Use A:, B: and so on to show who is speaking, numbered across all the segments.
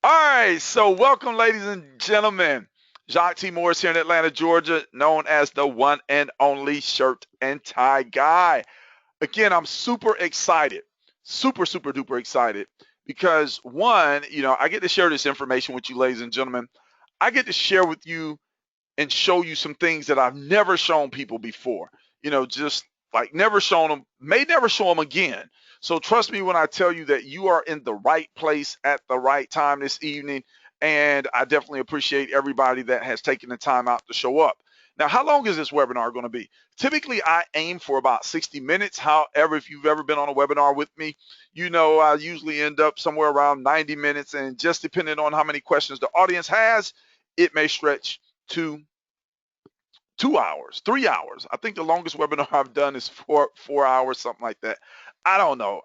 A: All right, so welcome, ladies and gentlemen. Jacques T. Morris here in Atlanta, Georgia, known as the one and only shirt and tie guy. Again, I'm super excited, super duper excited because one, I get to share this information with you, ladies and gentlemen. I get to share with you and show you some things that I've never shown people before. Just like never shown them, may never show them again. So trust me when I tell you that you are in the right place at the right time this evening. And I definitely appreciate everybody that has taken the time out to show up. Now, how long is this webinar going to be? Typically, I aim for about 60 minutes. However, if you've ever been on a webinar with me, I usually end up somewhere around 90 minutes. And just depending on how many questions the audience has, it may stretch to 2 hours, 3 hours. I think the longest webinar I've done is four hours, something like that. I don't know.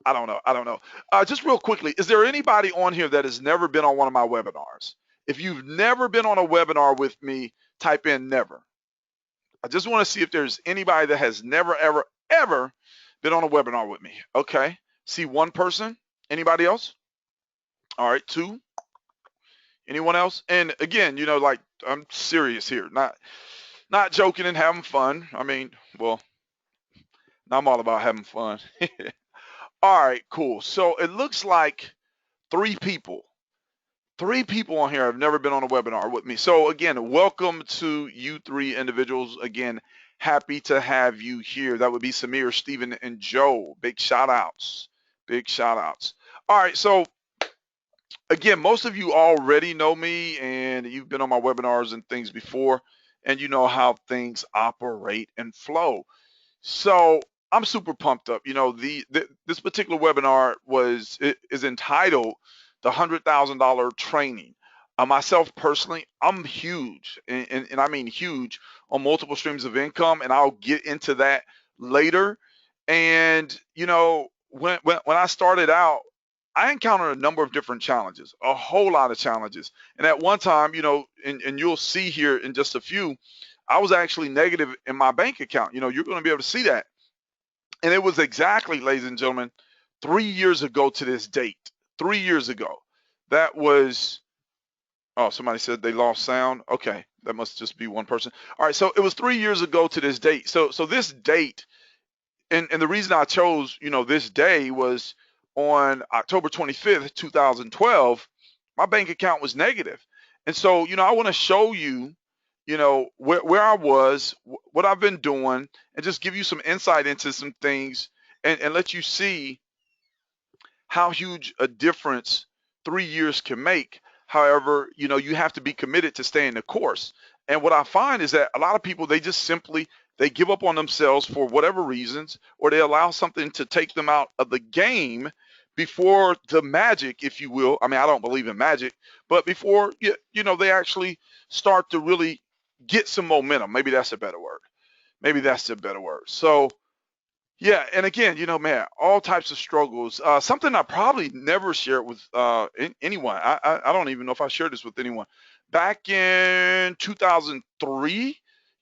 A: Just real quickly, is there anybody on here that has never been on one of my webinars? If you've never been on a webinar with me, type in never. I just want to see if there's anybody that has never, ever been on a webinar with me. Okay. See one person. Anybody else? All right. Two. Anyone else? And again, like I'm serious here, not joking and having fun. I mean, well, I'm all about having fun. All right, cool. So it looks like three people, three people on here have never been on a webinar with me. So again, welcome to you three individuals. Again, happy to have you here. That would be Samir, Stephen, and Joe. Big shout outs. Big shout outs. All right, so again, most of you already know me and you've been on my webinars and things before, and you know how things operate and flow. So I'm super pumped up. This particular webinar is entitled the $100,000 training. Myself personally, I'm huge, and I mean huge on multiple streams of income, and I'll get into that later. And when I started out, I encountered a number of different challenges, a whole lot of challenges. And at one time, and you'll see here in just a few, I was actually negative in my bank account. You're going to be able to see that. And it was exactly, ladies and gentlemen, 3 years ago to this date. 3 years ago. That was, oh, somebody said they lost sound. Okay, that must just be one person. All right, so it was 3 years ago to this date. So this date, and the reason I chose, this day was on October 25th, 2012, my bank account was negative. And so, I want to show you, where I was, what I've been doing, and just give you some insight into some things and let you see how huge a difference 3 years can make. However, you have to be committed to staying the course. And what I find is that a lot of people, they just simply, they give up on themselves for whatever reasons, or they allow something to take them out of the game before the magic, if you will. I mean, I don't believe in magic, but before, they actually start to really get some momentum. Maybe that's a better word. So, yeah, and again, man, all types of struggles. Something I probably never shared with anyone. I don't even know if I shared this with anyone. Back in 2003,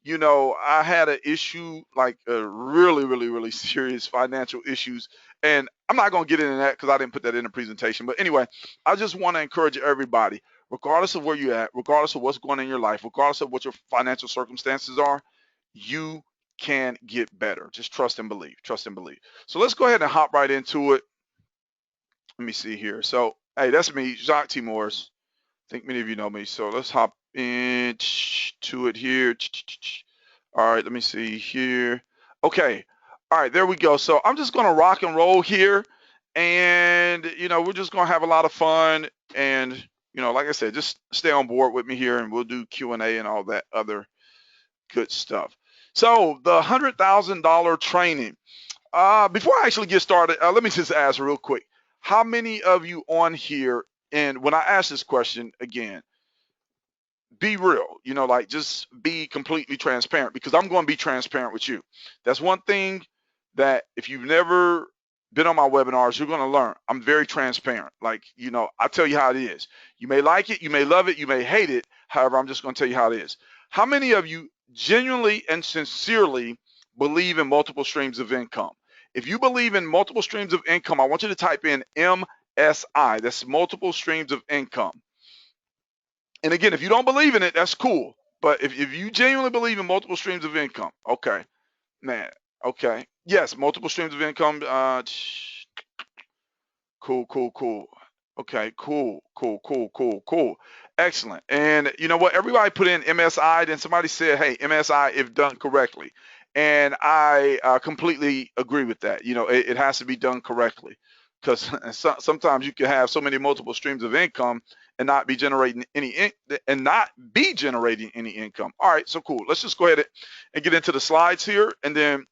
A: I had an issue, like a really serious financial issues. And I'm not going to get into that because I didn't put that in the presentation. But anyway, I just want to encourage everybody, regardless of where you're at, regardless of what's going on in your life, regardless of what your financial circumstances are, you can get better. Just trust and believe. Trust and believe. So let's go ahead and hop right into it. Let me see here. So, hey, that's me, Jacques T. Morris. I think many of you know me. So let's hop into it here. All right, let me see here. Okay. All right, there we go. So I'm just going to rock and roll here. And, we're just going to have a lot of fun. And, like I said, just stay on board with me here and we'll do Q&A and all that other good stuff. So the $100,000 training. Before I actually get started, let me just ask real quick. How many of you on here, and when I ask this question again, be real, like just be completely transparent, because I'm going to be transparent with you. That's one thing that if you've never been on my webinars, you're going to learn. I'm very transparent. Like, I tell you how it is. You may like it, you may love it, you may hate it. However, I'm just going to tell you how it is. How many of you genuinely and sincerely believe in multiple streams of income? If you believe in multiple streams of income, I want you to type in MSI. That's multiple streams of income. And again, if you don't believe in it, that's cool. But if you genuinely believe in multiple streams of income, okay, man, okay, yes, multiple streams of income. Cool, cool, cool. Okay, cool, cool, cool, cool, cool. Excellent. And you know what? Everybody put in MSI, then somebody said, hey, MSI if done correctly. And I completely agree with that. You know, it has to be done correctly because sometimes you can have so many multiple streams of income and not be generating any income. All right, so cool. Let's just go ahead and get into the slides here. And then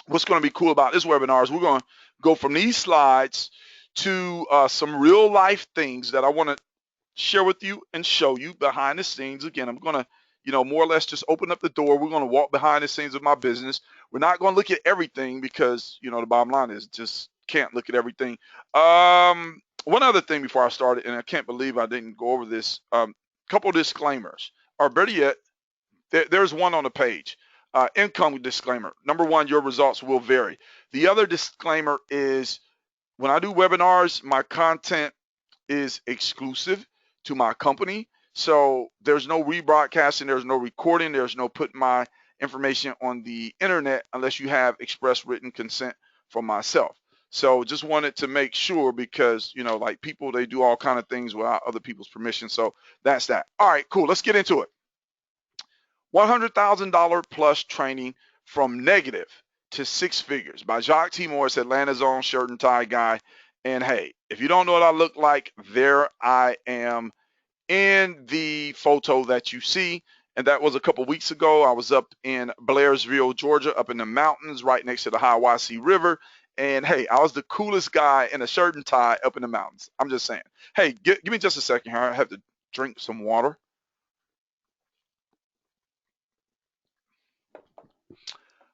A: what's going to be cool about this webinar is we're going to go from these slides to some real life things that I want to share with you and show you behind the scenes. Again, I'm going to, more or less just open up the door. We're going to walk behind the scenes of my business. We're not going to look at everything because, the bottom line is just can't look at everything. One other thing before I started, and I can't believe I didn't go over this, couple disclaimers, or better yet, there's one on the page. Income disclaimer. Number one, your results will vary. The other disclaimer is when I do webinars, my content is exclusive to my company. So there's no rebroadcasting, there's no recording, there's no putting my information on the internet unless you have express written consent from myself. So just wanted to make sure because, like people, they do all kind of things without other people's permission. So that's that. All right, cool. Let's get into it. $100,000 plus training from negative to six figures by Jacques T. Morris, Atlanta's own shirt and tie guy. And hey, if you don't know what I look like, there I am in the photo that you see. And that was a couple weeks ago. I was up in Blairsville, Georgia, up in the mountains right next to the Hiawassee River. And hey, I was the coolest guy in a shirt and tie up in the mountains. I'm just saying. Hey, give me just a second here. I have to drink some water.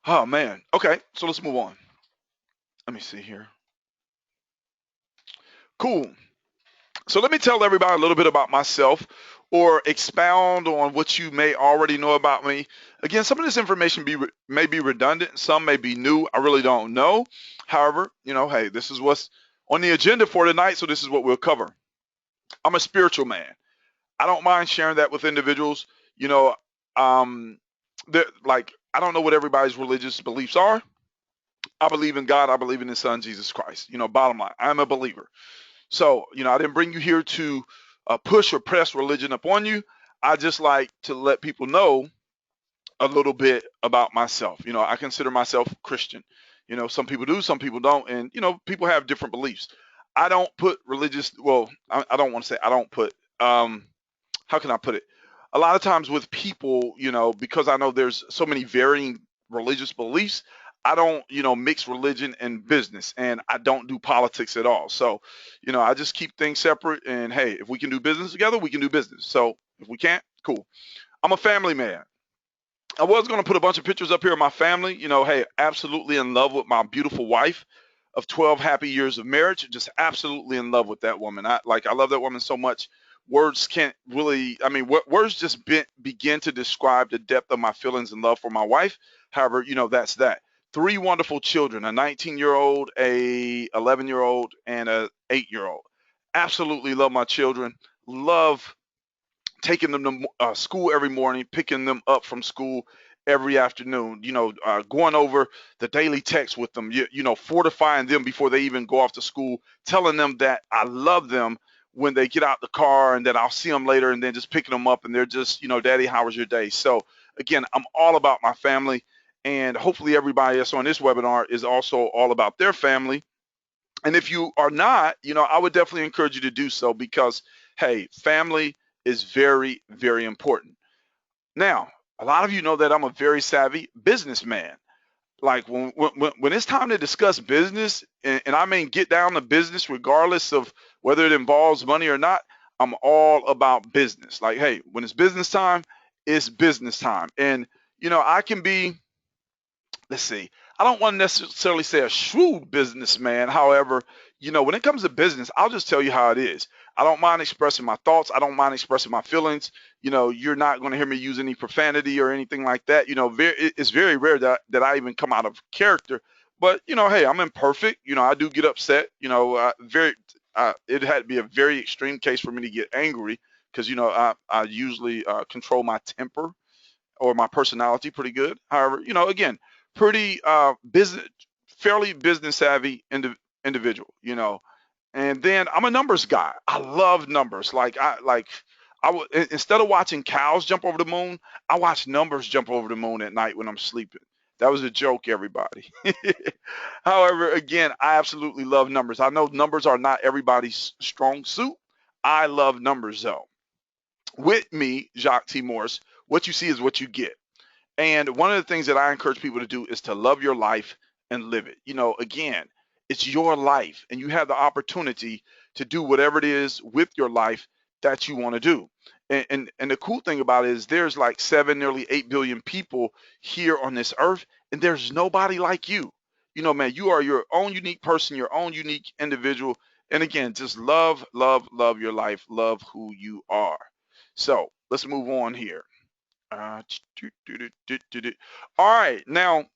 A: Oh, man. Okay, so let's move on. Let me see here. Cool. So let me tell everybody a little bit about myself or expound on what you may already know about me. Again, some of this information may be redundant, some may be new. I really don't know. However, hey, this is what's on the agenda for tonight, so this is what we'll cover. I'm a spiritual man. I don't mind sharing that with individuals. Um, like I don't know what everybody's religious beliefs are. I believe in God. I believe in His Son, Jesus Christ. Bottom line, I'm a believer. So, I didn't bring you here to push or press religion upon you. I just like to let people know a little bit about myself. I consider myself Christian. Some people do, some people don't. And, people have different beliefs. I don't put religious, well, I don't want to say I don't put, how can I put it? A lot of times with people, because I know there's so many varying religious beliefs, I don't, mix religion and business, and I don't do politics at all. So, I just keep things separate. And hey, if we can do business together, we can do business. So if we can't, cool. I'm a family man. I was going to put a bunch of pictures up here of my family. Hey, absolutely in love with my beautiful wife of 12 happy years of marriage. Just absolutely in love with that woman. I love that woman so much. Words can't really, I mean, words just begin to describe the depth of my feelings and love for my wife. However, that's that. Three wonderful children, a 19-year-old, a 11-year-old, and a 8-year-old. Absolutely love my children. Love taking them to school every morning, picking them up from school every afternoon, going over the daily text with them, fortifying them before they even go off to school, telling them that I love them when they get out the car and that I'll see them later, and then just picking them up and they're just, Daddy, how was your day? So again, I'm all about my family, and hopefully everybody that's on this webinar is also all about their family. And if you are not, I would definitely encourage you to do so because, hey, family is very, very important. Now, a lot of you know that I'm a very savvy businessman. Like when it's time to discuss business, and I mean get down to business regardless of whether it involves money or not, I'm all about business. Like, hey, when it's business time, it's business time. And, I can be, let's see, I don't want to necessarily say a shrewd businessman. However, when it comes to business, I'll just tell you how it is. I don't mind expressing my thoughts. I don't mind expressing my feelings. You're not going to hear me use any profanity or anything like that. It's very rare that I even come out of character. But, hey, I'm imperfect. I do get upset. It had to be a very extreme case for me to get angry because I usually control my temper or my personality pretty good. However, again, pretty fairly business savvy individual. And then I'm a numbers guy. I love numbers. I would, instead of watching cows jump over the moon, I watch numbers jump over the moon at night when I'm sleeping. That was a joke, everybody. However, again, I absolutely love numbers. I know numbers are not everybody's strong suit. I love numbers though. With me, Jacques T. Morris, what you see is what you get. And one of the things that I encourage people to do is to love your life and live it. Again, it's your life and you have the opportunity to do whatever it is with your life that you want to do. And the cool thing about it is there's like nearly 8 billion people here on this earth, and there's nobody like you. Man, you are your own unique person, your own unique individual. And again, just love, love, love your life, love who you are. So let's move on here. Uh, all right. Now,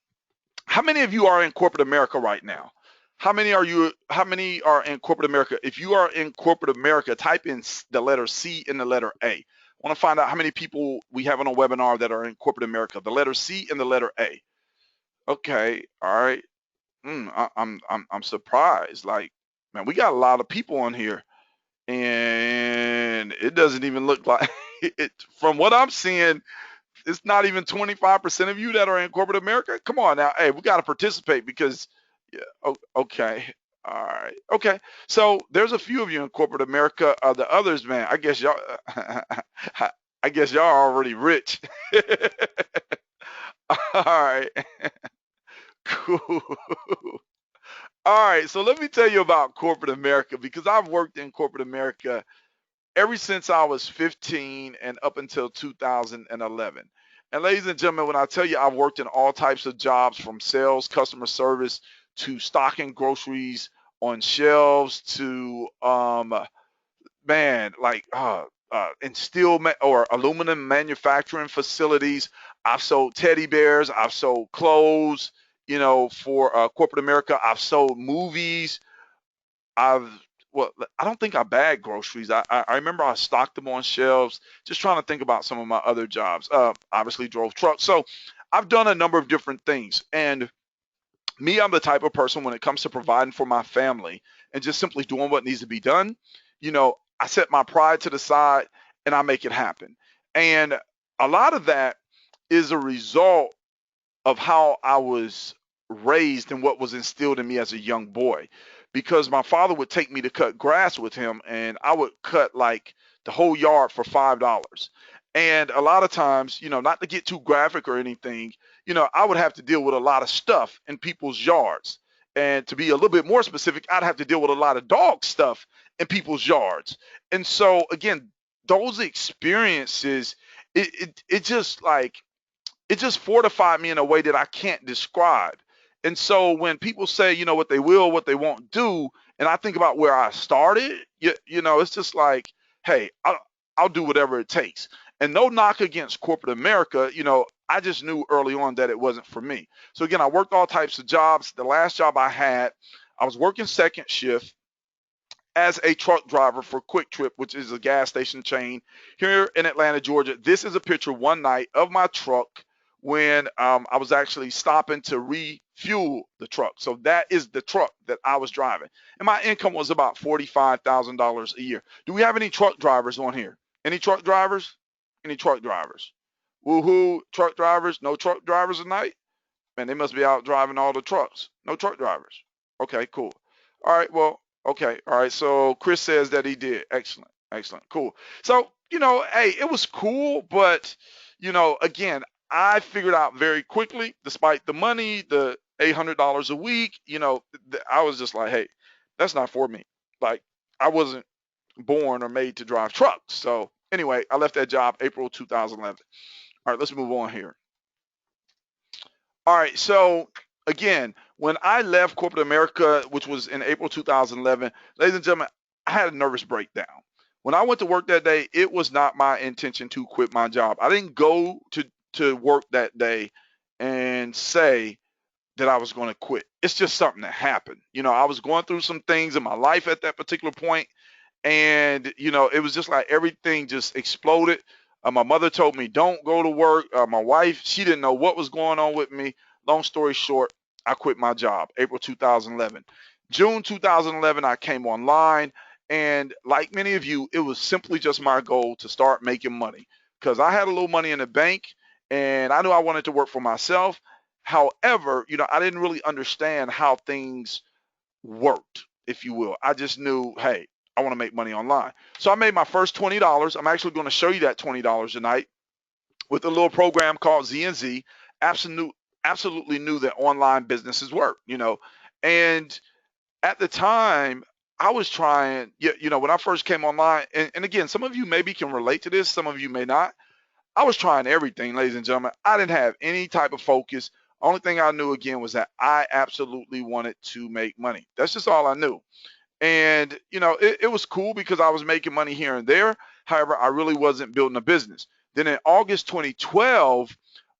A: how many of you are in corporate America right now? How many are in corporate America? If you are in corporate America, type in the letter C and the letter A. I want to find out how many people we have on a webinar that are in corporate America. The letter C and the letter A. Okay. All right. I'm surprised. Like, man, we got a lot of people on here, and it doesn't even look like it. From what I'm seeing, it's not even 25% of you that are in corporate America. Come on now. Hey, we got to participate because, yeah, okay. All right. Okay. So there's a few of you in corporate America. The others, man, I guess y'all, I guess y'all are already rich. All right. Cool. All right. So let me tell you about corporate America because I've worked in corporate America ever since I was 15 and up until 2011. And ladies and gentlemen, when I tell you I've worked in all types of jobs from sales, customer service to stocking groceries on shelves to man, like in or aluminum manufacturing facilities. I've sold teddy bears, I've sold clothes, for corporate America. I've sold movies. I've well, I don't think I bagged groceries. I remember I stocked them on shelves. Just trying to think about some of my other jobs. Obviously drove trucks. So I've done a number of different things. And me, I'm the type of person when it comes to providing for my family and just simply doing what needs to be done. I set my pride to the side and I make it happen. And a lot of that is a result of how I was raised and what was instilled in me as a young boy. Because my father would take me to cut grass with him, and I would cut like the whole yard for $5. And a lot of times, not to get too graphic or anything, I would have to deal with a lot of stuff in people's yards. And to be a little bit more specific, I'd have to deal with a lot of dog stuff in people's yards. And so, again, those experiences, it just like it just fortified me in a way that I can't describe. And so when people say, what they will, what they won't do, and I think about where I started, it's just like, hey, I'll do whatever it takes. And no knock against corporate America, I just knew early on that it wasn't for me. So again, I worked all types of jobs. The last job I had, I was working second shift as a truck driver for Quick Trip, which is a gas station chain here in Atlanta, Georgia. This is a picture one night of my truck when I was actually stopping to refuel the truck. So that is the truck that I was driving. And my income was about $45,000 a year. Do we have any truck drivers on here? Any truck drivers? Any truck drivers? Woohoo, truck drivers? No truck drivers tonight? Man, they must be out driving all the trucks. No truck drivers. Okay, cool. All right, well, okay, all right. So Chris says that he did. Excellent, excellent, cool. So, hey, it was cool, but, again, I figured out very quickly, despite the money, the $800 a week, I was just like, hey, that's not for me. Like, I wasn't born or made to drive trucks. So, anyway, I left that job April 2011. All right, let's move on here. All right, so again, when I left corporate America, which was in April 2011, ladies and gentlemen, I had a nervous breakdown. When I went to work that day, it was not my intention to quit my job. I didn't go to work that day and say that I was going to quit. It's just something that happened. I was going through some things in my life at that particular point, And it was just like everything just exploded. My mother told me don't go to work. My wife, she didn't know what was going on with me. Long story short, I quit my job April 2011. June 2011, I came online, and like many of you, it was simply just my goal to start making money because I had a little money in the bank, and I knew I wanted to work for myself. However, I didn't really understand how things worked, if you will. I just knew, hey, I want to make money online. So I made my first $20. I'm actually going to show you that $20 tonight with a little program called Z&Z. Absolutely knew that online businesses work. And at the time, I was trying, when I first came online, and again, some of you maybe can relate to this, some of you may not. I was trying everything, ladies and gentlemen. I didn't have any type of focus. Only thing I knew again was that I absolutely wanted to make money. That's just all I knew. And it was cool because I was making money here and there. However, I really wasn't building a business. Then in August 2012,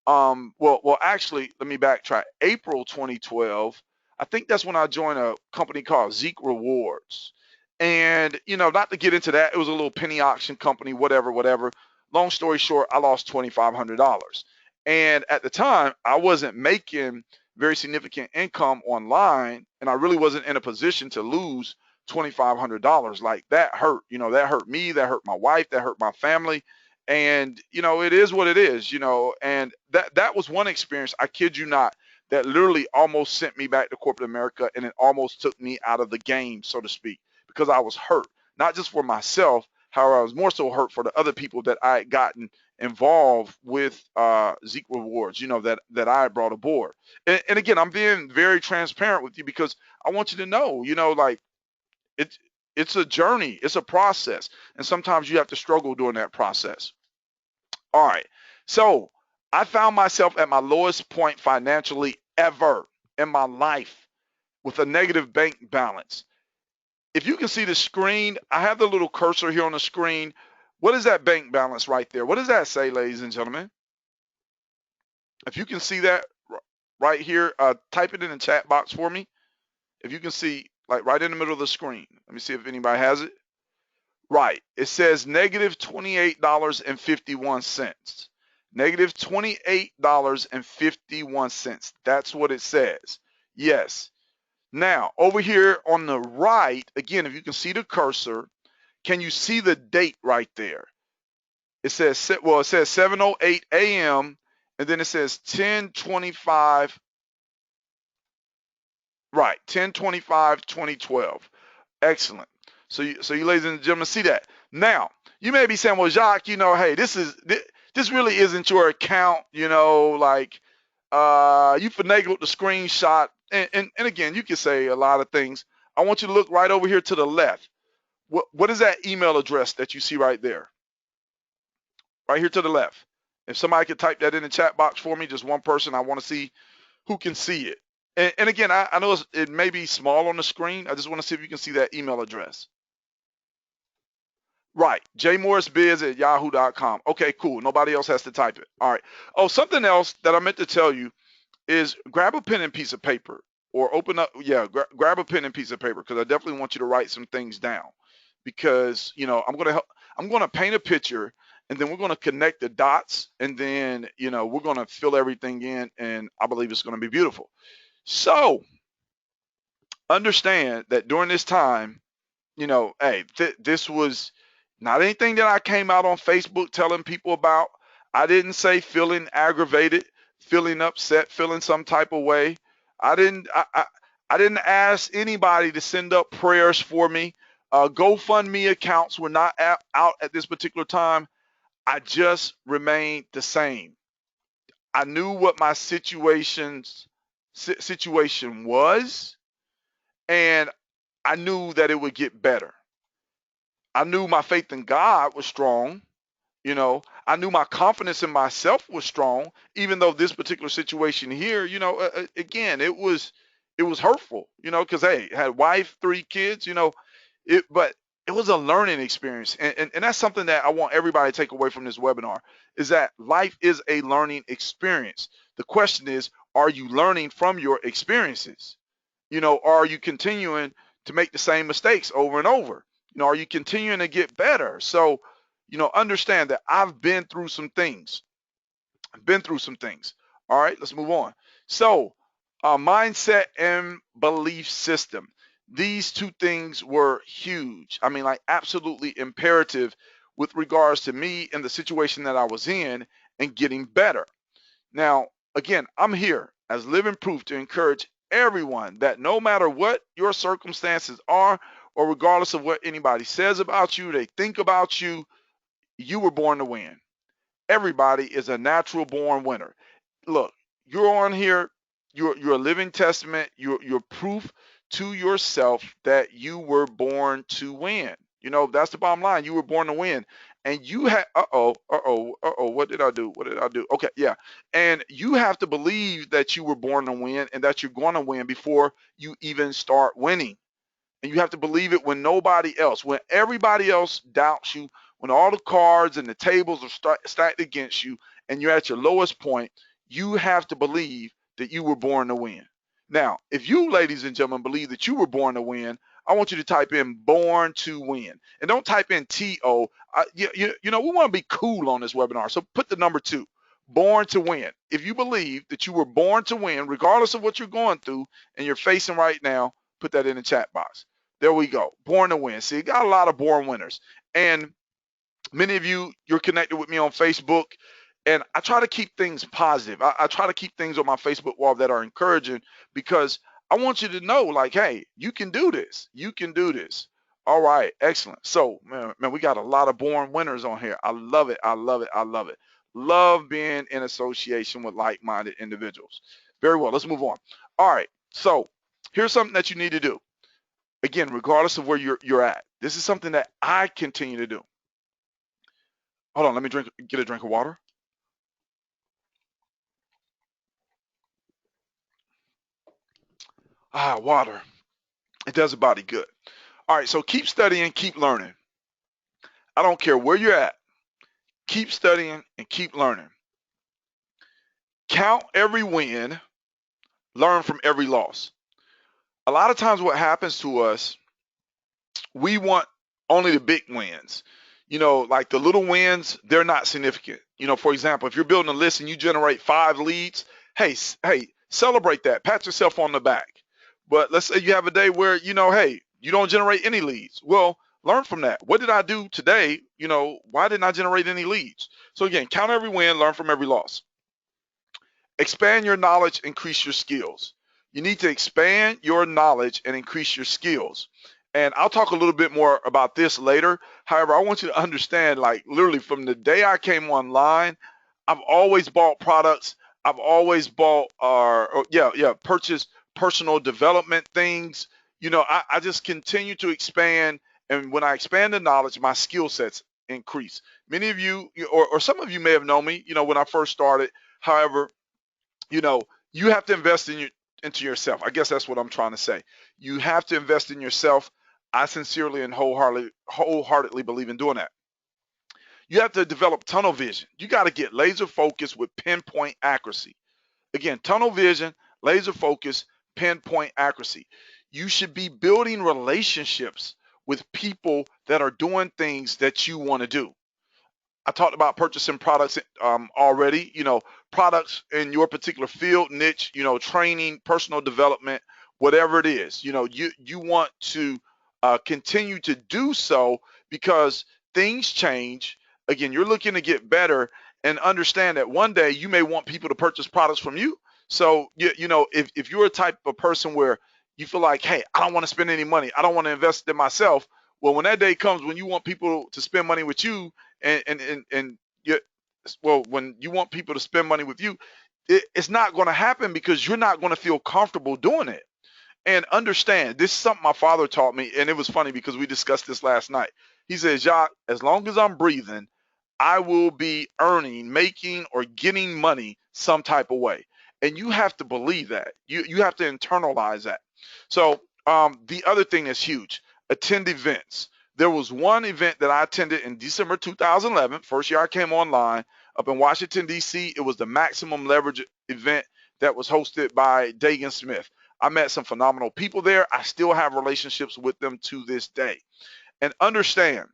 A: actually, let me backtrack. April 2012, I think that's when I joined a company called Zeke Rewards. And not to get into that, it was a little penny auction company, whatever. Long story short, I lost $2,500. And at the time, I wasn't making very significant income online, and I really wasn't in a position to lose $2,500. Like that hurt. That hurt me, that hurt my wife, that hurt my family. And it is what it is. And that was one experience, I kid you not, that literally almost sent me back to corporate America, and it almost took me out of the game, so to speak, because I was hurt, not just for myself. However, I was more so hurt for the other people that I had gotten involved with Zeke Rewards, that I brought aboard. And again, I'm being very transparent with you because I want you to know, like it's it's a journey, it's a process, and sometimes you have to struggle during that process. All right, so I found myself at my lowest point financially ever in my life with a negative bank balance. If you can see the screen, I have the little cursor here on the screen. What is that bank balance right there? What does that say, ladies and gentlemen? If you can see that right here, type it in the chat box for me. If you can see, like right in the middle of the screen. Let me see if anybody has it. Right. It says negative $28.51. Negative $28.51. That's what it says. Yes. Now, over here on the right, again, if you can see the cursor, can you see the date right there? It says 7:08 a.m. and then it says 10:25. Right, 10/25, 2012. Excellent. So you ladies and gentlemen see that. Now, you may be saying, well, Jacques, hey, this really isn't your account, like you finagled the screenshot. And again, you can say a lot of things. I want you to look right over here to the left. What is that email address that you see right there? Right here to the left. If somebody could type that in the chat box for me, just one person, I want to see who can see it. And again, I know it may be small on the screen. I just want to see if you can see that email address. Right, jmorrisbiz@yahoo.com. Okay, cool. Nobody else has to type it. All right. Oh, something else that I meant to tell you is grab a pen and piece of paper, or open up, grab a pen and piece of paper, because I definitely want you to write some things down, because I'm gonna paint a picture, and then we're gonna connect the dots, and then we're gonna fill everything in, and I believe it's gonna be beautiful. So understand that during this time, hey, this was not anything that I came out on Facebook telling people about. I didn't say feeling aggravated, feeling upset, feeling some type of way. I didn't ask anybody to send up prayers for me. GoFundMe accounts were not out at this particular time. I just remained the same. I knew what my situation was, and I knew that it would get better. I knew my faith in God was strong. I knew my confidence in myself was strong, even though this particular situation here, again, it was hurtful, because hey, I had wife, 3 kids, but it was a learning experience. And that's something that I want everybody to take away from this webinar, is that life is a learning experience. The question is, are you learning from your experiences? Or are you continuing to make the same mistakes over and over? Are you continuing to get better? So, understand that I've been through some things. I've been through some things. All right, let's move on. So, mindset and belief system. These two things were huge. I mean, like absolutely imperative with regards to me and the situation that I was in and getting better. Now, again, I'm here as living proof to encourage everyone that no matter what your circumstances are, or regardless of what anybody says about you, they think about you, you were born to win. Everybody is a natural born winner. Look, you're on here, you're a living testament, you're proof to yourself that you were born to win. That's the bottom line. You were born to win. And you had what did I do? What did I do? Okay, yeah. And you have to believe that you were born to win and that you're going to win before you even start winning. And you have to believe it when nobody else, when everybody else doubts you, when all the cards and the tables are stacked against you and you're at your lowest point, you have to believe that you were born to win. Now, if you, ladies and gentlemen, believe that you were born to win, I want you to type in born to win. And don't type in TO. We want to be cool on this webinar. So put the number 2, born to win. If you believe that you were born to win, regardless of what you're going through and you're facing right now, put that in the chat box. There we go. Born to win. See, got a lot of born winners. And many of you, you're connected with me on Facebook. And I try to keep things positive. I try to keep things on my Facebook wall that are encouraging because I want you to know, like, hey, you can do this. You can do this. All right, excellent. So, man, we got a lot of born winners on here. I love it. I love it. I love it. Love being in association with like-minded individuals. Very well. Let's move on. All right. So, here's something that you need to do. Again, regardless of where you're at, this is something that I continue to do. Hold on, let me get a drink of water. Water. It does a body good. All right, so keep studying, keep learning. I don't care where you're at. Keep studying and keep learning. Count every win, learn from every loss. A lot of times what happens to us, we want only the big wins. Like the little wins, they're not significant. For example, if you're building a list and you generate 5 leads, hey, celebrate that. Pat yourself on the back. But let's say you have a day where, hey, you don't generate any leads. Well, learn from that. What did I do today? Why didn't I generate any leads? So again, count every win, learn from every loss. Expand your knowledge, increase your skills. You need to expand your knowledge and increase your skills. And I'll talk a little bit more about this later. However, I want you to understand, like literally from the day I came online, I've always bought products. I've always bought purchased personal development things. I just continue to expand. And when I expand the knowledge, my skill sets increase. Many of you, or some of you may have known me, when I first started. However, you have to invest into yourself. I guess that's what I'm trying to say. You have to invest in yourself. I sincerely and wholeheartedly believe in doing that. You have to develop tunnel vision. You got to get laser focused with pinpoint accuracy. Again, tunnel vision, laser focus, pinpoint accuracy. You should be building relationships with people that are doing things that you want to do. I talked about purchasing products already, products in your particular field, niche, training, personal development, whatever it is, you want to continue to do so because things change. Again, you're looking to get better and understand that one day you may want people to purchase products from you. So, if you're a type of person where you feel like, hey, I don't want to spend any money, I don't want to invest in myself. Well, when that day comes when you want people to spend money with you, and when you want people to spend money with you, it's not going to happen because you're not going to feel comfortable doing it. And understand, this is something my father taught me, and it was funny because we discussed this last night. He says, Jacques, as long as I'm breathing, I will be earning, making, or getting money some type of way. And you have to believe that. You have to internalize that. So the other thing that's huge, attend events. There was one event that I attended in December 2011, first year I came online, up in Washington, D.C. It was the Maximum Leverage event that was hosted by Dagan Smith. I met some phenomenal people there. I still have relationships with them to this day. And understand,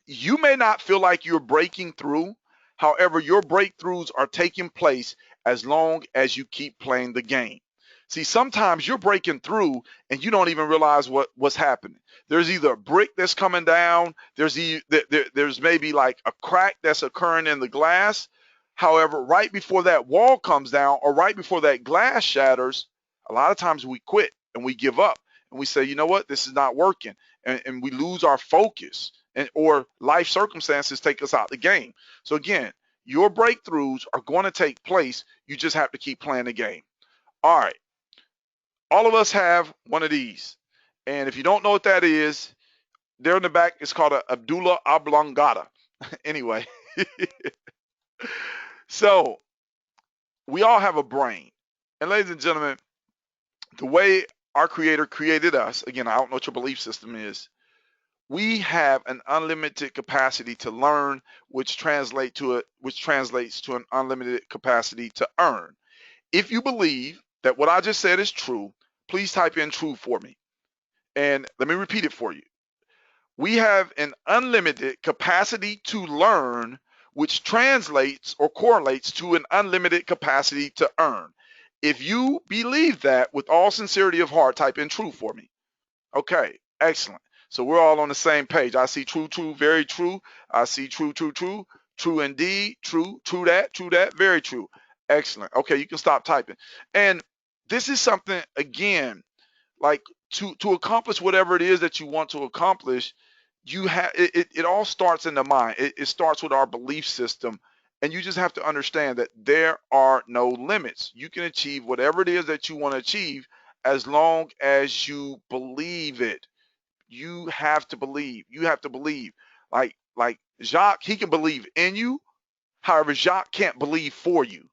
A: you may not feel like you're breaking through. However, your breakthroughs are taking place as long as you keep playing the game. See, sometimes you're breaking through and you don't even realize what's happening. There's either a brick that's coming down, there's maybe like a crack that's occurring in the glass. However, right before that wall comes down or right before that glass shatters, a lot of times we quit and we give up and we say, you know what, this is not working. And we lose our focus, and or life circumstances take us out the game. So again, your breakthroughs are going to take place. You just have to keep playing the game. All right. All of us have one of these. And if you don't know what that is, there in the back, it's called a Abdullah oblongata. Anyway, so we all have a brain. And ladies and gentlemen, the way our creator created us, again, I don't know what your belief system is, we have an unlimited capacity to learn, which translates to an unlimited capacity to earn. If you believe that what I just said is true, please type in true for me. And let me repeat it for you. We have an unlimited capacity to learn, which translates or correlates to an unlimited capacity to earn. If you believe that with all sincerity of heart, type in true for me. Okay, excellent. So we're all on the same page. I see true, true, very true. I see true, true, true, true indeed, true, true that, very true. Excellent. Okay, you can stop typing. And this is something, again, like to accomplish whatever it is that you want to accomplish, you have it all starts in the mind. It starts with our belief system. And you just have to understand that there are no limits. You can achieve whatever it is that you want to achieve as long as you believe it. You have to believe. You have to believe. Like Jacques, he can believe in you. However, Jacques can't believe for you.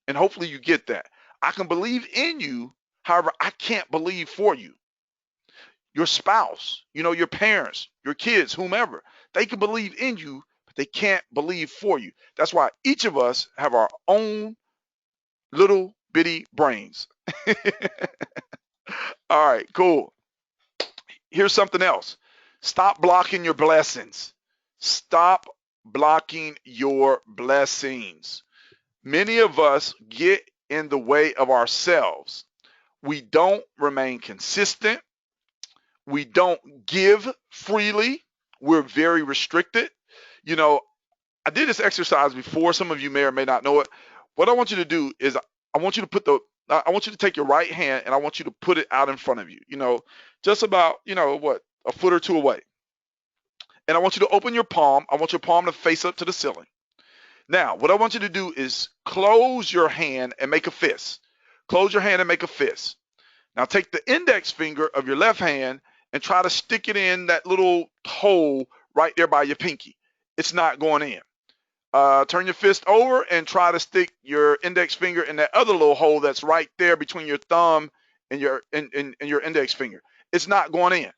A: And hopefully you get that. I can believe in you. However, I can't believe for you. Your spouse, your parents, your kids, whomever, they can believe in you, but they can't believe for you. That's why each of us have our own little bitty brains. All right, cool. Here's something else. Stop blocking your blessings. Stop blocking your blessings. Many of us get in the way of ourselves. We don't remain consistent. We don't give freely. We're very restricted. You know, I did this exercise before. Some of you may or may not know it. What I want you to do is I want you to take your right hand and I want you to put it out in front of you, just about, a foot or two away. And I want you to open your palm. I want your palm to face up to the ceiling. Now, what I want you to do is close your hand and make a fist. Close your hand and make a fist. Now take the index finger of your left hand and try to stick it in that little hole right there by your pinky. It's not going in. Turn your fist over and try to stick your index finger in that other little hole that's right there between your thumb and your index finger. It's not going in.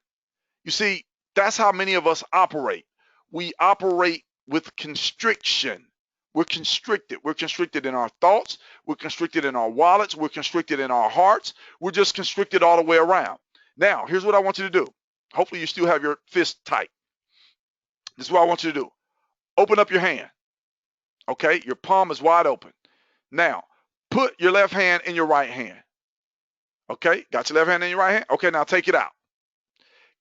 A: You see, that's how many of us operate. We operate with constriction. We're constricted. We're constricted in our thoughts. We're constricted in our wallets. We're constricted in our hearts. We're just constricted all the way around. Now, here's what I want you to do. Hopefully you still have your fist tight. This is what I want you to do. Open up your hand. Okay, your palm is wide open. Now, put your left hand in your right hand. Okay, got your left hand in your right hand? Okay, now take it out.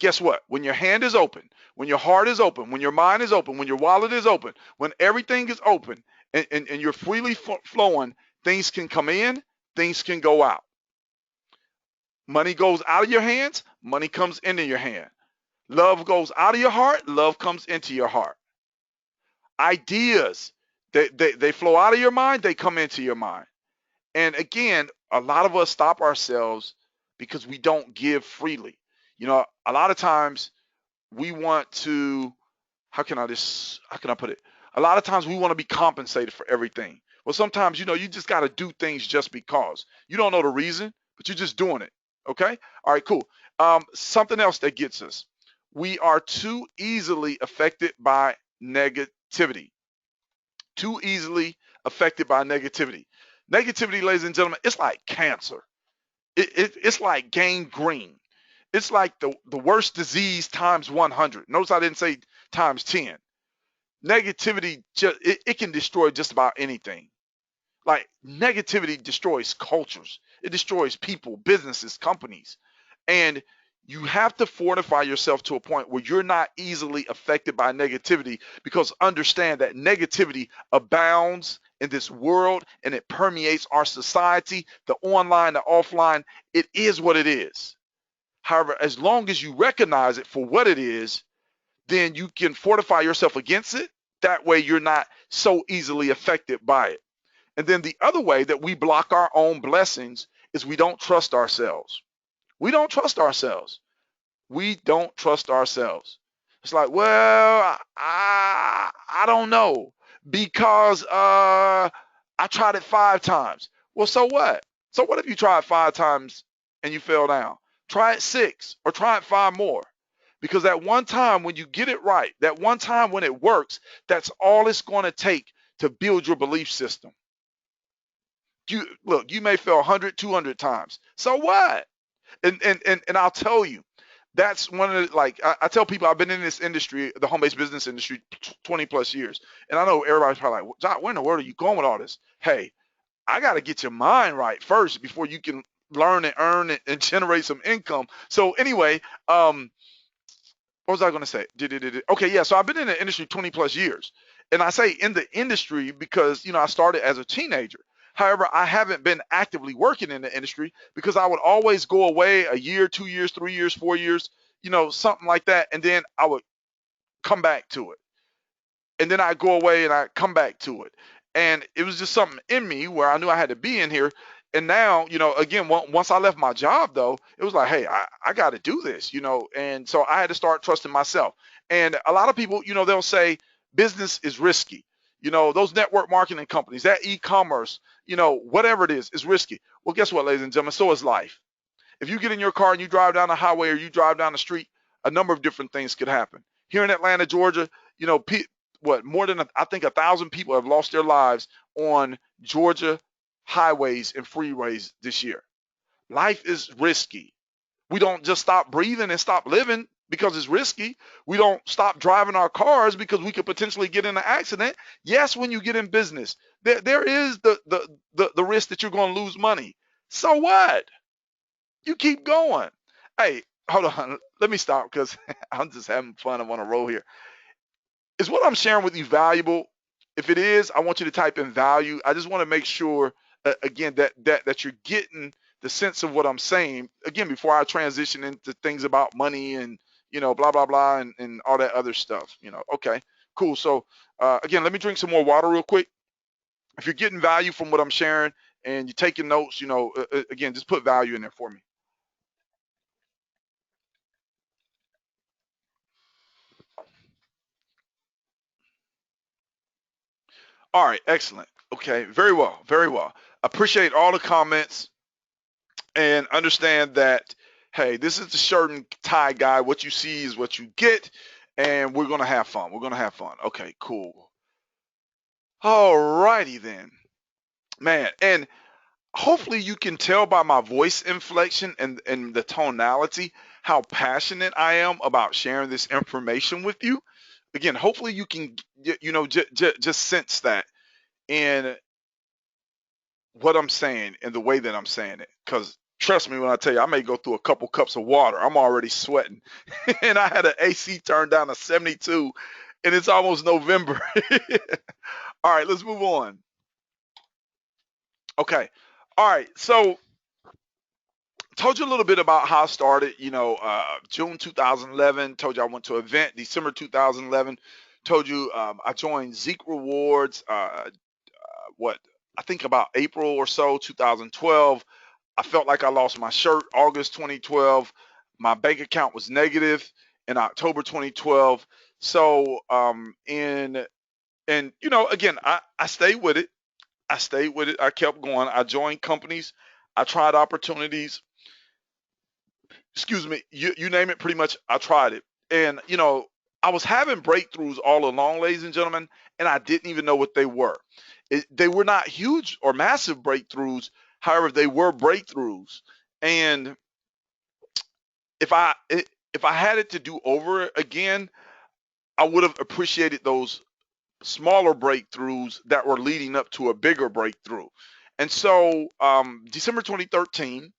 A: Guess what? When your hand is open, when your heart is open, when your mind is open, when your wallet is open, when everything is open and you're freely flowing, things can come in, things can go out. Money goes out of your hands, money comes into your hand. Love goes out of your heart, love comes into your heart. Ideas, they flow out of your mind, they come into your mind. And again, a lot of us stop ourselves because we don't give freely. A lot of times we want to, how can I put it? A lot of times we want to be compensated for everything. Well, sometimes, you just got to do things just because. You don't know the reason, but you're just doing it. Okay? All right, cool. Something else that gets us. We are too easily affected by negativity. Too easily affected by negativity. Negativity, ladies and gentlemen, it's like cancer. It's like gangrene. It's like the worst disease times 100. Notice I didn't say times 10. Negativity, it can destroy just about anything. Like negativity destroys cultures. It destroys people, businesses, companies. And you have to fortify yourself to a point where you're not easily affected by negativity, because understand that negativity abounds in this world and it permeates our society, the online, the offline. It is what it is. However, as long as you recognize it for what it is, then you can fortify yourself against it. That way you're not so easily affected by it. And then the other way that we block our own blessings is we don't trust ourselves. We don't trust ourselves. We don't trust ourselves. It's like, well, I don't know, because I tried it 5 times. Well, so what? So what if you tried 5 times and you fell down? Try it 6 or try it 5 more. Because that one time when you get it right, that one time when it works, that's all it's going to take to build your belief system. You look, you may fail 100, 200 times. So what? And I'll tell you, that's one of the, like I tell people, I've been in this industry, the home-based business industry, 20 plus years. And I know everybody's probably like, John, where in the world are you going with all this? Hey, I got to get your mind right first before you can learn and earn and generate some income. So anyway, what was I going to say? Okay, yeah. So I've been in the industry 20 plus years. And I say in the industry because, I started as a teenager. However, I haven't been actively working in the industry because I would always go away a year, 2 years, 3 years, 4 years, something like that. And then I would come back to it. And then I go away and I come back to it. And it was just something in me where I knew I had to be in here. And now, again, once I left my job, though, it was like, hey, I got to do this, and so I had to start trusting myself. And a lot of people, they'll say business is risky. Those network marketing companies, that e-commerce, whatever it is risky. Well, guess what, ladies and gentlemen? So is life. If you get in your car and you drive down the highway or you drive down the street, a number of different things could happen. Here in Atlanta, Georgia, more than I think 1,000 people have lost their lives on Georgia highways and freeways this year. Life is risky. We don't just stop breathing and stop living because it's risky. We don't stop driving our cars because we could potentially get in an accident. Yes, when you get in business, there is the risk that you're going to lose money. So what? You keep going. Hey, hold on. Let me stop because I'm just having fun. I'm on a roll here. Is what I'm sharing with you valuable? If it is, I want you to type in value. I just want to make sure, again, that you're getting the sense of what I'm saying. Again, before I transition into things about money and blah blah blah and all that other stuff. Okay, cool. So again, let me drink some more water real quick. If you're getting value from what I'm sharing and you're taking notes, again, just put value in there for me. All right, excellent. Okay, very well, very well. Appreciate all the comments and understand that, hey, this is the shirt and tie guy. What you see is what you get, and we're gonna have fun. We're gonna have fun. Okay, cool. All righty then, man. And hopefully you can tell by my voice inflection and the tonality how passionate I am about sharing this information with you. Again, hopefully you can, just sense that in what I'm saying and the way that I'm saying it. Because trust me when I tell you, I may go through a couple cups of water. I'm already sweating. And I had an AC turned down to 72, and it's almost November. All right, let's move on. Okay. All right. So, told you a little bit about how I started, June 2011. Told you I went to an event, December 2011. Told you I joined Zeke Rewards, what, I think about April or so, 2012. I felt like I lost my shirt August 2012. My bank account was negative in October 2012. So and again, I stayed with it. I stayed with it. I kept going. I joined companies. I tried opportunities. Excuse me. You name it, pretty much I tried it. And I was having breakthroughs all along, ladies and gentlemen, and I didn't even know what they were. They were not huge or massive breakthroughs. However, they were breakthroughs. And if I had it to do over again, I would have appreciated those smaller breakthroughs that were leading up to a bigger breakthrough. And so, December 2013,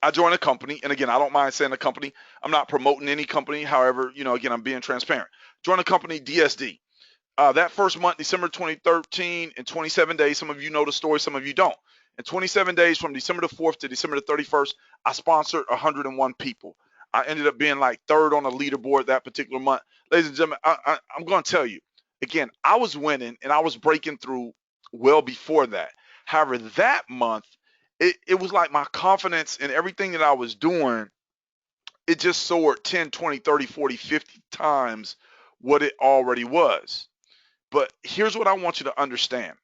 A: I joined a company, and again, I don't mind saying a company. I'm not promoting any company. However, again, I'm being transparent. Joined a company, DSD. That first month, December 2013, in 27 days, some of you know the story, some of you don't. In 27 days, from December the 4th to December the 31st, I sponsored 101 people. I ended up being like third on the leaderboard that particular month. Ladies and gentlemen, I'm going to tell you, again, I was winning and I was breaking through well before that. However, that month, it was like my confidence in everything that I was doing, it just soared 10, 20, 30, 40, 50 times what it already was. But here's what I want you to understand,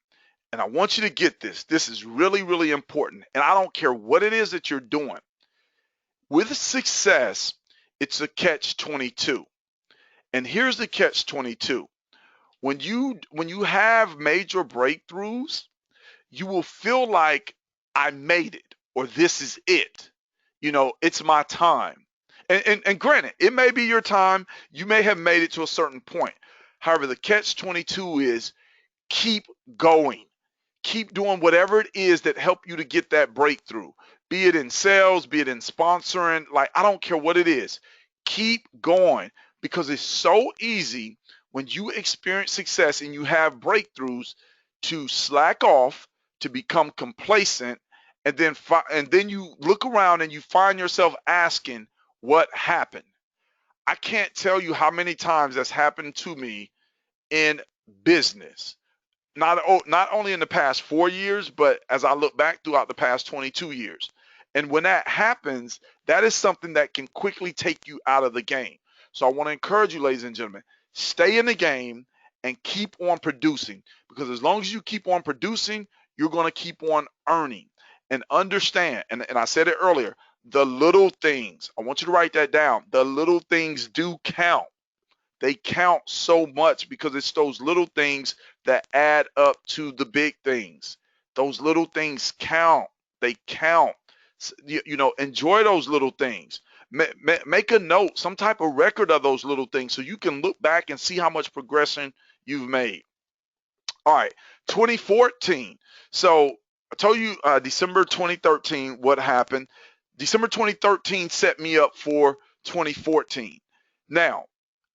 A: and I want you to get this. This is really, really important. And I don't care what it is that you're doing. With success, it's a catch 22. And here's the catch 22. When you have major breakthroughs, you will feel like I made it or this is it. It's my time. And granted, it may be your time. You may have made it to a certain point. However, the catch 22 is keep going. Keep doing whatever it is that help you to get that breakthrough. Be it in sales, be it in sponsoring, like I don't care what it is. Keep going because it's so easy when you experience success and you have breakthroughs to slack off, to become complacent, and then you look around and you find yourself asking what happened. I can't tell you how many times that's happened to me in business. Not only in the past 4 years, but as I look back throughout the past 22 years. And when that happens, that is something that can quickly take you out of the game. So I want to encourage you, ladies and gentlemen, stay in the game and keep on producing, because as long as you keep on producing, you're going to keep on earning. And understand, and I said it earlier, the little things, I want you to write that down. The little things do count. They count so much because it's those little things that add up to the big things. Those little things count. They count. Enjoy those little things. Make a note, some type of record of those little things so you can look back and see how much progression you've made. All right, 2014. So I told you December 2013 what happened. December 2013 set me up for 2014. Now,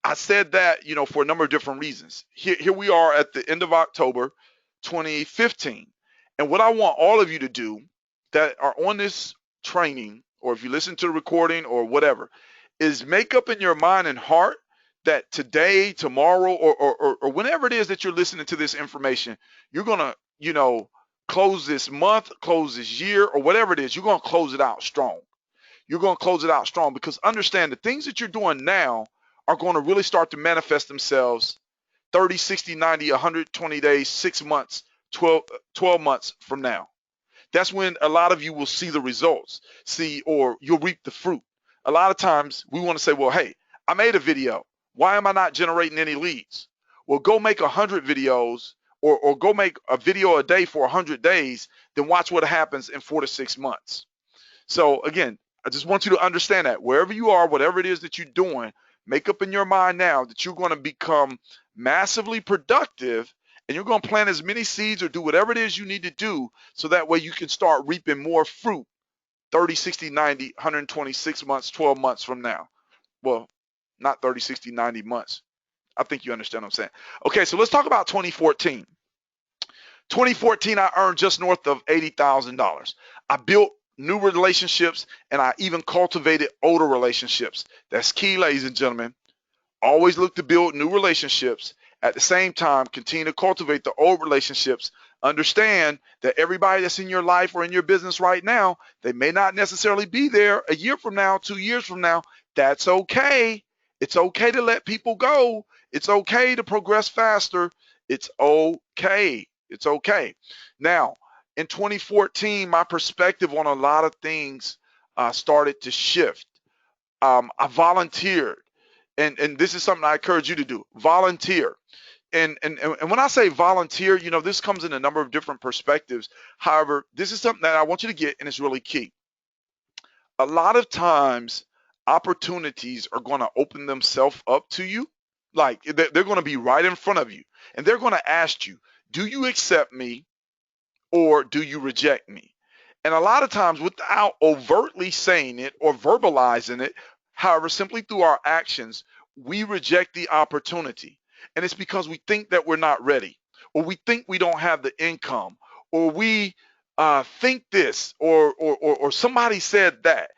A: I said that, for a number of different reasons. Here we are at the end of October 2015. And what I want all of you to do that are on this training, or if you listen to the recording or whatever, is make up in your mind and heart that today, tomorrow, or whenever it is that you're listening to this information, you're going to, close this month, close this year, or whatever it is, you're going to close it out strong. You're going to close it out strong because understand the things that you're doing now are going to really start to manifest themselves 30, 60, 90, 120 days, 6 months, 12 months from now. That's when a lot of you will see the results, or you'll reap the fruit. A lot of times we want to say, well, hey, I made a video. Why am I not generating any leads? Well, go make 100 videos or go make a video a day for 100 days, then watch what happens in 4 to 6 months. So again, I just want you to understand that wherever you are, whatever it is that you're doing, make up in your mind now that you're going to become massively productive, and you're going to plant as many seeds or do whatever it is you need to do so that way you can start reaping more fruit 30, 60, 90, 126 months, 12 months from now. Well, not 30, 60, 90 months. I think you understand what I'm saying. Okay, so let's talk about 2014. 2014, I earned just north of $80,000. I built new relationships, and I even cultivated older relationships. That's key, ladies and gentlemen. Always look to build new relationships. At the same time, continue to cultivate the old relationships. Understand that everybody that's in your life or in your business right now, they may not necessarily be there a year from now, 2 years from now. That's okay. It's okay to let people go. It's okay to progress faster. It's okay. It's okay. Now, in 2014, my perspective on a lot of things started to shift. I volunteered, and this is something I encourage you to do. Volunteer. And when I say volunteer, this comes in a number of different perspectives. However, this is something that I want you to get, and it's really key. A lot of times opportunities are going to open themselves up to you. Like they're going to be right in front of you, and they're going to ask you, do you accept me or do you reject me? And a lot of times, without overtly saying it or verbalizing it, however, simply through our actions, we reject the opportunity. And it's because we think that we're not ready, or we think we don't have the income, or we think this, or somebody said that.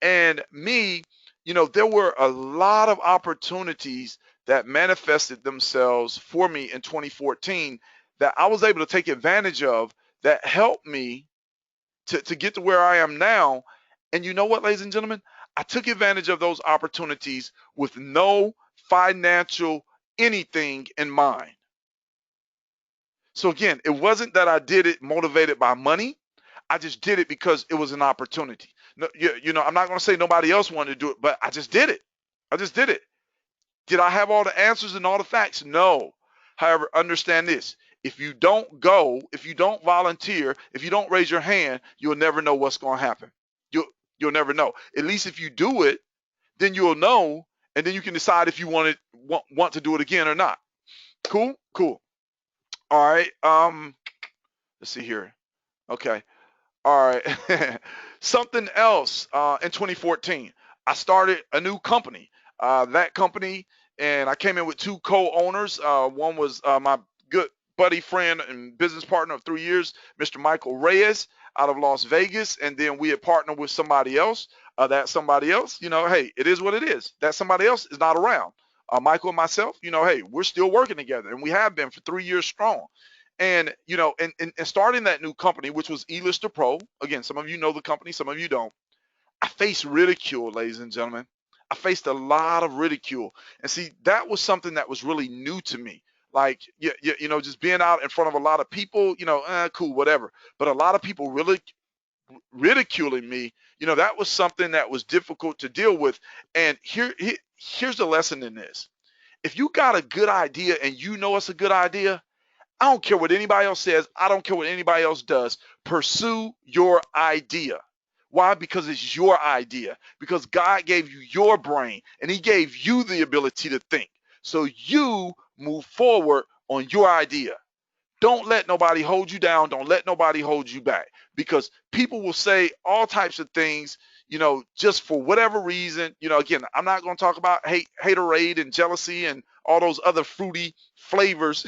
A: And me, there were a lot of opportunities that manifested themselves for me in 2014 that I was able to take advantage of that helped me to get to where I am now. And you know what, ladies and gentlemen? I took advantage of those opportunities with no financial anything in mind. So again, it wasn't that I did it motivated by money. I just did it because it was an opportunity. No, I'm not going to say nobody else wanted to do it, but I just did it. I just did it. Did I have all the answers and all the facts? No. However, understand this. If you don't go, if you don't volunteer, if you don't raise your hand, you'll never know what's going to happen. You'll never know. At least if you do it, then you'll know, and then you can decide if you want to do it again or not. Cool? Cool. All right. Let's see here. Okay. All right. Something else in 2014, I started a new company. That company, and I came in with two co-owners. One was my good buddy, friend, and business partner of 3 years, Mr. Michael Reyes out of Las Vegas. And then we had partnered with somebody else. That somebody else, hey, it is what it is. That somebody else is not around. Michael and myself, hey, we're still working together, and we have been for 3 years strong. And and starting that new company, which was eLister Pro. Again, some of you know the company, some of you don't. I faced ridicule, ladies and gentlemen. I faced a lot of ridicule, and see, that was something that was really new to me. Like, just being out in front of a lot of people, cool, whatever. But a lot of people really ridiculing me, that was something that was difficult to deal with. And here's the lesson in this: if you got a good idea and you know it's a good idea, I don't care what anybody else says. I don't care what anybody else does. Pursue your idea. Why? Because it's your idea. Because God gave you your brain and he gave you the ability to think. So you move forward on your idea. Don't let nobody hold you down. Don't let nobody hold you back, because people will say all types of things, just for whatever reason. Again, I'm not going to talk about haterade and jealousy and all those other fruity flavors,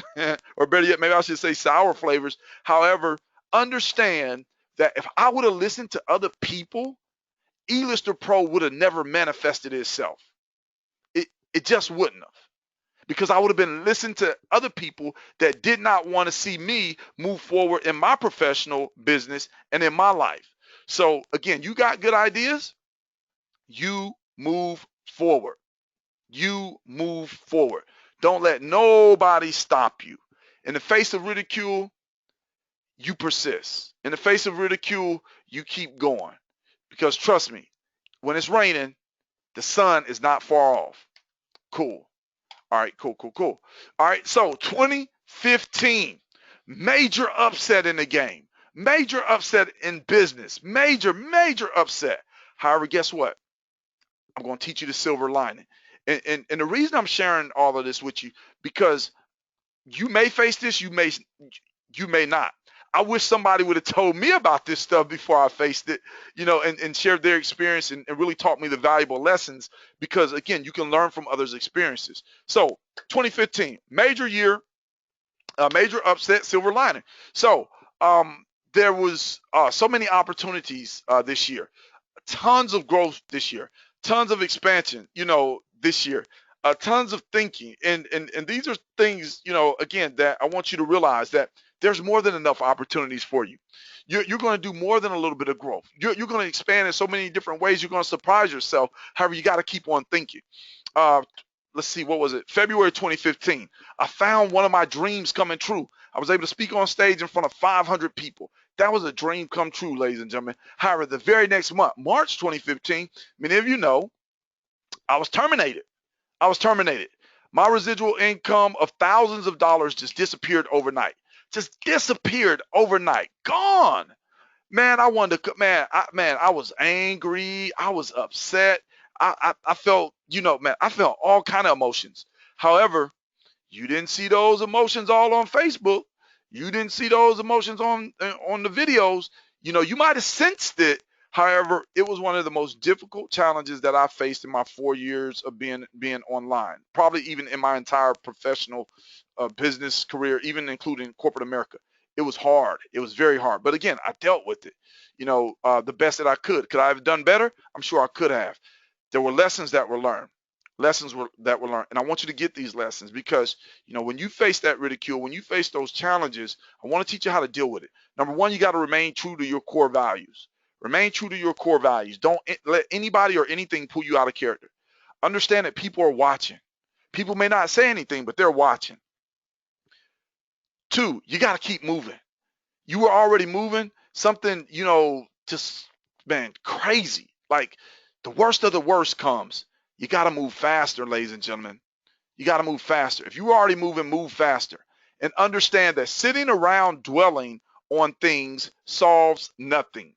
A: or better yet, maybe I should say sour flavors. However, understand that if I would have listened to other people, eLister Pro would have never manifested itself. It just wouldn't have, because I would have been listening to other people that did not want to see me move forward in my professional business and in my life. So again, you got good ideas, you move forward. You move forward. Don't let nobody stop you. In the face of ridicule, you persist. In the face of ridicule, you keep going. Because trust me, when it's raining, the sun is not far off. Cool. All right, cool. All right, so 2015, major upset in the game, major upset in business, major upset. However, guess what? I'm going to teach you the silver lining. And the reason I'm sharing all of this with you, because you may face this, you may not. I wish somebody would have told me about this stuff before I faced it, and shared their experience and really taught me the valuable lessons, because again, you can learn from others' experiences. So 2015, major year, major upset, silver lining. So there was so many opportunities this year, tons of growth this year, tons of expansion, this year, tons of thinking. And these are things, again, that I want you to realize that there's more than enough opportunities for you. You're going to do more than a little bit of growth. You're going to expand in so many different ways. You're going to surprise yourself. However, you got to keep on thinking. Uh, let's see, what was it? February 2015. I found one of my dreams coming true. I was able to speak on stage in front of 500 people. That was a dream come true, ladies and gentlemen. However, the very next month, March 2015, many of you know, I was terminated. My residual income of thousands of dollars just disappeared overnight. Just disappeared overnight. Gone. Man, I wanted to, man, I was angry. I was upset. I felt, man, I felt all kind of emotions. However, you didn't see those emotions all on Facebook. You didn't see those emotions on the videos. You might have sensed it. However, it was one of the most difficult challenges that I faced in my 4 years of being online. Probably even in my entire professional business career, even including corporate America. It was hard. It was very hard. But again, I dealt with it. The best that I could. Could I have done better? I'm sure I could have. There were lessons that were learned. That were learned. And I want you to get these lessons because, when you face that ridicule, when you face those challenges, I want to teach you how to deal with it. Number one, you got to remain true to your core values. Remain true to your core values. Don't let anybody or anything pull you out of character. Understand that people are watching. People may not say anything, but they're watching. Two, you got to keep moving. You were already moving something, just, man, crazy. Like the worst of the worst comes. You got to move faster, ladies and gentlemen. You got to move faster. If you're already moving, move faster. And understand that sitting around dwelling on things solves nothing.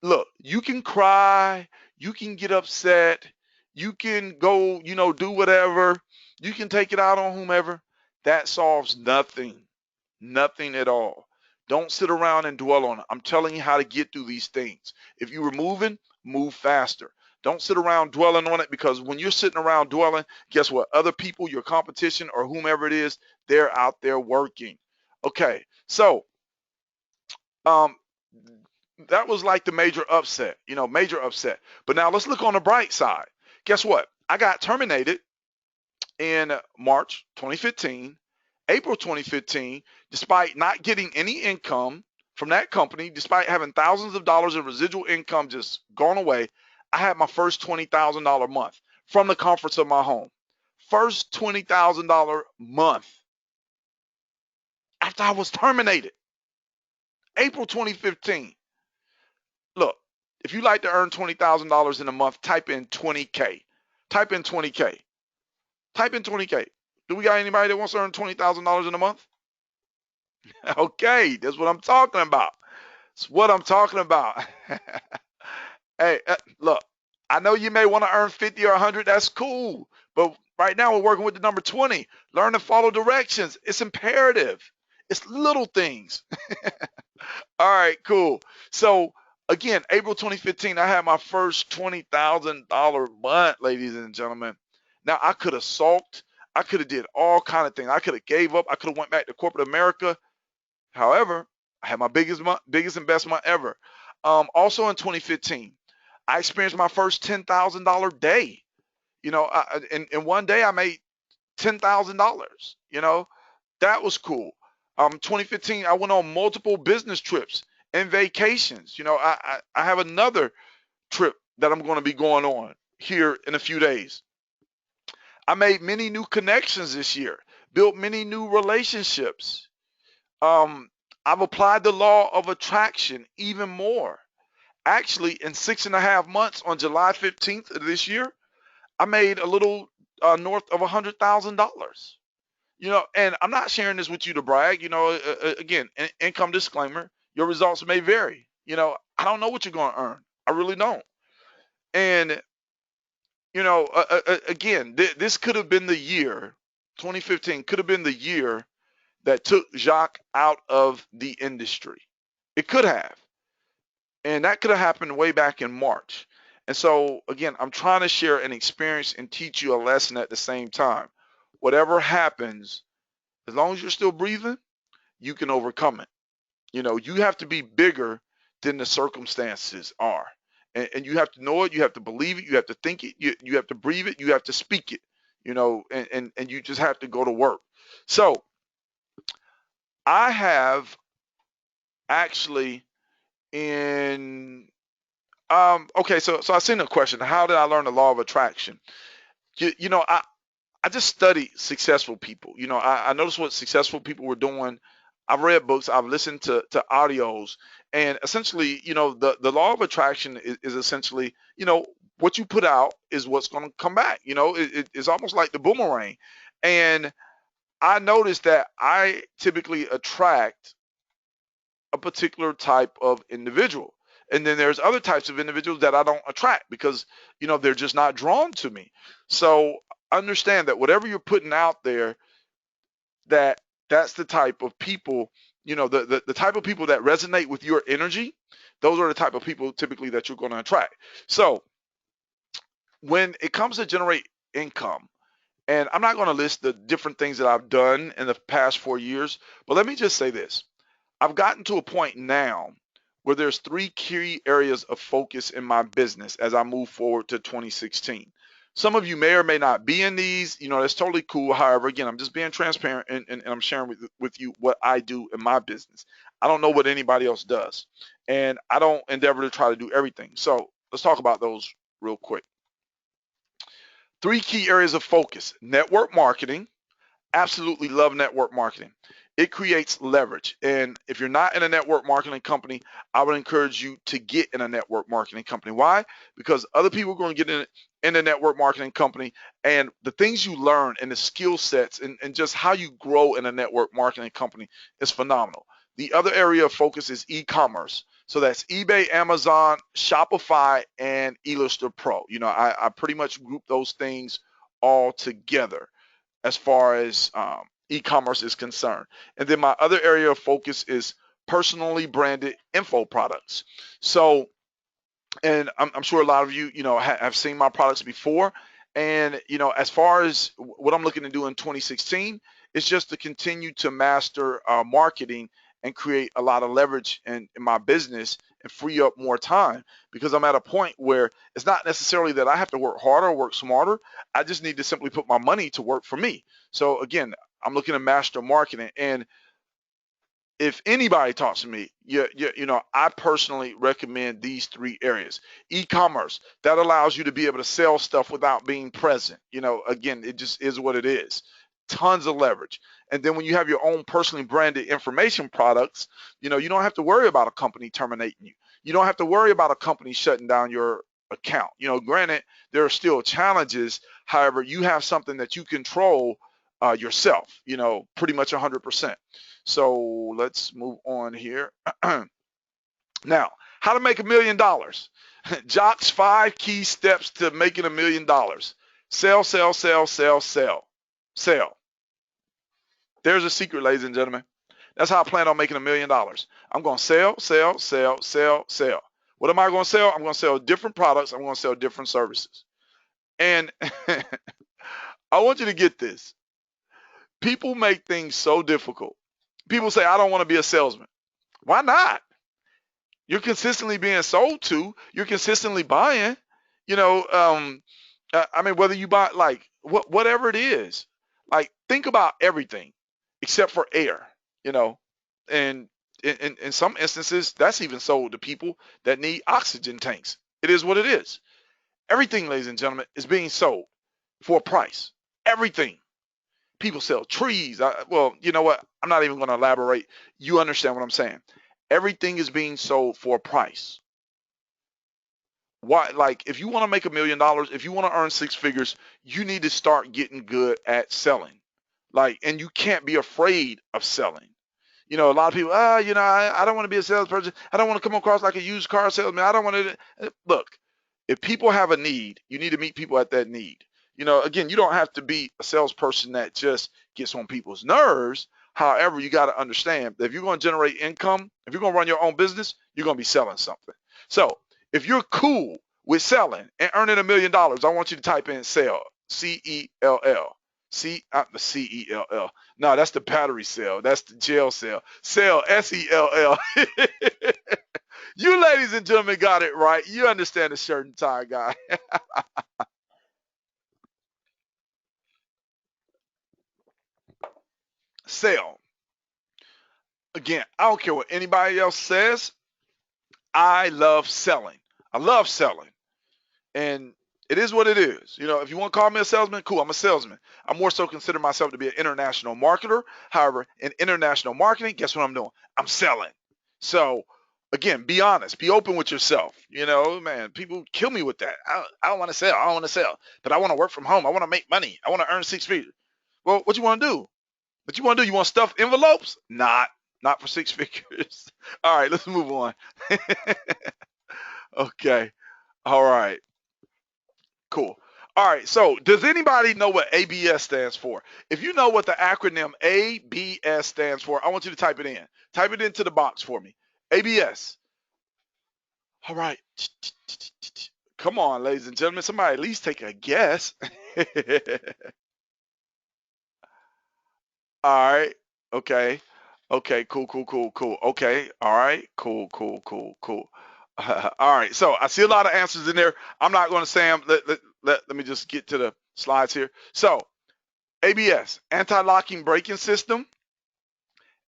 A: Look, you can cry, you can get upset, you can go, do whatever, you can take it out on whomever. That solves nothing. Nothing at all. Don't sit around and dwell on it. I'm telling you how to get through these things. If you were moving, move faster. Don't sit around dwelling on it, because when you're sitting around dwelling, guess what? Other people, your competition or whomever it is, they're out there working. Okay, so um, that was like the major upset, major upset. But now let's look on the bright side. Guess what? I got terminated in March 2015, April 2015, despite not getting any income from that company, despite having thousands of dollars of residual income just gone away. I had my first $20,000 month from the comforts of my home. First $20,000 month after I was terminated, April 2015. Look, if you like to earn $20,000 in a month, type in 20K. Type in 20K. Type in 20K. Do we got anybody that wants to earn $20,000 in a month? Okay, that's what I'm talking about. It's what I'm talking about. Hey, look, I know you may want to earn 50 or 100. That's cool. But right now we're working with the number 20. Learn to follow directions. It's imperative. It's little things. All right, cool. So again, April 2015, I had my first $20,000 month, ladies and gentlemen. Now I could have sulked. I could have did all kind of things. I could have gave up. I could have went back to corporate America. However, I had my biggest month, biggest and best month ever. Also in 2015, I experienced my first $10,000 day. In one day I made $10,000. That was cool. 2015, I went on multiple business trips and vacations. I have another trip that I'm going to be going on here in a few days. I made many new connections this year, built many new relationships. I've applied the law of attraction even more. Actually, in 6.5 months, on July 15th of this year, I made a little north of $100,000. And I'm not sharing this with you to brag. Again, income disclaimer: your results may vary. I don't know what you're going to earn. I really don't. And again, this could have been the year. 2015 could have been the year that took Jacques out of the industry. It could have. And that could have happened way back in March. And so, again, I'm trying to share an experience and teach you a lesson at the same time. Whatever happens, as long as you're still breathing, you can overcome it. You have to be bigger than the circumstances are. And you have to know it. You have to believe it. You have to think it. You have to breathe it. You have to speak it, and you just have to go to work. So I have actually in okay, so I seen a question. How did I learn the law of attraction? I just studied successful people. I noticed what successful people were doing. I've read books, I've listened to audios, and essentially, the law of attraction is essentially, what you put out is what's going to come back. It's almost like the boomerang. And I noticed that I typically attract a particular type of individual. And then there's other types of individuals that I don't attract because, they're just not drawn to me. So understand that whatever you're putting out there, that's the type of people, the type of people that resonate with your energy. Those are the type of people typically that you're going to attract. So when it comes to generate income, and I'm not going to list the different things that I've done in the past 4 years, but let me just say this. I've gotten to a point now where there's three key areas of focus in my business as I move forward to 2016. Some of you may or may not be in these, that's totally cool. However, again, I'm just being transparent and I'm sharing with you what I do in my business. I don't know what anybody else does, and I don't endeavor to try to do everything. So let's talk about those real quick. Three key areas of focus: network marketing. Absolutely love network marketing. It creates leverage. And if you're not in a network marketing company, I would encourage you to get in a network marketing company. Why? Because other people are going to get in a network marketing company, and the things you learn and the skill sets and just how you grow in a network marketing company is phenomenal. The other area of focus is e-commerce. So that's eBay, Amazon, Shopify, and Illustrator Pro. I pretty much group those things all together as far as e-commerce is concerned. And then my other area of focus is personally branded info products. So, and I'm sure a lot of you, have seen my products before. And, as far as what I'm looking to do in 2016, it's just to continue to master marketing and create a lot of leverage in my business and free up more time, because I'm at a point where it's not necessarily that I have to work harder or work smarter. I just need to simply put my money to work for me. So again, I'm looking to master marketing. And if anybody talks to me, I personally recommend these three areas. E-commerce, that allows you to be able to sell stuff without being present. Again, it just is what it is. Tons of leverage. And then when you have your own personally branded information products, you don't have to worry about a company terminating you. You don't have to worry about a company shutting down your account. Granted, there are still challenges. However, you have something that you control yourself, pretty much 100%. So let's move on here. Now, how to make $1 million. Jock's 5 key steps to making $1 million. Sell, sell, sell, sell, sell, sell. There's a secret, ladies and gentlemen. That's how I plan on making $1 million. I'm going to sell, sell, sell, sell, sell. What am I going to sell? I'm going to sell different products. I'm going to sell different services. And I want you to get this. People make things so difficult. People say, I don't want to be a salesman. Why not? You're consistently being sold to. You're consistently buying. Whether you buy whatever it is, think about everything except for air. And in some instances, that's even sold to people that need oxygen tanks. It is what it is. Everything, ladies and gentlemen, is being sold for a price. Everything. People sell trees. Well, you know what? I'm not even going to elaborate. You understand what I'm saying. Everything is being sold for a price. Why? If you want to make $1 million, if you want to earn 6 figures, you need to start getting good at selling. And you can't be afraid of selling. A lot of people, I don't want to be a salesperson. I don't want to come across like a used car salesman. I don't want to. Look, if people have a need, you need to meet people at that need. Again, you don't have to be a salesperson that just gets on people's nerves. However, you got to understand that if you're going to generate income, if you're going to run your own business, you're going to be selling something. So if you're cool with selling and earning $1 million, I want you to type in sell, C-E-L-L. The C-E-L-L. No, that's the battery cell. That's the jail cell. Sell, S-E-L-L. You ladies and gentlemen got it right. You understand the shirt and tie guy. Sell. Again, I don't care what anybody else says. I love selling. I love selling. And it is what it is. If you want to call me a salesman, cool, I'm a salesman. I more so consider myself to be an international marketer. However, in international marketing, guess what I'm doing? I'm selling. So again, be honest, be open with yourself. Man, people kill me with that. I don't want to sell. I don't want to sell, but I want to work from home. I want to make money. I want to earn 6 figures. Well, what you want to do? What you want to do? You want to stuff envelopes? Not for 6 figures. All right, let's move on. Okay. All right. Cool. All right. So, does anybody know what ABS stands for? If you know what the acronym ABS stands for, I want you to type it in. Type it into the box for me. ABS. All right. Come on, ladies and gentlemen. Somebody at least take a guess. All right. Okay. Okay. Cool. Cool. Cool. Cool. Okay. All right. Cool. Cool. Cool. Cool. All right. So I see a lot of answers in there. I'm not going to say them. Let me just get to the slides here. So ABS, anti-locking braking system.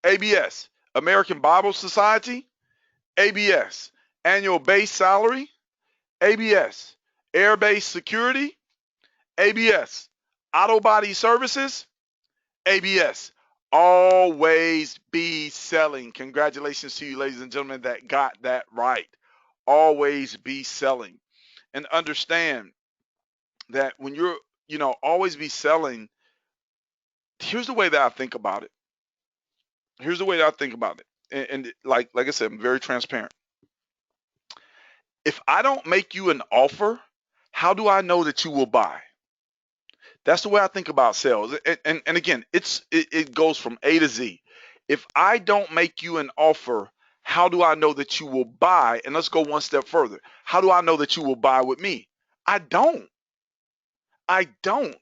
A: ABS, American Bible Society. ABS, annual base salary. ABS, air base security. ABS, auto body services. ABS, always be selling. Congratulations to you, ladies and gentlemen, that got that right. Always be selling. And understand that when you're, always be selling, here's the way that I think about it. Here's the way that I think about it. And like I said, I'm very transparent. If I don't make you an offer, how do I know that you will buy? That's the way I think about sales. And again, it goes from A to Z. If I don't make you an offer, how do I know that you will buy? And let's go one step further. How do I know that you will buy with me? I don't. I don't.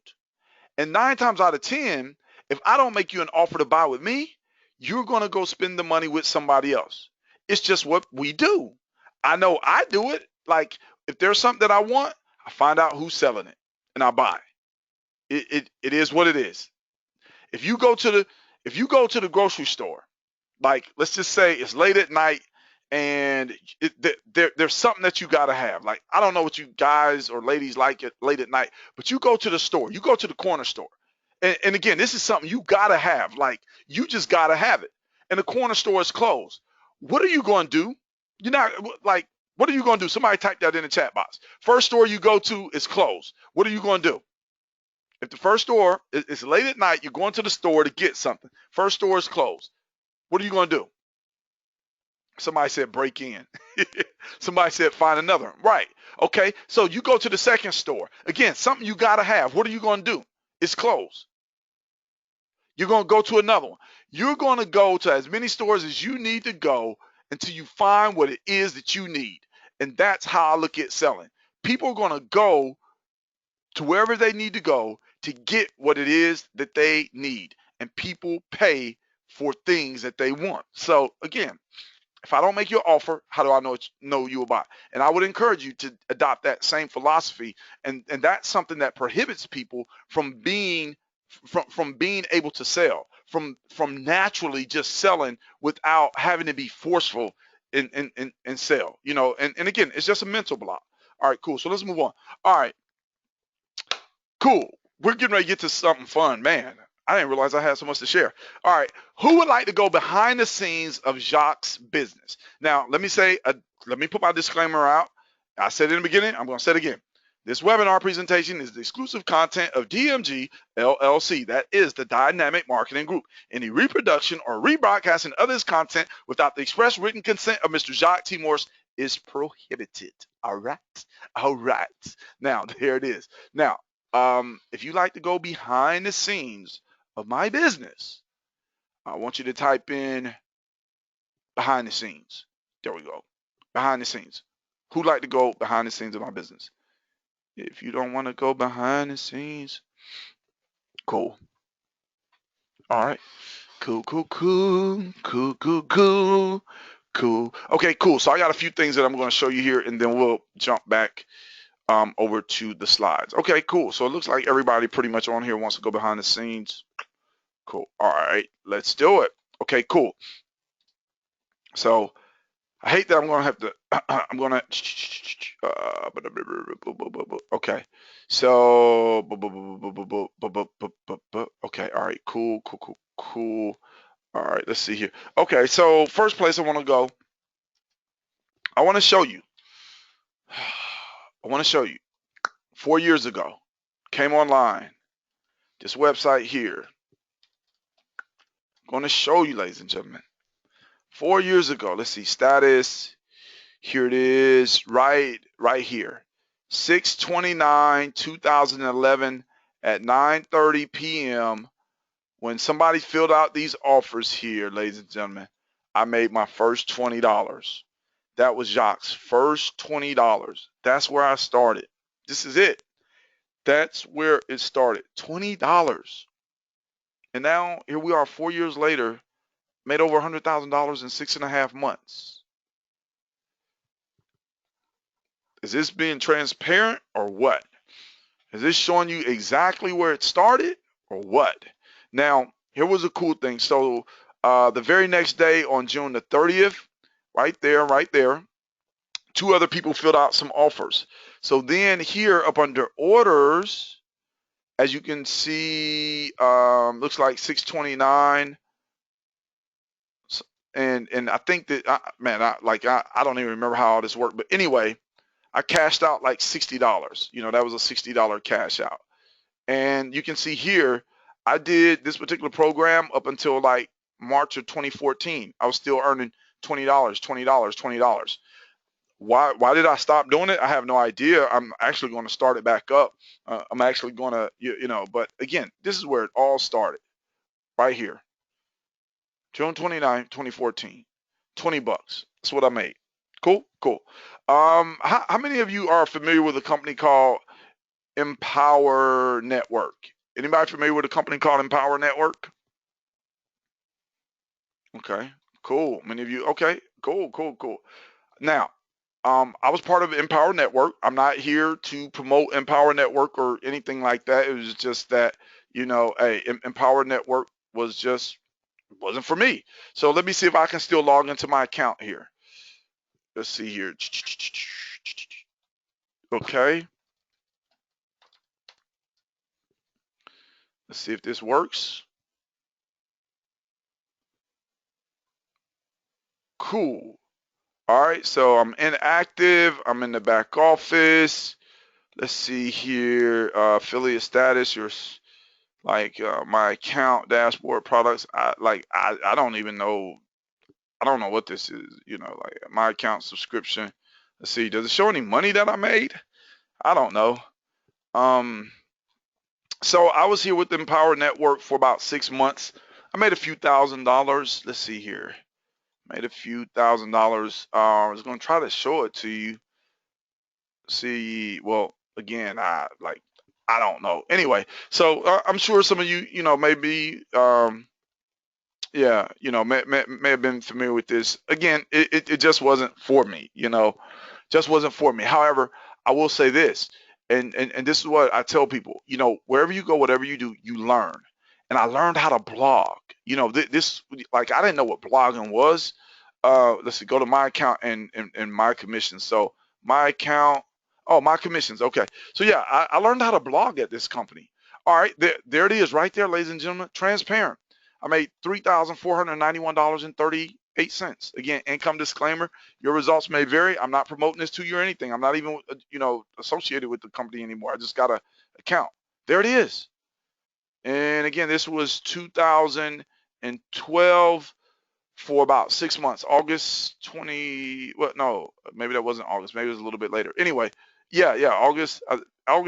A: And 9 times out of 10, if I don't make you an offer to buy with me, you're going to go spend the money with somebody else. It's just what we do. I know I do it. Like if there's something that I want, I find out who's selling it and I buy. It is what it is. If you go to the grocery store, like let's just say it's late at night and there's something that you got to have. Like I don't know what you guys or ladies like it late at night, but you go to the store, you go to the corner store, and again, this is something you got to have. Like you just got to have it, and the corner store is closed. What are you going to do? You're not like, what are you going to do? Somebody type that in the chat box. First store you go to is closed. What are you going to do? If the first store is late at night, you're going to the store to get something. First store is closed. What are you going to do? Somebody said break in. Somebody said find another one. Right. Okay. So you go to the second store. Again, something you got to have. What are you going to do? It's closed. You're going to go to another one. You're going to go to as many stores as you need to go until you find what it is that you need. And that's how I look at selling. People are going to go to wherever they need to go to get what it is that they need. And people pay for things that they want. So again, if I don't make you an offer, how do I know you will buy? And I would encourage you to adopt that same philosophy. And that's something that prohibits people from being able to sell, from naturally just selling without having to be forceful in sell. And again, it's just a mental block. All right, cool. So let's move on. All right, cool. We're getting ready to get to something fun, man. I didn't realize I had so much to share. All right, who would like to go behind the scenes of Jacques' business? Now, let me put my disclaimer out. I said it in the beginning. I'm going to say it again. This webinar presentation is the exclusive content of DMG LLC. That is the Dynamic Marketing Group. Any reproduction or rebroadcasting of this content without the express written consent of Mr. Jacques T. Morris is prohibited. All right. All right. Now, there it is. Now, if you like to go behind the scenes of my business, I want you to type in behind the scenes. There we go. Behind the scenes. Who'd like to go behind the scenes of my business? If you don't want to go behind the scenes, cool. All right. Cool, cool, cool, cool, cool, cool, cool. Okay, cool. So I got a few things that I'm going to show you here, and then we'll jump back over to the slides. Okay, cool. So it looks like everybody pretty much on here wants to go behind the scenes. Cool. All right, let's do it. Okay, cool. So I hate that I'm gonna have to. I'm gonna. Okay. So. Okay. All right. Cool. Cool. Cool. Cool. All right. Let's see here. Okay. So first place I want to go. I want to show you. I want to show you. 4 years ago, came online. This website here. I'm going to show you, ladies and gentlemen. 4 years ago. Let's see. Status. Here it is, right here. 6/29/2011 at 9:30 p.m. When somebody filled out these offers here, ladies and gentlemen, I made my first $20. That was Jacques' first $20. That's where I started. This is it. That's where it started. $20. And now here we are 4 years later, made over $100,000 in 6.5 months. Is this being transparent or what? Is this showing you exactly where it started or what? Now, here was a cool thing. So the very next day on June the 30th, right there, 2 other people filled out some offers. So then here up under orders, as you can see, looks like 629. And I think that, I don't even remember how all this worked. But anyway, I cashed out like $60. That was a $60 cash out. And you can see here, I did this particular program up until like March of 2014. I was still earning $20, $20, $20. Why did I stop doing it? I have no idea. I'm actually going to start it back up. I'm actually going to, but again, this is where it all started, right here. June 29th, 2014. $20. That's what I made. Cool. How many of you are familiar with a company called Empower Network? Anybody familiar with a company called Empower Network? Okay, cool. Many of you. Okay, cool. Now, I was part of Empower Network. I'm not here to promote Empower Network or anything like that. It was just that, hey, Empower Network wasn't for me. So let me see if I can still log into my account here. Let's see here. Okay. Let's see if this works. Cool. All right, so I'm inactive. I'm in the back office. Let's see here. Affiliate status. My account dashboard products. I don't even know. I don't know what this is. Like my account subscription. Let's see. Does it show any money that I made? I don't know. So I was here with Empower Network for about 6 months. I made a few $1,000s. Let's see here. Made a few $1,000s. I was gonna try to show it to you. See, well, again, I don't know. Anyway, so I'm sure some of you, maybe, yeah, may have been familiar with this. Again, it just wasn't for me, just wasn't for me. However, I will say this, and this is what I tell people, wherever you go, whatever you do, you learn. And I learned how to blog. This, like, I didn't know what blogging was. Let's see, go to my account and my commissions. So my account, oh, my commissions. Okay. So yeah, I learned how to blog at this company. All right, there it is right there, ladies and gentlemen, transparent. I made $3,491.38. Again, income disclaimer, your results may vary. I'm not promoting this to you or anything. I'm not even, associated with the company anymore. I just got an account. There it is. And again, this was 2012 for about 6 months. August 20, well, no, maybe that wasn't August. Maybe it was a little bit later. Anyway, yeah, August,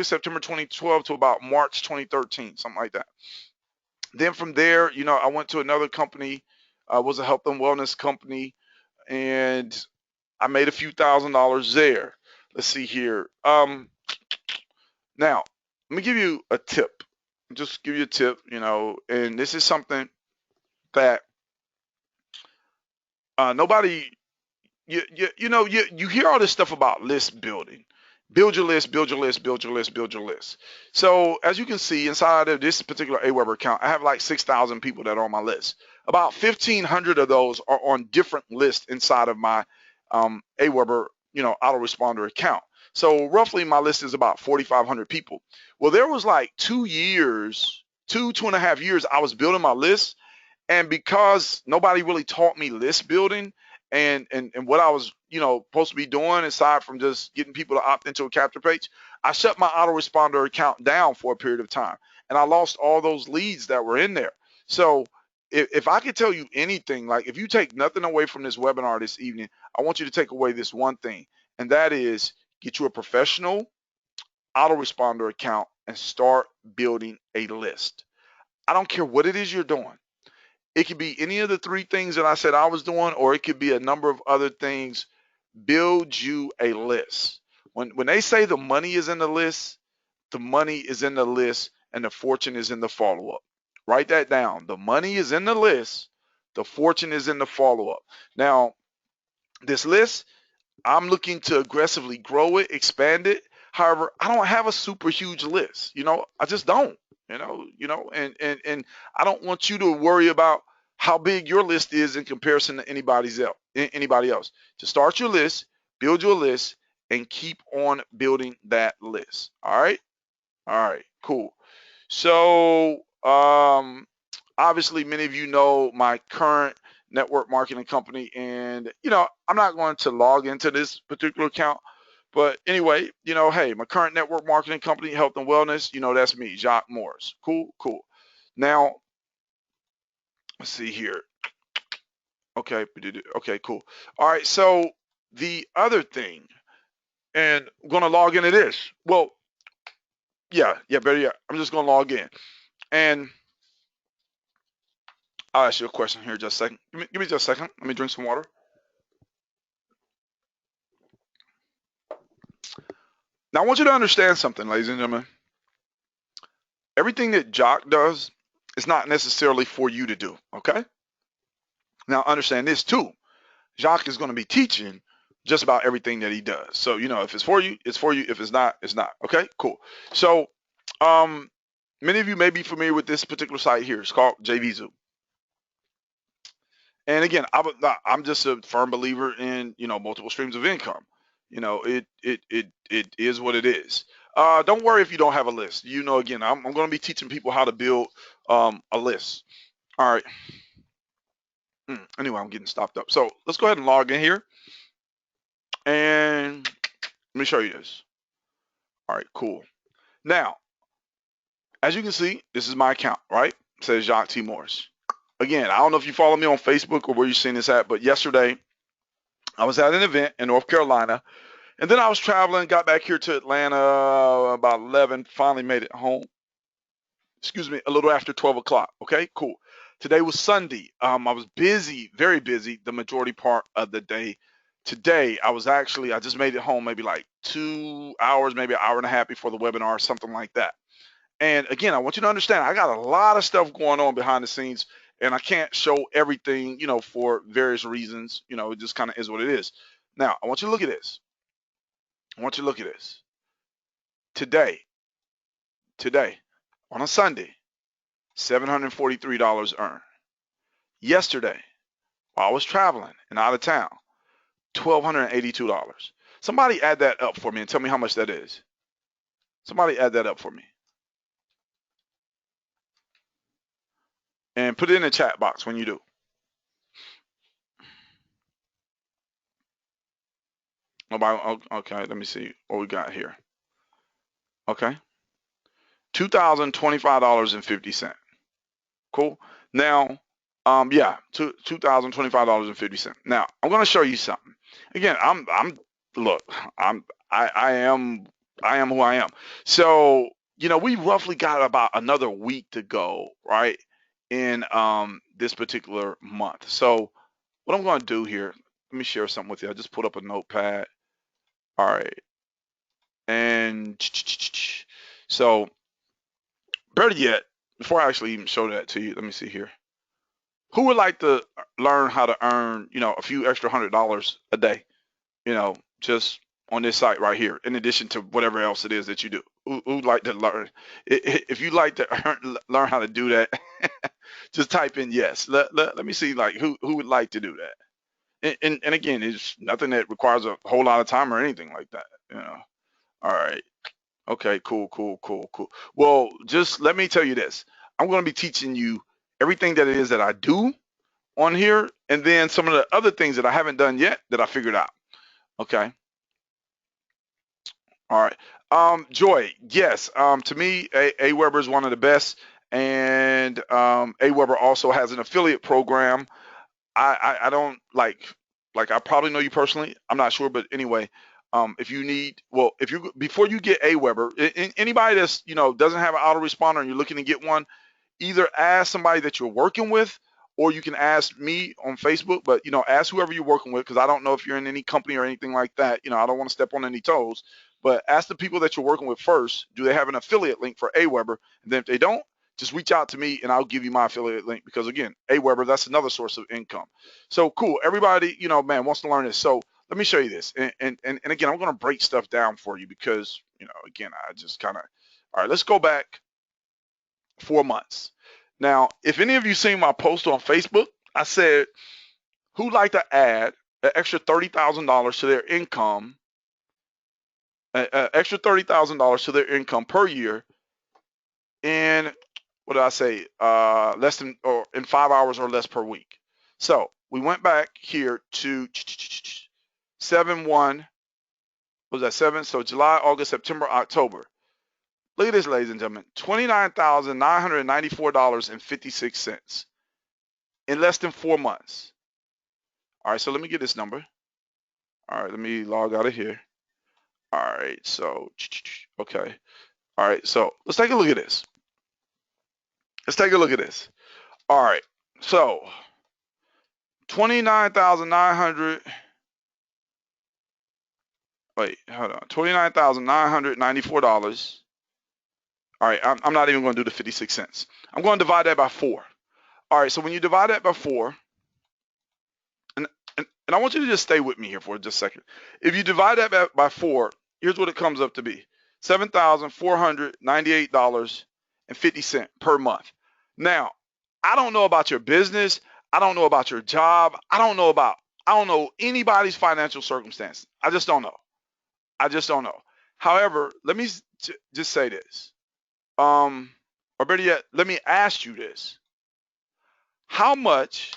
A: September 2012 to about March 2013, something like that. Then from there, I went to another company, was a health and wellness company, and I made a few $1,000s there. Let's see here. Now, let me give you a tip. Just give you a tip, and this is something that nobody, you hear all this stuff about list building. Build your list, build your list, build your list, build your list. So as you can see inside of this particular Aweber account, I have like 6,000 people that are on my list. About 1,500 of those are on different lists inside of my Aweber, autoresponder account. So roughly my list is about 4,500 people. Well, there was like 2.5 years, I was building my list. And because nobody really taught me list building and what I was, supposed to be doing aside from just getting people to opt into a capture page, I shut my autoresponder account down for a period of time. And I lost all those leads that were in there. So if I could tell you anything, like if you take nothing away from this webinar this evening, I want you to take away this one thing, and that is get you a professional autoresponder account and start building a list. I don't care what it is you're doing. It could be any of the three things that I said I was doing, or it could be a number of other things. Build you a list. When they say the money is in the list, the money is in the list and the fortune is in the follow-up. Write that down. The money is in the list, the fortune is in the follow-up. Now, this list, I'm looking to aggressively grow it, expand it. However, I don't have a super huge list. I just don't. And I don't want you to worry about how big your list is in comparison to anybody else. To start your list, build your list, and keep on building that list. All right. All right. Cool. So, obviously, many of you know my current network marketing company, and I'm not going to log into this particular account, but anyway, hey, my current network marketing company, Health and Wellness, that's me, Jacques Morris. Cool. Now, let's see here. Okay, cool. All right, so the other thing, and I'm gonna log into this. Well, better yet, I'm just gonna log in, and I'll ask you a question here just a second. Give me just a second. Let me drink some water. Now, I want you to understand something, ladies and gentlemen. Everything that Jock does is not necessarily for you to do, okay? Now, understand this too. Jacques is going to be teaching just about everything that he does. So, if it's for you, it's for you. If it's not, it's not. Okay, cool. So, many of you may be familiar with this particular site here. It's called JVZoo. And again, I'm just a firm believer in, multiple streams of income. It is what it is. Don't worry if you don't have a list. Again, I'm going to be teaching people how to build a list. All right. Anyway, I'm getting stopped up. So let's go ahead and log in here. And let me show you this. All right, cool. Now, as you can see, this is my account, right? It says Jacques T. Morris. Again, I don't know if you follow me on Facebook or where you're seeing this at, but yesterday I was at an event in North Carolina, and then I was traveling, got back here to Atlanta about 11, finally made it home. Excuse me, a little after 12 o'clock. Okay, cool. Today was Sunday. I was busy, very busy, the majority part of the day. Today, I just made it home maybe like 2 hours, maybe an hour and a half before the webinar, something like that. And again, I want you to understand, I got a lot of stuff going on behind the scenes, and I can't show everything, for various reasons. It just kind of is what it is. Now, I want you to look at this. Today, on a Sunday, $743 earned. Yesterday, while I was traveling and out of town, $1,282. Somebody add that up for me and tell me how much that is. Somebody add that up for me. And put it in the chat box when you do. Okay, let me see what we got here. Okay. $2,025.50. Cool. Now, $2,025.50. Now, I'm going to show you something. Again, I am who I am. So, we roughly got about another week to go, right, in this particular month. So what I'm going to do here, let me share something with you. I just put up a notepad. All right. And so better yet, before I actually even show that to you, let me see here. Who would like to learn how to earn, a few extra $100 a day, just on this site right here, in addition to whatever else it is that you do? Who'd like to learn? If you'd like to learn how to do that, just type in yes. Let me see, like, who would like to do that? And again, it's nothing that requires a whole lot of time or anything like that. All right. Okay, cool. Well, just let me tell you this. I'm going to be teaching you everything that it is that I do on here, and then some of the other things that I haven't done yet that I figured out. Okay. All right. Joy, yes. To me, Aweber is one of the best, And Aweber also has an affiliate program. I don't like I probably know you personally. I'm not sure, but anyway, if you need, well, if you before you get Aweber, anybody that's doesn't have an autoresponder and you're looking to get one, either ask somebody that you're working with, or you can ask me on Facebook. But ask whoever you're working with, because I don't know if you're in any company or anything like that. I don't want to step on any toes. But ask the people that you're working with first, do they have an affiliate link for Aweber? And then if they don't, just reach out to me and I'll give you my affiliate link, because again, Aweber, that's another source of income. So cool. Everybody, man, wants to learn this. So let me show you this. And again, I'm going to break stuff down for you because, again, I just kind of, all right, let's go back 4 months. Now, if any of you seen my post on Facebook, I said, who'd like to add an extra $30,000 to their income, extra $30,000 to their income per year in, what did I say, less than, or in 5 hours or less per week. So we went back here to 7-1, what was that, 7? So July, August, September, October. Look at this, ladies and gentlemen, $29,994.56 in less than 4 months. All right, so let me get this number. All right, let me log out of here. All right, so, okay. All right, so let's take a look at this. Let's take a look at this. All right, so 29,900, wait, hold on, $29,994. All right, I'm not even going to do the 56 cents. I'm going to divide that by 4. All right, so when you divide that by 4, and I want you to just stay with me here for just a second. If you divide that by 4, here's what it comes up to be: $7,498.50 per month. Now, I don't know about your business. I don't know about your job. I don't know anybody's financial circumstances. I just don't know. However, let me just say this. Or better yet, let me ask you this. How much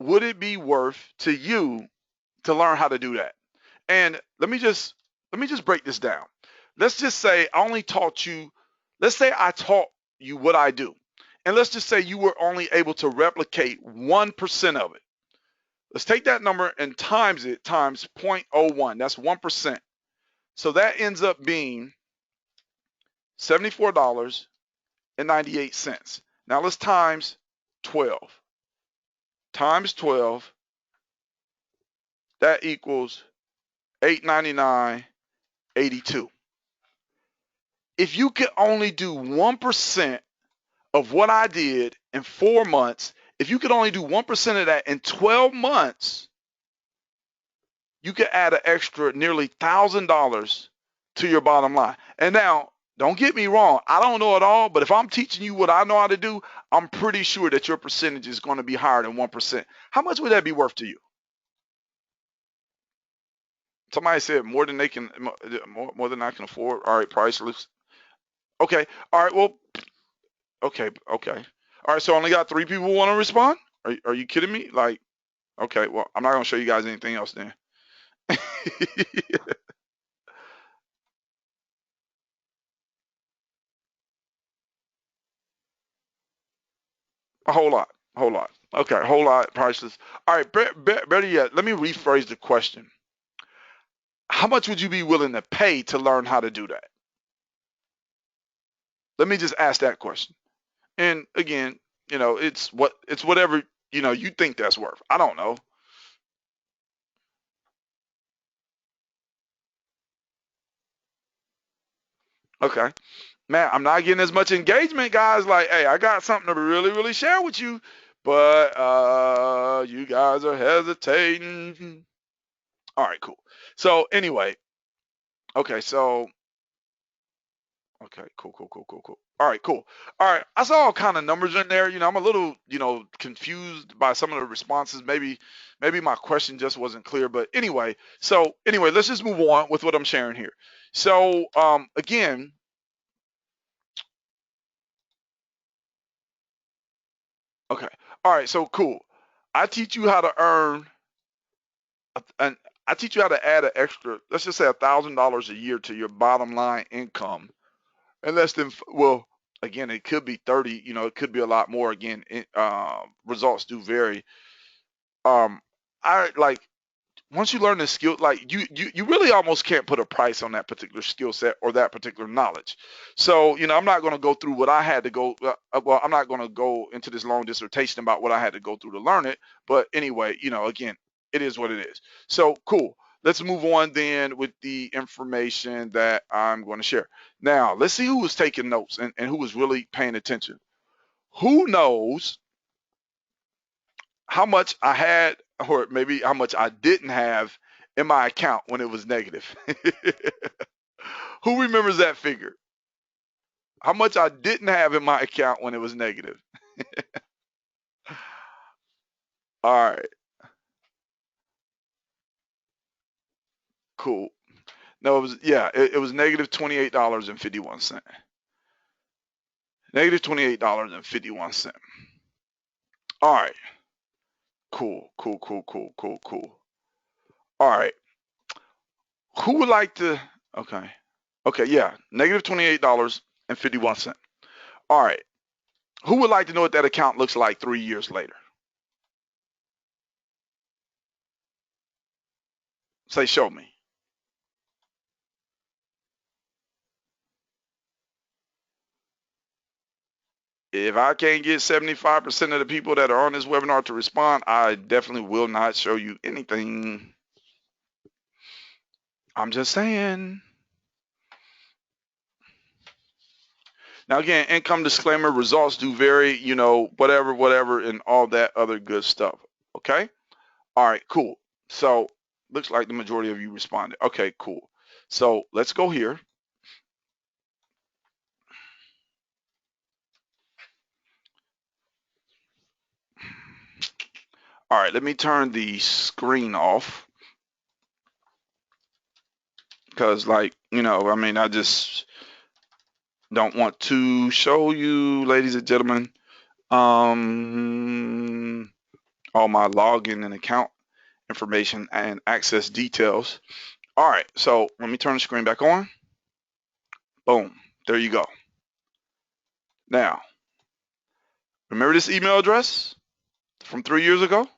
A: would it be worth to you to learn how to do that? And let me just break this down. Let's just say I only taught you, let's say I taught you what I do. And let's just say you were only able to replicate 1% of it. Let's take that number and times it times 0.01. That's 1%. So that ends up being $74.98. Now let's times 12. Times 12, that equals $899.82. If you could only do 1% of what I did in 4 months, if you could only do 1% of that in 12 months, you could add an extra nearly $1,000 to your bottom line. And now, don't get me wrong, I don't know it all, but if I'm teaching you what I know how to do, I'm pretty sure that your percentage is going to be higher than 1%. How much would that be worth to you? Somebody said more than they can, more than I can afford. All right, priceless. Okay. All right. Well, okay. All right. So I only got 3 people want to respond. Are you kidding me? Like, okay. Well, I'm not gonna show you guys anything else then. A whole lot. Okay. A whole lot. Priceless. All right. Better yet, let me rephrase the question. How much would you be willing to pay to learn how to do that? Let me just ask that question. And again, it's whatever you think that's worth. I don't know. Okay. Man, I'm not getting as much engagement, guys. Like, hey, I got something to really, really share with you, but you guys are hesitating. All right, cool. So anyway, okay, so okay, cool. All right, cool. All right, I saw all kind of numbers in there. I'm a little, confused by some of the responses. Maybe my question just wasn't clear. But anyway, let's just move on with what I'm sharing here. So again, okay, all right, so cool. I teach you how to earn, and I teach you how to add an extra, let's just say $1,000 a year to your bottom line income, and less than, well, again, it could be 30, it could be a lot more. Again, results do vary. I like once you learn the skill, like you really almost can't put a price on that particular skill set or that particular knowledge. So, I'm not going to go through what I had to go. Well, I'm not going to go into this long dissertation about what I had to go through to learn it. But anyway, again, it is what it is. So cool. Let's move on then with the information that I'm going to share. Now, let's see who was taking notes and who was really paying attention. Who knows how much I had, or maybe how much I didn't have in my account when it was negative? Who remembers that figure? How much I didn't have in my account when it was negative? All right, cool. No, it was negative $28.51. Negative $28.51. All right, cool, cool, cool, cool, cool, cool. All right, who would like to? Okay, okay, yeah, negative $28.51. All right, who would like to know what that account looks like 3 years later? Say, show me. If I can't get 75% of the people that are on this webinar to respond, I definitely will not show you anything. I'm just saying. Now, again, income disclaimer, results do vary, whatever, and all that other good stuff. Okay? All right, cool. So, looks like the majority of you responded. Okay, cool. So, let's go here. All right, let me turn the screen off because, I just don't want to show you, ladies and gentlemen, all my login and account information and access details. All right, so let me turn the screen back on. Boom, there you go. Now, remember this email address from 3 years ago?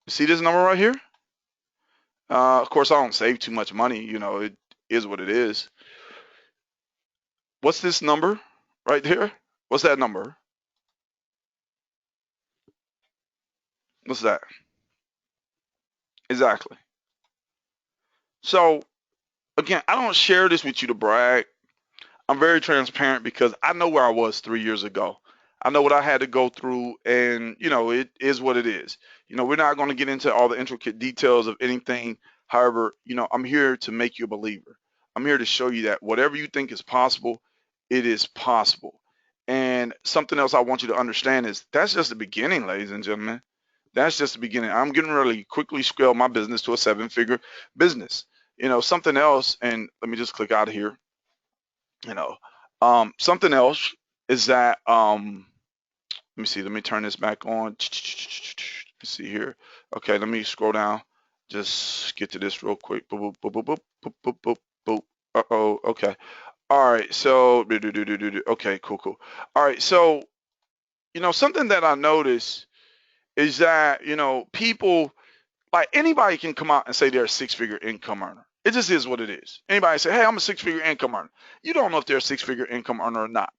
A: You see this number right here? Of course, I don't save too much money. It is what it is. What's this number right here? What's that number? What's that? Exactly. So, again, I don't share this with you to brag. I'm very transparent because I know where I was 3 years ago. I know what I had to go through, and it is what it is. We're not going to get into all the intricate details of anything. However, I'm here to make you a believer. I'm here to show you that whatever you think is possible, it is possible. And something else I want you to understand is that's just the beginning, ladies and gentlemen. That's just the beginning. I'm getting ready to quickly scale my business to a seven-figure business. Something else, and let me just click out of here. you know Something else is that let me see, let me turn this back on. Let's see here. Okay, let me scroll down, just get to this real quick. Boop, boop, boop, boop, boop, boop, boop, boop. Uh-oh. Okay. All right, so okay, cool, cool. All right, so something that I noticed is that people, like, anybody can come out and say they're a six-figure income earner. It just is what it is. Anybody say, hey, I'm a six-figure income earner. You don't know if they're a six-figure income earner or not.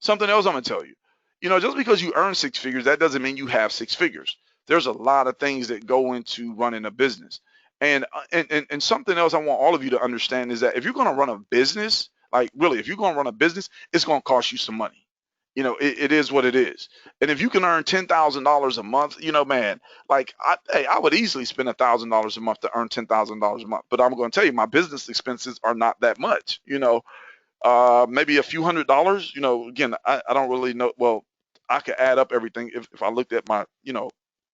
A: Something else I'm gonna tell you. Just because you earn six figures, that doesn't mean you have six figures. There's a lot of things that go into running a business. And something else I want all of you to understand is that if you're gonna run a business, like, really, if you're gonna run a business, it's gonna cost you some money. It is what it is. And if you can earn $10,000 a month, man, like, I would easily spend $1,000 a month to earn $10,000 a month. But I'm going to tell you, my business expenses are not that much. Maybe a few $100s. Again, I don't really know. Well, I could add up everything if I looked at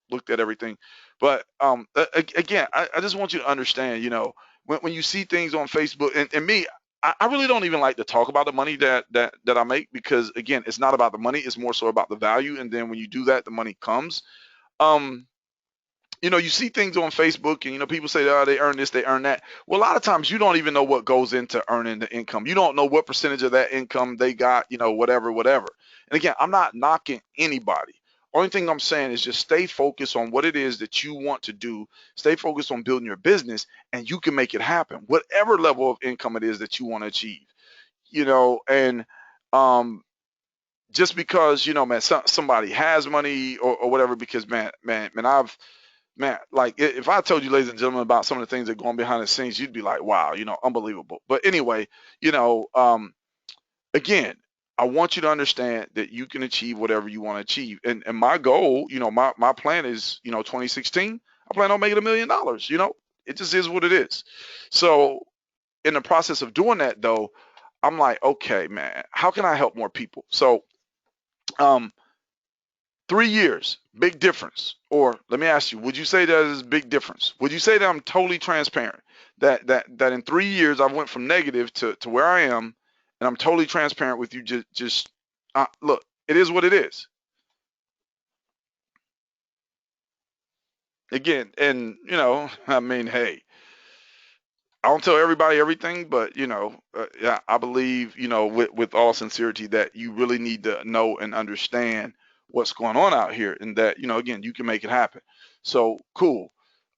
A: looked at everything. But again, I just want you to understand, when you see things on Facebook, and me, I really don't even like to talk about the money that I make, because again, it's not about the money, it's more so about the value. And then when you do that, the money comes. Um, you see things on Facebook and, people say, oh, they earn this, they earn that. Well, a lot of times you don't even know what goes into earning the income. You don't know what percentage of that income they got, whatever, whatever. And again, I'm not knocking anybody. Only thing I'm saying is just stay focused on what it is that you want to do. Stay focused on building your business and you can make it happen, whatever level of income it is that you want to achieve, and, um, just because, man, somebody has money or whatever, because man, like if I told you, ladies and gentlemen, about some of the things that are going behind the scenes, you'd be like, wow, unbelievable. But anyway, again, I want you to understand that you can achieve whatever you want to achieve. And my goal, my plan is, 2016, I plan on making $1 million. It just is what it is. So in the process of doing that, though, I'm like, okay, man, how can I help more people? So, um, 3 years, big difference. Or let me ask you, would you say that is a big difference? Would you say that I'm totally transparent? That in 3 years I went from negative to where I am, and I'm totally transparent with you. Just look, it is what it is. Again, and I mean, hey, I don't tell everybody everything, but yeah, I believe, with all sincerity, that you really need to know and understand what's going on out here, and that, again, you can make it happen. So cool.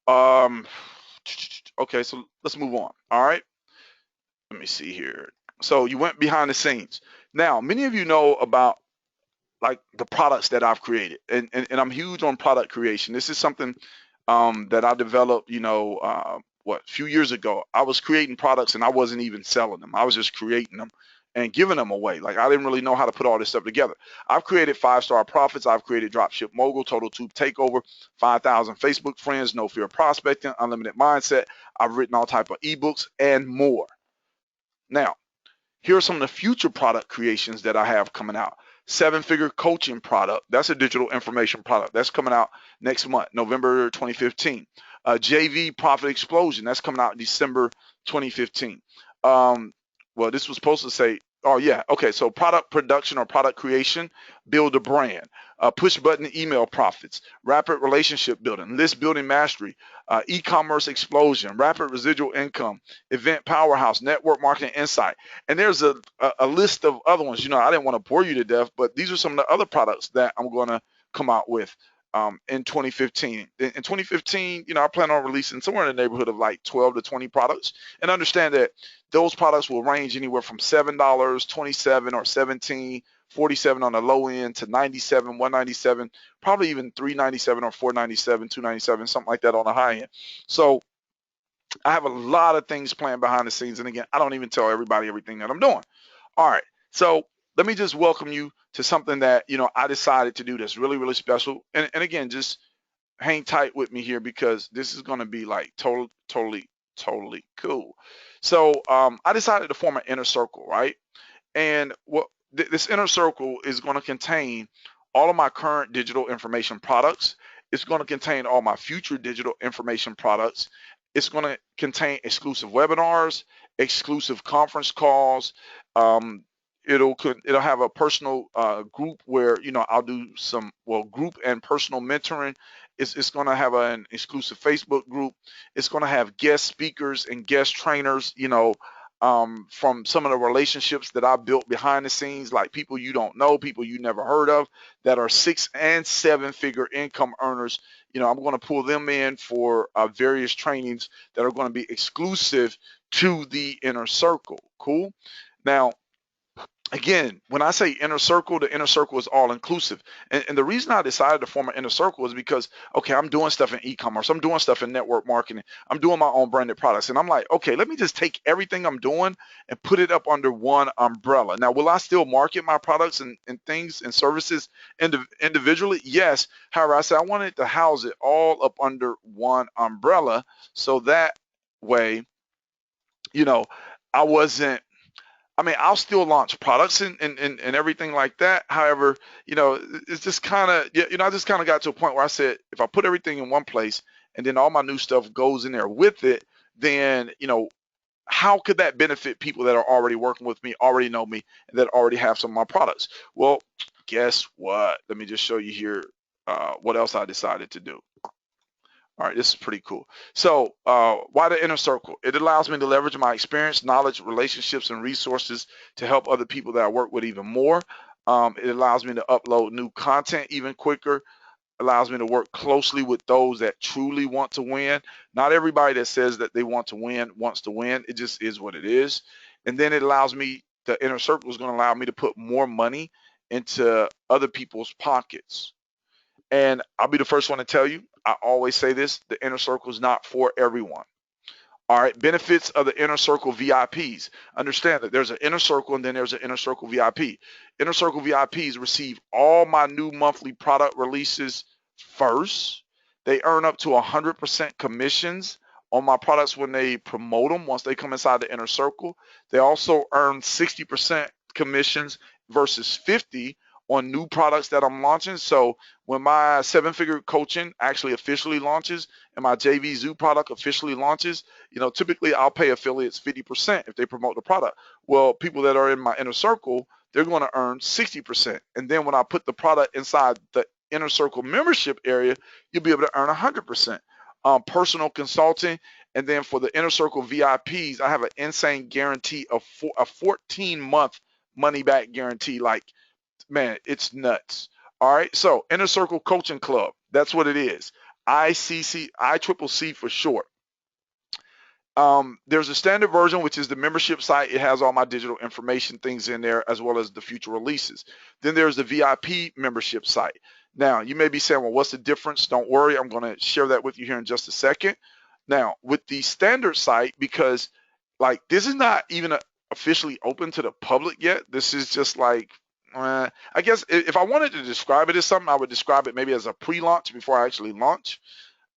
A: Um, okay, so let's move on. All right, let me see here. So you went behind the scenes. Now, many of you know about, like, the products that I've created, and I'm huge on product creation. This is something that I developed, what, a few years ago. I was creating products and I wasn't even selling them. I was just creating them and giving them away. Like, I didn't really know how to put all this stuff together. I've created 5-star profits. I've created Dropship Mogul, Total Tube Takeover, 5,000 Facebook friends, No Fear Prospecting, Unlimited Mindset. I've written all type of ebooks and more. Now, here are some of the future product creations that I have coming out. 7-figure coaching product. That's a digital information product. That's coming out next month, November 2015. JV Profit Explosion. That's coming out December 2015. Well, this was supposed to say, oh yeah, okay. So product production or product creation, build a brand, push button email profits, rapid relationship building, list building mastery, e-commerce explosion, rapid residual income, event powerhouse, network marketing insight. And there's a list of other ones. I didn't want to bore you to death, but these are some of the other products that I'm going to come out with in 2015. In 2015, I plan on releasing somewhere in the neighborhood of like 12 to 20 products, and understand that those products will range anywhere from $7, 27 or 17, 47 on the low end, to 97, 197, probably even 397 or 497, 297, something like that on the high end. So I have a lot of things planned behind the scenes. And again, I don't even tell everybody everything that I'm doing. All right. So let me just welcome you to something that, I decided to do that's really, really special. And again, just hang tight with me here, because this is going to be like totally cool. So I decided to form an inner circle, right? And this inner circle is going to contain all of my current digital information products. It's going to contain all my future digital information products. It's going to contain exclusive webinars, exclusive conference calls. Um, it'll have a personal group where, I'll do some, well, group and personal mentoring. It's going to have an exclusive Facebook group. It's going to have guest speakers and guest trainers, from some of the relationships that I built behind the scenes, like people you don't know, people you never heard of, that are 6 and 7-figure income earners. I'm going to pull them in for various trainings that are going to be exclusive to the inner circle. Cool. Now, again, when I say inner circle, the inner circle is all inclusive. And the reason I decided to form an inner circle is because, okay, I'm doing stuff in e-commerce, I'm doing stuff in network marketing, I'm doing my own branded products. And I'm like, okay, let me just take everything I'm doing and put it up under one umbrella. Now, will I still market my products and things and services individually? Yes. However, I said I wanted to house it all up under one umbrella, so that way, you know, I wasn't, I mean, I'll still launch products and everything like that. However, it's just kind of, I just kind of got to a point where I said, if I put everything in one place and then all my new stuff goes in there with it, then, how could that benefit people that are already working with me, already know me, and that already have some of my products? Well, guess what? Let me just show you here what else I decided to do. All right, this is pretty cool. So, why the inner circle? It allows me to leverage my experience, knowledge, relationships, and resources to help other people that I work with even more. It allows me to upload new content even quicker. Allows me to work closely with those that truly want to win. Not everybody that says that they want to win wants to win. It just is what it is. And then it allows me, the inner circle is going to allow me to put more money into other people's pockets. And I'll be the first one to tell you, I always say this, the inner circle is not for everyone. All right, benefits of the inner circle VIPs. Understand that there's an inner circle and then there's an inner circle VIP. Inner circle VIPs receive all my new monthly product releases first. They earn up to 100% commissions on my products when they promote them once they come inside the inner circle. They also earn 60% commissions versus 50 on new products that I'm launching. So when my seven-figure coaching actually officially launches and my JV Zoo product officially launches, typically I'll pay affiliates 50% if they promote the product. Well, people that are in my inner circle, they're going to earn 60%. And then when I put the product inside the inner circle membership area, you'll be able to earn 100%. Personal consulting. And then for the inner circle VIPs, I have an insane guarantee of a 14-month money back guarantee. Like, man, it's nuts. All right. So inner circle coaching club. That's what it is. ICC for short. There's a standard version, which is the membership site. It has all my digital information things in there, as well as the future releases. Then there's the VIP membership site. Now, you may be saying, well, what's the difference? Don't worry. I'm going to share that with you here in just a second. Now, with the standard site, because like this is not even officially open to the public yet. This is just like, I guess if I wanted to describe it as something, I would describe it maybe as a pre-launch before I actually launch.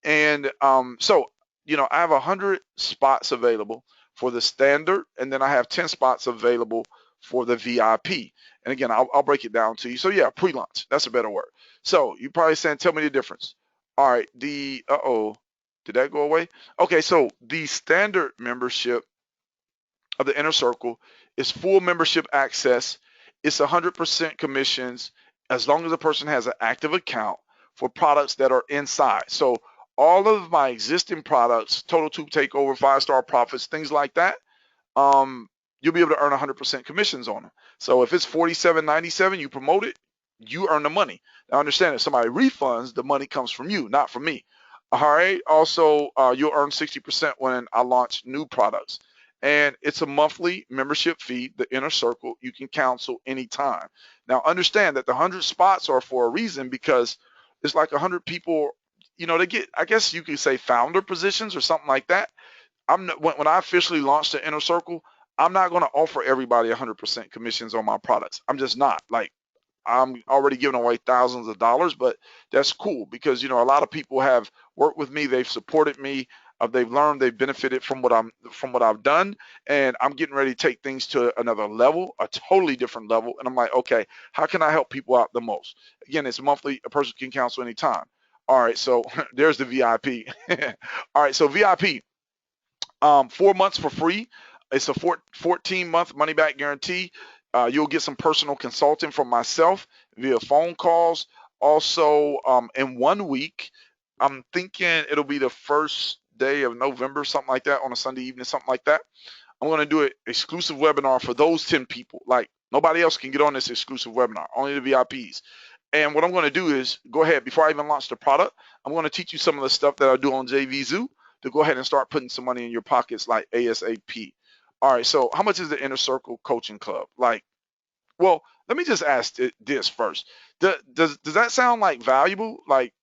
A: And so, I have 100 spots available for the standard, and then I have 10 spots available for the VIP. And again, I'll break it down to you. So yeah, pre-launch, that's a better word. So you probably saying, tell me the difference. All right, did that go away? Okay, so the standard membership of the inner circle is full membership access. It's 100% commissions as long as the person has an active account for products that are inside. So all of my existing products, Total Tube Takeover, 5-Star Profits, things like that, you'll be able to earn 100% commissions on them. So if it's $47.97, you promote it, you earn the money. Now understand, if somebody refunds, the money comes from you, not from me. All right. Also, you'll earn 60% when I launch new products. And it's a monthly membership fee, the inner circle. You can cancel anytime. Now understand that the 100 spots are for a reason, because it's like 100 people, they get, I guess you could say, founder positions or something like that. When I officially launched the inner circle, I'm not going to offer everybody 100% commissions on my products. I'm just not. Like, I'm already giving away thousands of dollars, but that's cool because, a lot of people have worked with me. They've supported me. They've learned, they've benefited from what I've done, and I'm getting ready to take things to another level, a totally different level. And I'm like, okay, how can I help people out the most? Again, it's monthly. A person can cancel anytime. All right, so there's the VIP. All right, so VIP, 4 months for free. It's a 14-month money back guarantee. You'll get some personal consulting from myself via phone calls. Also, in 1 week, I'm thinking it'll be the first day of November, something like that, on a Sunday evening, something like that. I'm going to do an exclusive webinar for those 10 people. Like, nobody else can get on this exclusive webinar, only the VIPs. And what I'm going to do is go ahead, before I even launch the product, I'm going to teach you some of the stuff that I do on JV Zoo to go ahead and start putting some money in your pockets like ASAP. All right, so how much is the Inner Circle Coaching Club? Like, well, let me just ask this first. Does that sound like valuable? Like,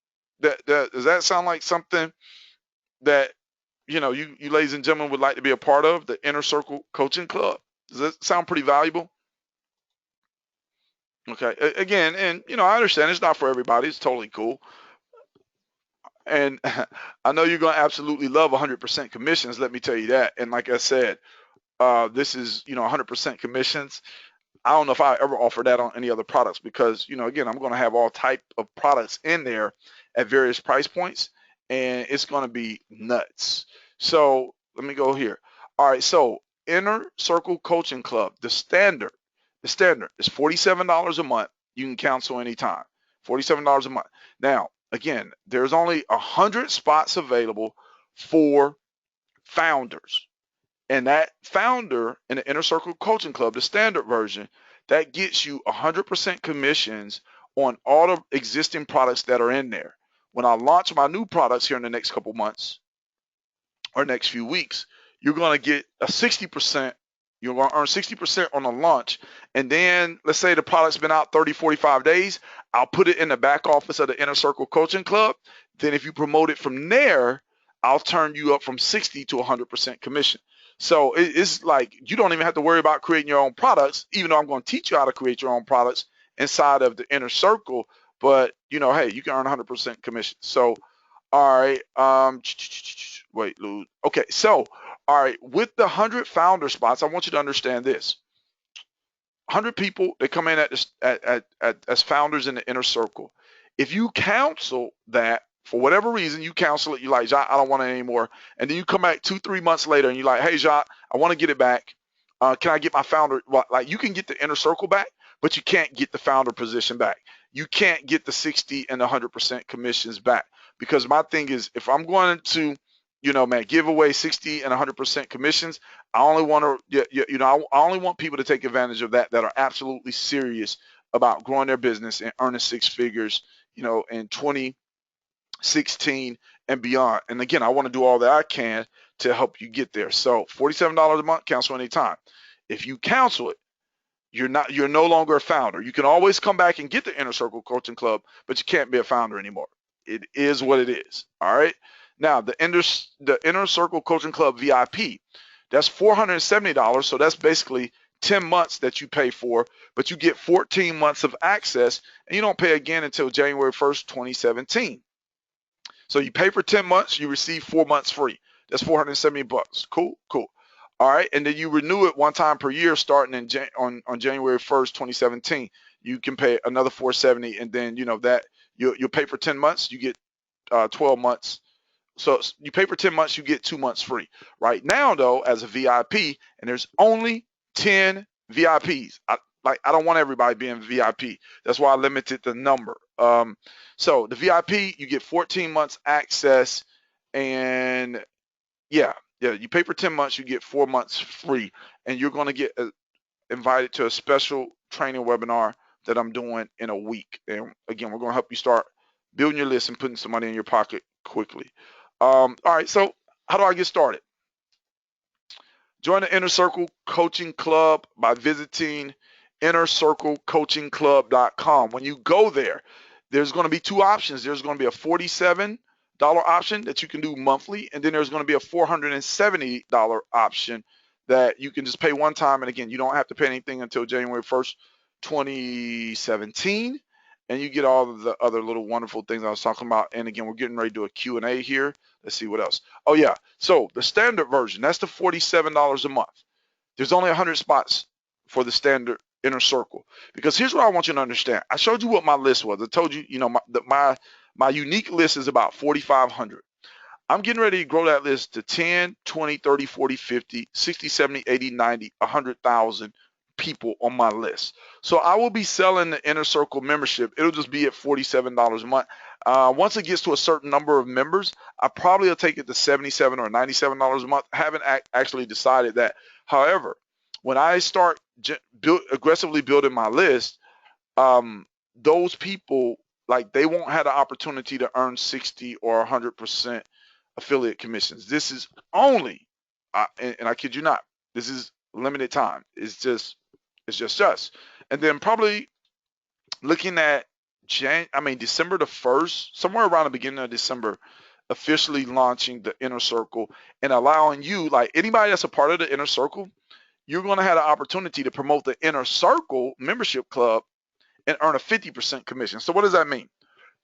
A: does that sound like something that, you ladies and gentlemen would like to be a part of, the Inner Circle Coaching Club? Does that sound pretty valuable? Okay, again, and I understand it's not for everybody. It's totally cool. And I know you're going to absolutely love 100% commissions, let me tell you that. And like I said, this is, 100% commissions. I don't know if I ever offer that on any other products because, again, I'm going to have all type of products in there at various price points, and it's going to be nuts. So let me go here. All right, so Inner Circle Coaching Club, the standard is $47 a month. You can cancel anytime. $47 a month. Now, Again, there's only 100 spots available for founders. And that founder in the Inner Circle Coaching Club, the standard version, that gets you 100% commissions on all the existing products that are in there. When I launch my new products here in the next couple months or next few weeks, you're going to get a 60%. You're going to earn 60% on the launch. And then let's say the product's been out 30, 45 days. I'll put it in the back office of the Inner Circle Coaching Club. Then if you promote it from there, I'll turn you up from 60 to 100% commission. So it's like you don't even have to worry about creating your own products, even though I'm going to teach you how to create your own products inside of the Inner Circle. But, hey, you can earn 100% commission. So, all right. Wait, Lou. Okay. So, all right. With the 100 founder spots, I want you to understand this. 100 people, they come in as founders in the Inner Circle. If you cancel that for whatever reason, you cancel it, you like, Jacques, I don't want it anymore. And then you come back 2-3 months later and you're like, hey, Jacques, I want to get it back. Can I get my founder? Like, you can get the Inner Circle back, but you can't get the founder position back. You can't get the 60 and 100% commissions back. Because my thing is, if I'm going to, give away 60 and 100% commissions, I only want to, I only want people to take advantage of that are absolutely serious about growing their business and earning six figures, in 2016 and beyond. And again, I want to do all that I can to help you get there. So $47 a month, cancel anytime. If you cancel it, you're no longer a founder. You can always come back and get the Inner Circle Coaching Club, but you can't be a founder anymore. It is what it is. All right. Now the Inner Circle Coaching Club VIP, that's $470. So that's basically 10 months that you pay for, but you get 14 months of access, and you don't pay again until January 1st, 2017. So you pay for 10 months, you receive 4 months free. That's $470. Cool. All right, and then you renew it one time per year, starting on January 1st, 2017. You can pay another $470, and then that you'll pay for 10 months, you get 12 months. So you pay for 10 months, you get 2 months free. Right now, though, as a VIP, and there's only 10 VIPs. I don't want everybody being VIP. That's why I limited the number. So the VIP, you get 14 months access, and yeah, you pay for 10 months, you get 4 months free, and you're going to get invited to a special training webinar that I'm doing in a week. And again, we're going to help you start building your list and putting some money in your pocket quickly. All right, so how do I get started? Join the Inner Circle Coaching Club by visiting innercirclecoachingclub.com. When you go there, there's going to be two options. There's going to be a $47 option that you can do monthly, and then there's going to be a $470 option that you can just pay one time. And again, you don't have to pay anything until January 1st, 2017. And you get all of the other little wonderful things I was talking about. And again, we're getting ready to do a Q&A here. Let's see what else. Oh yeah, so the standard version, that's the $47 a month. There's only 100 spots for the standard Inner Circle. Because here's what I want you to understand. I showed you what my list was. I told you, my unique list is about 4,500. I'm getting ready to grow that list to 10, 20, 30, 40, 50, 60, 70, 80, 90, 100,000 people on my list. So I will be selling the Inner Circle membership. It'll just be at $47 a month. Once it gets to a certain number of members, I probably will take it to $77 or $97 a month. I haven't actually decided that. However, when I start aggressively building my list, those people, like, they won't have the opportunity to earn 60 or 100% affiliate commissions. This is only, and I kid you not, this is limited time. It's just. And then probably looking at December the 1st, somewhere around the beginning of December, officially launching the Inner Circle and allowing you, like anybody that's a part of the Inner Circle, you're going to have the opportunity to promote the Inner Circle membership club and earn a 50% commission. So what does that mean?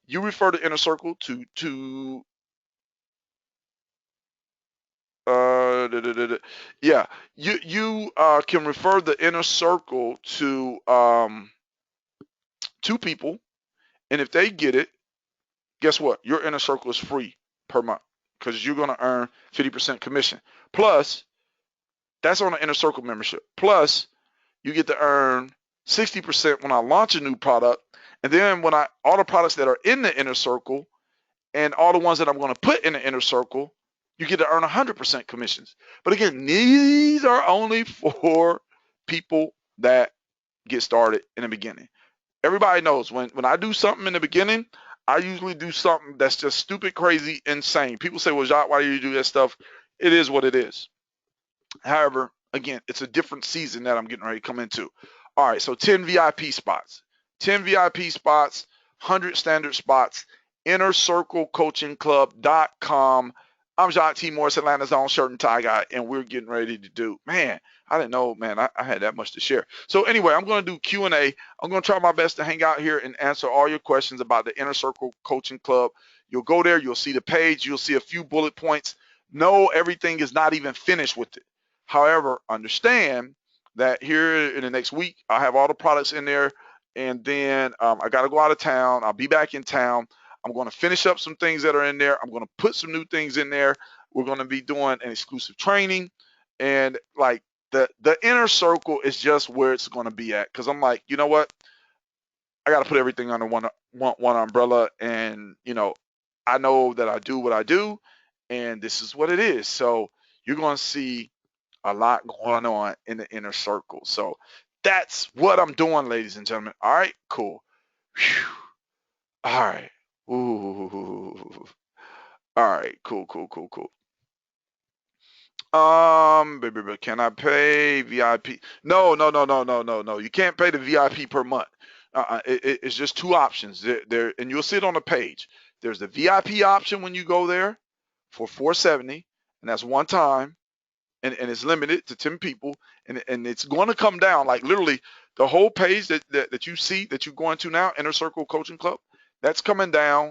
A: You refer the Inner Circle to yeah, you can refer the Inner Circle to 2 people, and if they get it, guess what? Your Inner Circle is free per month because you're going to earn 50% commission. Plus, that's on the Inner Circle membership. Plus, you get to earn 60% when I launch a new product, and then when all the products that are in the Inner Circle, and all the ones that I'm going to put in the inner circle, you get to earn 100% commissions. But again, these are only for people that get started in the beginning. Everybody knows when I do something in the beginning, I usually do something that's just stupid, crazy, insane. People say, well, Jacques, why do you do that stuff? It is what it is. However, again, it's a different season that I'm getting ready to come into. All right, so 10 VIP spots, 10 VIP spots, 100 standard spots, innercirclecoachingclub.com. I'm Jacques T. Morris, Atlanta's own shirt and tie guy, and we're getting ready to do, man, I didn't know, man, I had that much to share. So anyway, I'm going to do Q&A. I'm going to try my best to hang out here and answer all your questions about the Inner Circle Coaching Club. You'll go there, you'll see the page, you'll see a few bullet points. No, everything is not even finished with it. However, understand that here in the next week, I have all the products in there, and then I got to go out of town. I'll be back in town. I'm going to finish up some things that are in there. I'm going to put some new things in there. We're going to be doing an exclusive training, and like the inner circle is just where it's going to be at. Because I'm like, you know what? I got to put everything under one umbrella, and I know that I do what I do, and this is what it is. So you're going to see a lot going on in the inner circle. So that's what I'm doing, ladies and gentlemen. All right, cool. Whew. All right. Ooh. All right, cool, cool, cool, cool. Can I pay VIP? No, no, no, no, no, no, no. You can't pay the VIP per month. It's just two options there, and you'll see it on the page. There's the VIP option when you go there for $470, and that's one time, and it's limited to 10 people, and it's going to come down like literally the whole page that you see that you're going to now, Inner Circle Coaching Club, that's coming down.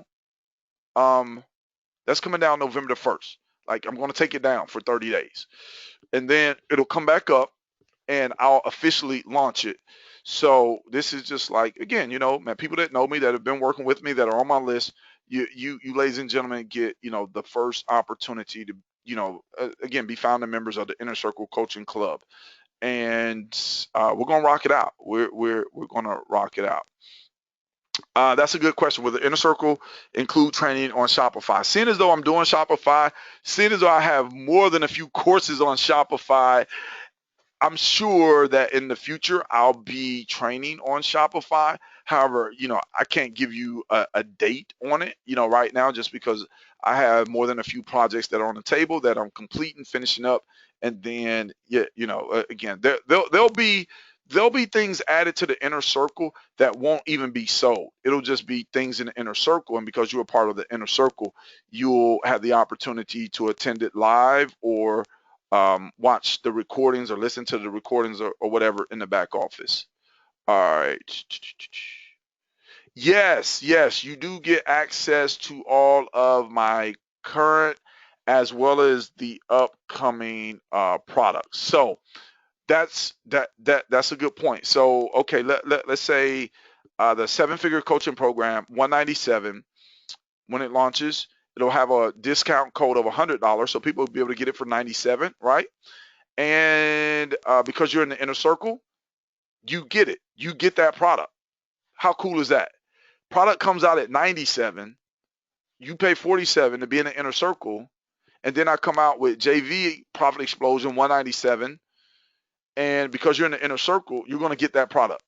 A: That's coming down November the 1st. Like I'm going to take it down for 30 days, and then it'll come back up, and I'll officially launch it. So this is just like, again, man, people that know me, that have been working with me, that are on my list, you ladies and gentlemen get, the first opportunity to, again, be founding members of the Inner Circle Coaching Club, and we're gonna rock it out. We're gonna rock it out. That's a good question. Will the Inner Circle include training on Shopify? Seeing as though I'm doing Shopify, seeing as though I have more than a few courses on Shopify, I'm sure that in the future I'll be training on Shopify. However, I can't give you a date on it, right now, just because I have more than a few projects that are on the table that I'm completing, finishing up, and then yeah, again, there'll be things added to the inner circle that won't even be sold. It'll just be things in the inner circle, and because you're a part of the inner circle, you'll have the opportunity to attend it live or watch the recordings or listen to the recordings or whatever in the back office. All right. Yes, you do get access to all of my current as well as the upcoming products. So that's a good point. So okay, let's say the seven-figure coaching program, 197, when it launches, it'll have a discount code of $100, so people will be able to get it for 97, right? And because you're in the inner circle, you get it. You get that product. How cool is that? Product comes out at 97. You pay 47 to be in the inner circle, and then I come out with JV Profit Explosion 197. And because you're in the inner circle, you're going to get that product.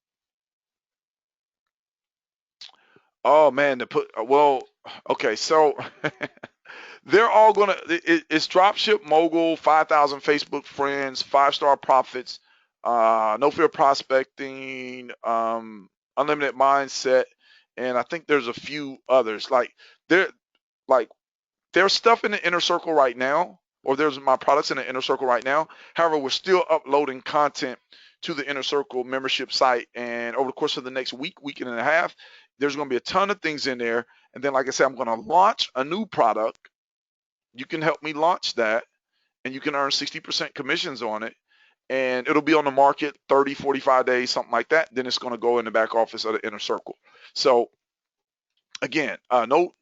A: Oh man, okay, so they're all gonna. It's Dropship Mogul, 5,000 Facebook friends, 5-star profits, no fear prospecting, unlimited mindset, and I think there's a few others. There, like there's stuff in the inner circle right now, or there's my products in the inner circle right now. However, we're still uploading content to the inner circle membership site, and over the course of the next week and a half, there's going to be a ton of things in there. And then, like I said, I'm going to launch a new product. You can help me launch that, and you can earn 60% commissions on it, and it'll be on the market 30, 45 days, something like that. Then it's going to go in the back office of the inner circle. So again, no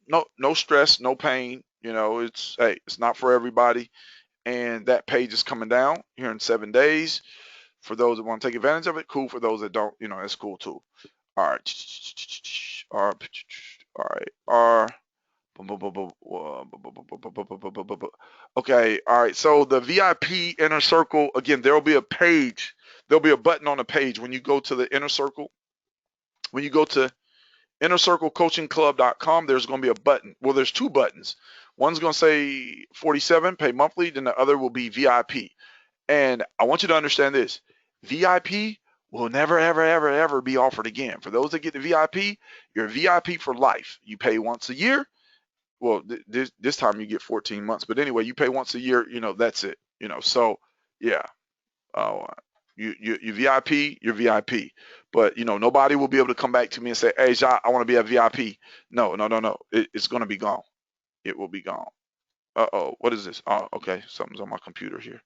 A: stress, no pain. It's not for everybody, and that page is coming down here in 7 days. For those that want to take advantage of it, cool. For those that don't, that's cool too. All right, all right, Okay, all right. So the VIP inner circle, again, there'll be a page, there'll be a button on the page when you go to the inner circle. When you go to innercirclecoachingclub.com, there's going to be a button. Well, there's two buttons. One's going to say 47, pay monthly, then the other will be VIP. And I want you to understand this. VIP will never, ever, ever, ever be offered again. For those that get the VIP, you're VIP for life. You pay once a year. Well, this time you get 14 months. But anyway, you pay once a year. That's it. So yeah. Oh, you VIP, you're VIP. But nobody will be able to come back to me and say, "Hey, Jacques, I want to be a VIP." No, no, no, no. It's going to be gone. It will be gone. Uh-oh, what is this? Oh, okay, something's on my computer here.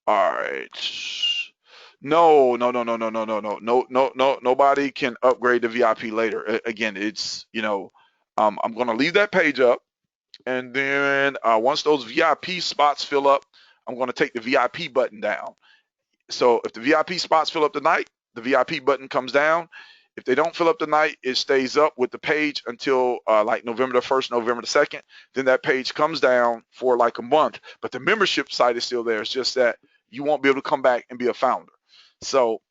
A: All right. No, no, no, no, no, no, no, no, no, no, no. Nobody can upgrade to VIP later. Again, it's I'm gonna leave that page up, and then once those VIP spots fill up, I'm gonna take the VIP button down. So if the VIP spots fill up tonight, the VIP button comes down. If they don't fill up tonight, it stays up with the page until like November the 1st, November the 2nd. Then that page comes down for like a month. But the membership site is still there. It's just that you won't be able to come back and be a founder. So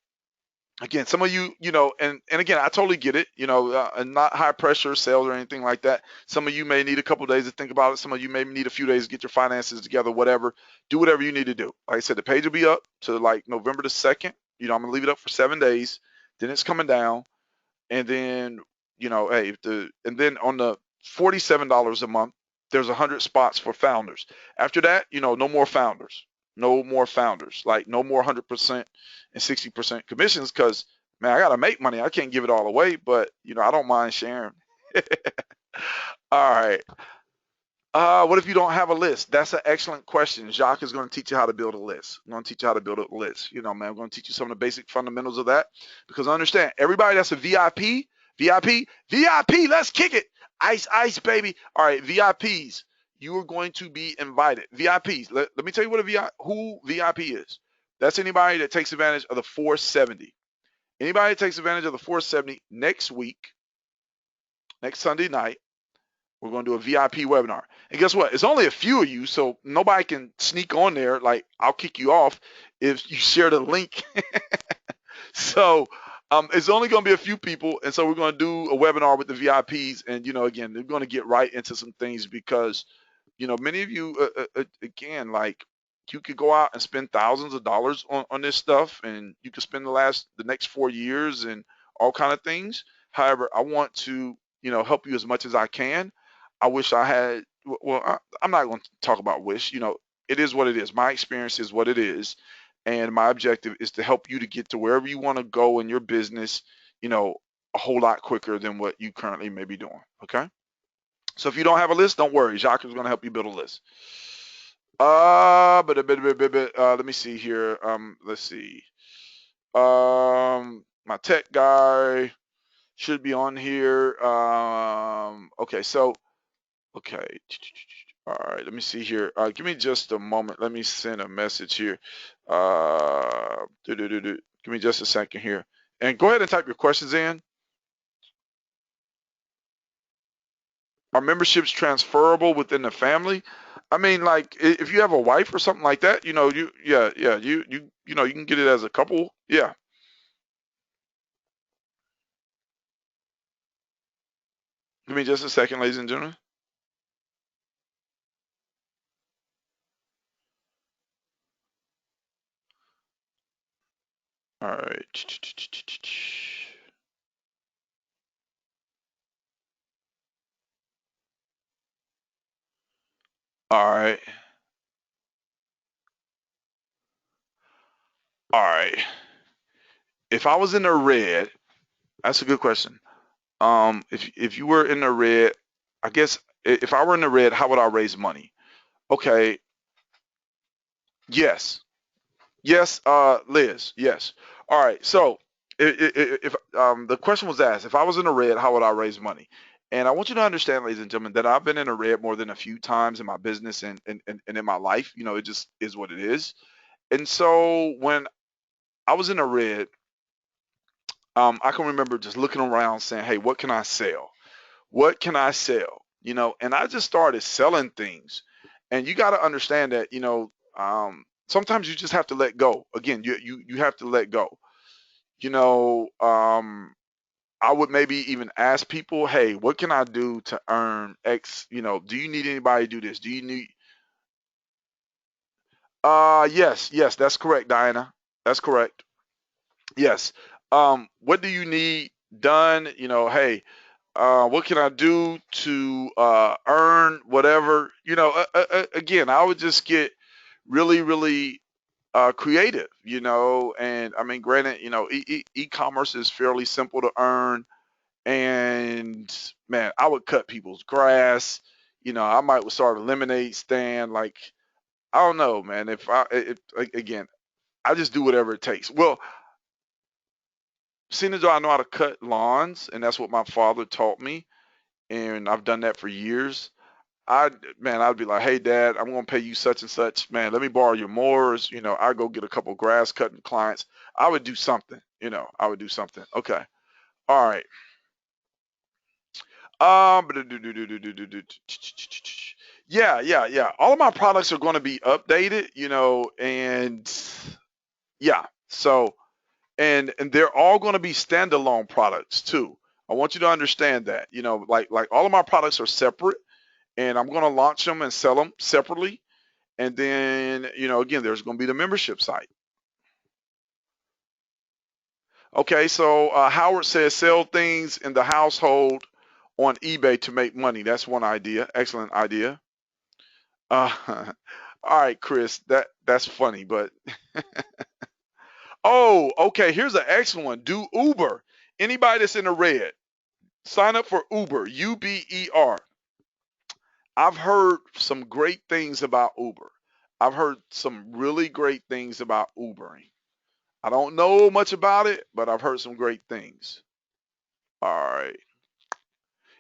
A: again, some of you, and again, I totally get it, and not high pressure sales or anything like that. Some of you may need a couple of days to think about it. Some of you may need a few days to get your finances together, whatever. Do whatever you need to do. Like I said, the page will be up to like November the 2nd. I'm going to leave it up for 7 days. Then it's coming down. And then, hey, and then on the $47 a month, there's 100 spots for founders. After that, no more founders. No more founders. Like no more 100% and 60% commissions because, man, I got to make money. I can't give it all away, but, I don't mind sharing. All right. What if you don't have a list? That's an excellent question. Jacques is going to teach you how to build a list. I'm going to teach you how to build a list. Man, I'm going to teach you some of the basic fundamentals of that because understand, everybody that's a VIP, let's kick it. Ice, ice, baby. All right, VIPs, you are going to be invited. VIPs, let me tell you who VIP is. That's anybody that takes advantage of the 470. Anybody that takes advantage of the 470 next week, next Sunday night, we're going to do a VIP webinar. And guess what? It's only a few of you, so nobody can sneak on there. Like, I'll kick you off if you share the link. So it's only going to be a few people. And so we're going to do a webinar with the VIPs. And, again, they're going to get right into some things because, many of you, again, like, you could go out and spend thousands of dollars on this stuff, and you could spend the next 4 years and all kind of things. However, I want to, help you as much as I can. I wish I had, well, I'm not going to talk about wish, it is what it is. My experience is what it is. And my objective is to help you to get to wherever you want to go in your business, a whole lot quicker than what you currently may be doing. Okay. So if you don't have a list, don't worry. Jacques is going to help you build a list. Let me see here. Let's see. My tech guy should be on here. Okay. So, okay. All right, let me see here. Give me just a moment. Let me send a message here. Give me just a second here. And go ahead and type your questions in. Are memberships transferable within the family? I mean, like if you have a wife or something like that, you can get it as a couple. Yeah. Give me just a second, ladies and gentlemen. All right. All right. All right. If I was in the red, that's a good question. If you were in the red, I guess if I were in the red, how would I raise money? Okay, yes, yes, Liz, yes. All right, so if the question was asked, if I was in the red, how would I raise money? And I want you to understand, ladies and gentlemen, that I've been in the red more than a few times in my business and in my life. It just is what it is. And so when I was in the red, I can remember just looking around saying, "Hey, what can I sell? What can I sell?" and I just started selling things. And you got to understand that, sometimes you just have to let go. Again, you have to let go. You know, I would maybe even ask people, hey, what can I do to earn X? Do you need anybody to do this? Do you need yes, yes, that's correct, Diana. That's correct. Yes. What do you need done? Hey, what can I do to earn whatever? Again, I would just get really, really creative, and I mean, granted, e-commerce is fairly simple to earn, and man, I would cut people's grass. I might start a lemonade stand. Like, I don't know, man. Again, I just do whatever it takes. Well, seeing as though I know how to cut lawns, and that's what my father taught me, and I've done that for years. I Man, I'd be like, hey, Dad, I'm gonna pay you such and such. Man, let me borrow your mowers. I go get a couple grass cutting clients. I would do something. I would do something. Okay. All right. Yeah, yeah, yeah. All of my products are going to be updated. And yeah. So, and they're all going to be standalone products too. I want you to understand that. Like all of my products are separate, and I'm going to launch them and sell them separately. And then, again, there's going to be the membership site. Okay, so Howard says sell things in the household on eBay to make money. That's one idea. Excellent idea. Uh, all right, Chris, that's funny, but oh, okay. Here's an excellent one. Do Uber. Anybody that's in the red, sign up for Uber. Uber. I've heard some great things about Uber. I've heard some really great things about Ubering. I don't know much about it, but I've heard some great things. All right.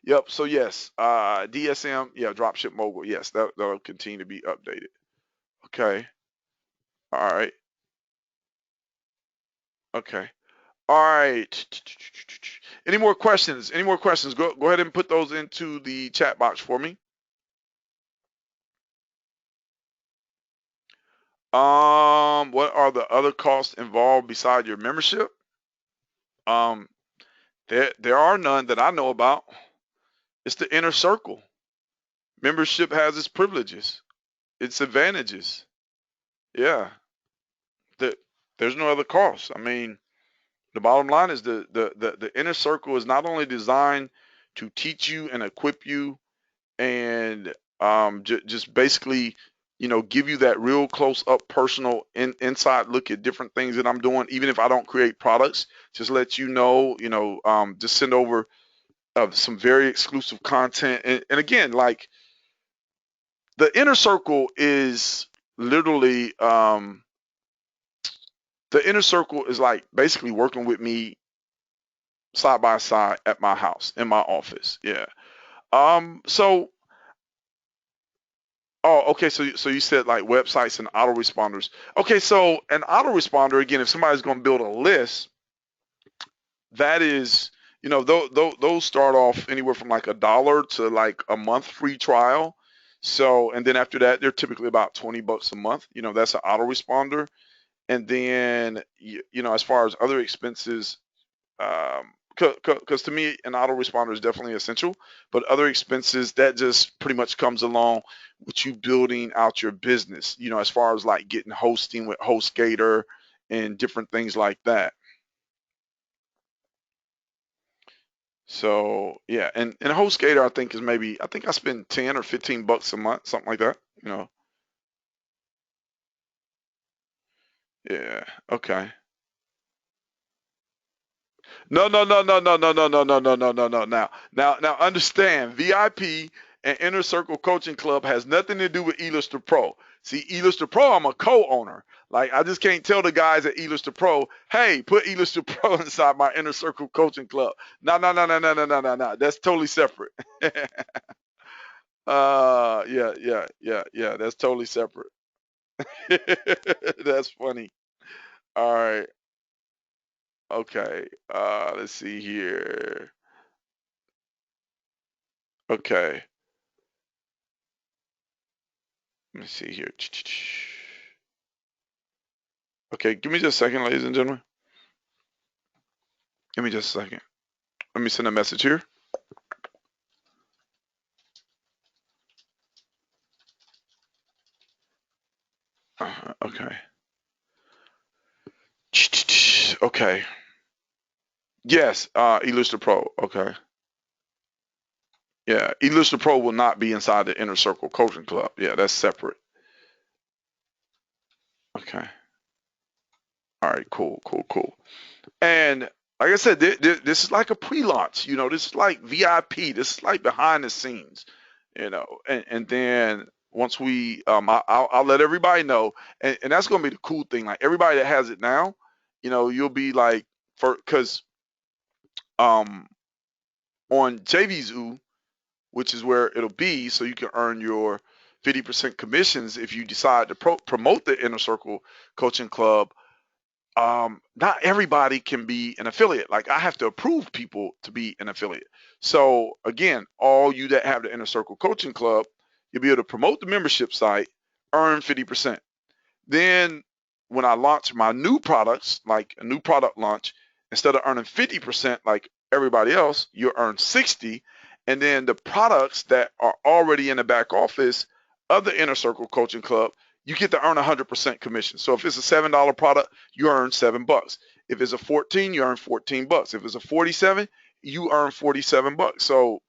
A: Yep. So yes, DSM, yeah, dropship mogul. Yes, that'll continue to be updated. Okay. All right. Okay. All right. Any more questions? Any more questions? Go ahead and put those into the chat box for me. What are the other costs involved beside your membership? Um, there are none that I know about. It's the inner circle. Membership has its privileges, its advantages. Yeah. The, there's no other cost. I mean, the bottom line is the inner circle is not only designed to teach you and equip you and just basically, give you that real close up personal inside look at different things that I'm doing, even if I don't create products, just let you know, just send over some very exclusive content. And again, like the inner circle is literally, the inner circle is like basically working with me side by side at my house in my office. Yeah. So oh, okay. So you said like websites and autoresponders. Okay, so an autoresponder again, if somebody's going to build a list, that is, those start off anywhere from like $1 to like a month free trial. So, and then after that, they're typically about $20 a month. That's an autoresponder. And then, as far as other expenses, because to me an autoresponder is definitely essential, but other expenses that just pretty much comes along with you building out your business, as far as like getting hosting with HostGator and different things like that. So yeah, and HostGator I think is maybe, I think I spend 10 or $15 a month, something like that. Yeah. Okay. No, no, no, no, no, no, no, no, no, no, no, no, no. Now, understand. VIP and Inner Circle Coaching Club has nothing to do with eLister Pro. See, eLister Pro, I'm a co-owner. Like, I just can't tell the guys at eLister Pro, hey, put eLister Pro inside my Inner Circle Coaching Club. No, no, no, no, no, no, no, no, no. That's totally separate. Yeah, yeah, yeah, yeah. That's totally separate. That's funny. All right. Okay. Let's see here. Okay. Let me see here. Okay, give me just a second, ladies and gentlemen. Give me just a second. Let me send a message here. Okay. Okay. Yes, Illustra Pro. Okay. Yeah, Illustra Pro will not be inside the Inner Circle Coaching Club. Yeah, that's separate. Okay. All right. Cool. Cool. Cool. And like I said, this is like a pre-launch. This is like VIP. This is like behind the scenes. And then once we, I'll let everybody know, and that's gonna be the cool thing. Like everybody that has it now, you'll be like, because um on JVZoo, which is where it'll be, so you can earn your 50% commissions if you decide to promote the Inner Circle Coaching Club. Not everybody can be an affiliate. Like I have to approve people to be an affiliate. So again, all you that have the Inner Circle Coaching Club, you'll be able to promote the membership site, earn 50%. Then when I launch my new products, like a new product launch, instead of earning 50% like everybody else, you earn 60. And then the products that are already in the back office of the Inner Circle Coaching Club, you get to earn 100% commission. So if it's a $7 product, you earn $7. If it's a 14, you earn $14. If it's a 47, you earn $47. So,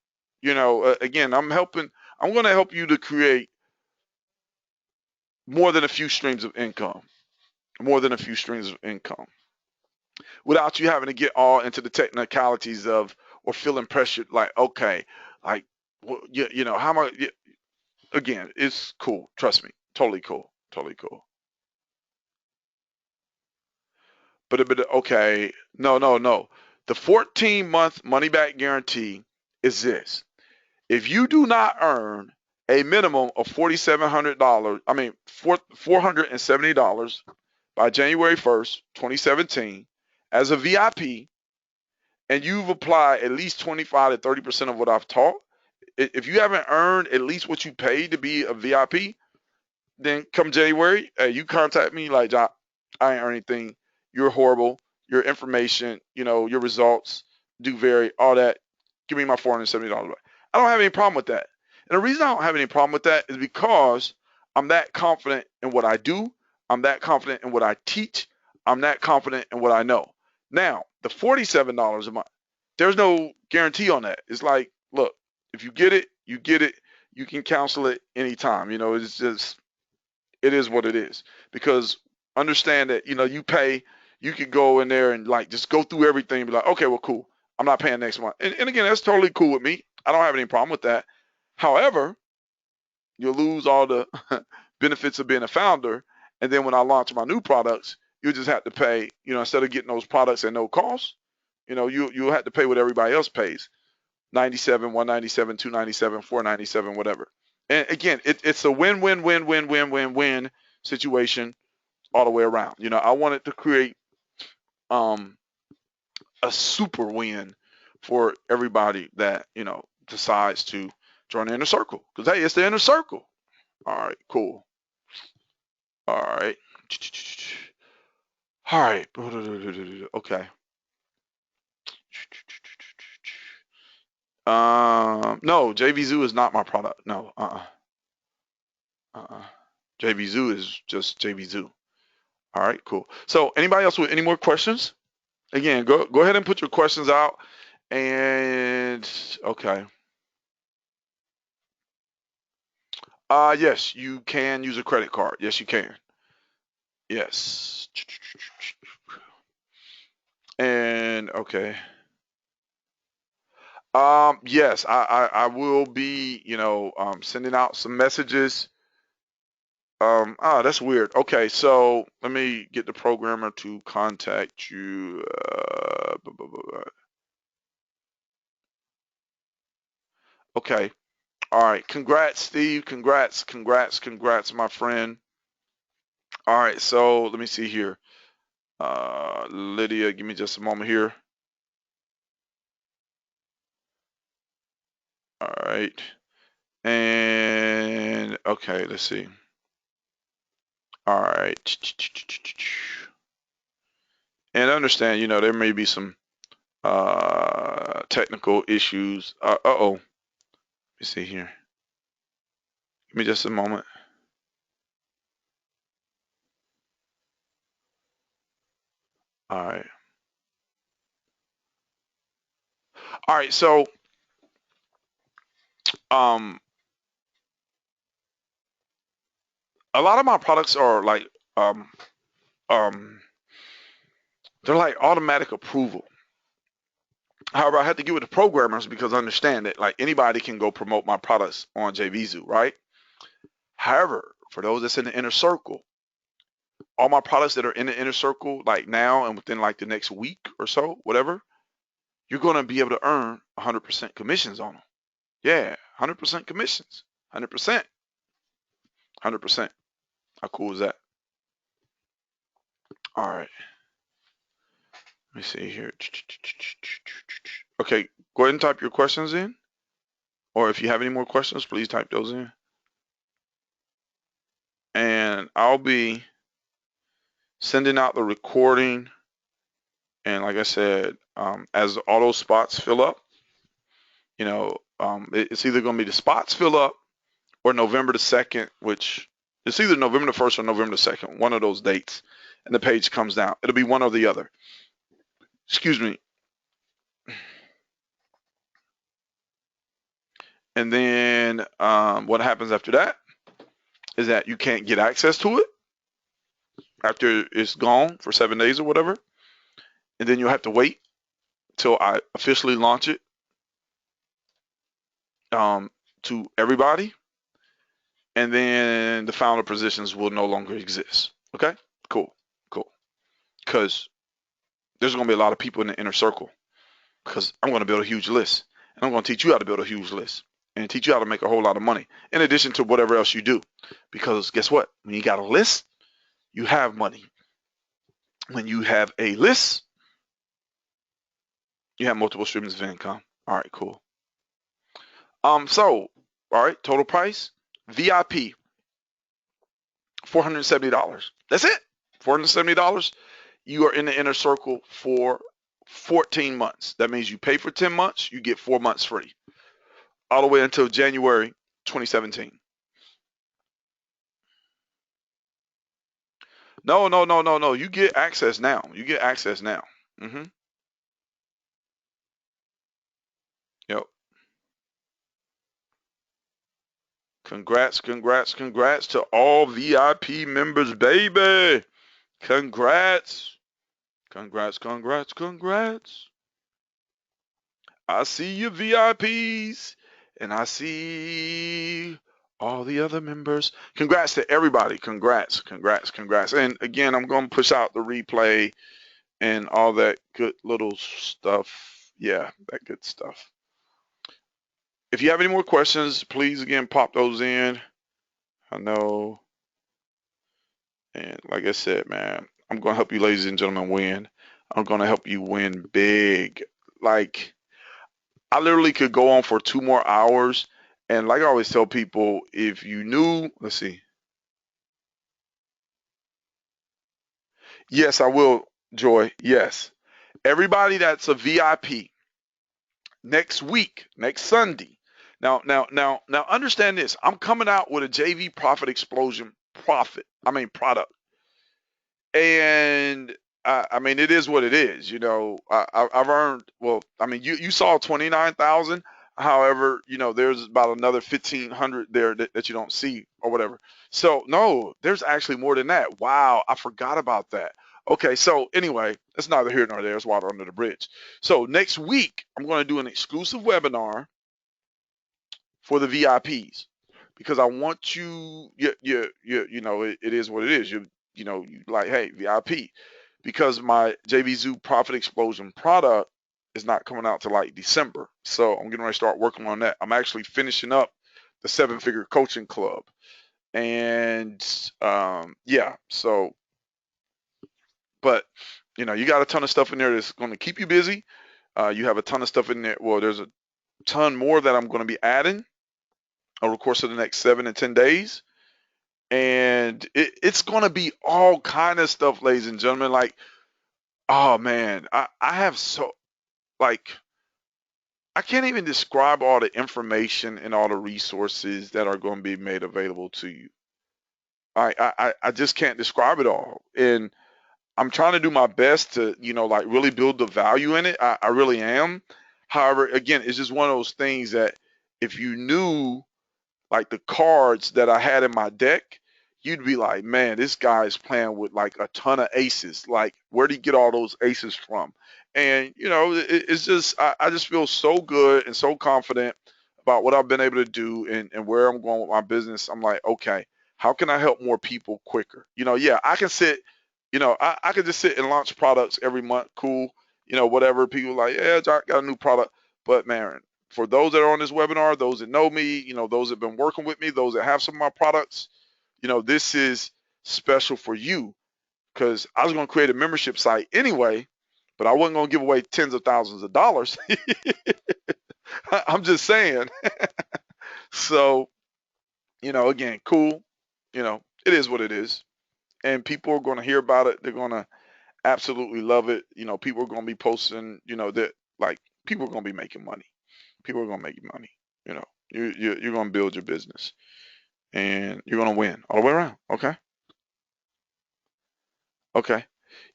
A: again, I'm going to help you to create more than a few streams of income. More than a few streams of income without you having to get all into the technicalities of or feeling pressured like, okay, like, well, how am I? Again, it's cool. Trust me. Totally cool. Totally cool. But okay, no, no, no. The 14-month money back guarantee is this. If you do not earn a minimum of $4,700, $470 by January 1st, 2017, as a VIP, and you've applied at least 25 to 30% of what I've taught, if you haven't earned at least what you paid to be a VIP, then come January, you contact me like, John, I ain't earned anything. You're horrible. Your information, your results do vary, all that. Give me my $470 back. I don't have any problem with that. And the reason I don't have any problem with that is because I'm that confident in what I do. I'm that confident in what I teach. I'm that confident in what I know. Now, the $47 a month, there's no guarantee on that. It's like, look, if you get it, you get it. You can cancel it anytime. It's just, it is what it is. Because understand that, you pay, you can go in there and like just go through everything and be like, okay, well, cool. I'm not paying next month. And again, that's totally cool with me. I don't have any problem with that. However, you'll lose all the benefits of being a founder. And then when I launch my new products, you just have to pay, instead of getting those products at no cost, you'll have to pay what everybody else pays. 97, 197, 297, 497, whatever. And again, it's a win, win, win, win, win, win, win situation all the way around. I wanted to create um, a super win for everybody that decides to join the inner circle. Because hey, it's the inner circle. All right, cool. All right. All right. Okay. No, JVZoo is not my product. No. Uh-uh. JVZoo is just JVZoo. All right, cool. So anybody else with any more questions? Again, go ahead and put your questions out. And okay. Yes, you can use a credit card. Yes, you can. Yes. And okay. Yes, I will be, sending out some messages. That's weird. Okay, so let me get the programmer to contact you. Okay. All right. Congrats, Steve. Congrats, congrats, congrats, my friend. All right. So let me see here. Lydia, give me just a moment here. All right. And okay, let's see. All right. And understand, there may be some technical issues. Uh-oh. Let me see here. Give me just a moment. All right. All right. So, um, a lot of my products are like, um, um, they're like automatic approval. However, I had to get with the programmers because I understand that like anybody can go promote my products on JVZoo, right? However, for those that's in the inner circle, all my products that are in the inner circle, like now and within like the next week or so, whatever, you're going to be able to earn 100% commissions on them. Yeah, 100% commissions. 100%. 100%. How cool is that? All right. Let me see here. Okay, go ahead and type your questions in. Or if you have any more questions, please type those in. And I'll be sending out the recording. And like I said, as the auto spots fill up, it's either going to be the spots fill up or November the 2nd, which it's either November the 1st or November the 2nd, one of those dates, and the page comes down. It'll be one or the other. Excuse me. And then what happens after that is that you can't get access to it after it's gone for 7 days or whatever. And then you'll have to wait till I officially launch it to everybody. And then the founder positions will no longer exist. Okay? Cool. Cool. Because there's going to be a lot of people in the inner circle because I'm going to build a huge list. And I'm going to teach you how to build a huge list and teach you how to make a whole lot of money in addition to whatever else you do. Because guess what? When you got a list, you have money. When you have a list, you have multiple streams of income. All right, cool. So, all right, total price, VIP, $470. That's it. $470. You are in the inner circle for 14 months. That means you pay for 10 months, you get 4 months free. All the way until January 2017. No, no, no, no, no. You get access now. You get access now. Mm-hmm. Yep. Congrats, congrats, congrats to all VIP members, baby. Congrats. Congrats, congrats, congrats. I see you VIPs and I see all the other members. Congrats to everybody. Congrats, congrats, congrats. And again, I'm going to push out the replay and all that good little stuff. Yeah, that good stuff. If you have any more questions, please again pop those in. I know. And like I said, man, I'm going to help you, ladies and gentlemen, win. I'm going to help you win big. Like, I literally could go on for 2 more hours. And like I always tell people, if you knew, let's see. Yes, I will, Joy. Yes. Everybody that's a VIP next week, next Sunday. Now, understand this. I'm coming out with a JV Profit Explosion product. And I mean, it is what it is. I've earned, well, I mean, you saw 29,000. However, there's about another 1,500 there that you don't see or whatever. So no, there's actually more than that. Wow, I forgot about that. Okay, so anyway, it's neither here nor there. It's water under the bridge. So next week, I'm going to do an exclusive webinar for the VIPs because I want it is what it is. You like, hey, VIP, because my JVZoo Profit Explosion product is not coming out till like December. So I'm getting ready to start working on that. I'm actually finishing up the 7-figure coaching club. And yeah, so, but you got a ton of stuff in there that's going to keep you busy. You have a ton of stuff in there. Well, there's a ton more that I'm going to be adding over the course of the next 7 and 10 days. And it's going to be all kind of stuff, ladies and gentlemen. Like, oh man, I have so, like, I can't even describe all the information and all the resources that are going to be made available to you. I just can't describe it all. And I'm trying to do my best to, like really build the value in it. I really am. However, again, it's just one of those things that if you knew like the cards that I had in my deck, you'd be like, man, this guy's playing with like a ton of aces. Like, where'd he get all those aces from? And it's just I just feel so good and so confident about what I've been able to do and where I'm going with my business. I'm like, okay, how can I help more people quicker? Yeah, I can sit, I could just sit and launch products every month, cool, whatever. People like, yeah, Jock got a new product. But man, for those that are on this webinar, those that know me, those that have been working with me, those that have some of my products, this is special for you because I was going to create a membership site anyway, but I wasn't going to give away tens of thousands of dollars. I'm just saying. So, again, cool. It is what it is. And people are going to hear about it. They're going to absolutely love it. People are going to be posting, that like people are going to be making money. People are going to make you money. You know, you're going to build your business and you're going to win all the way around. Okay. Okay.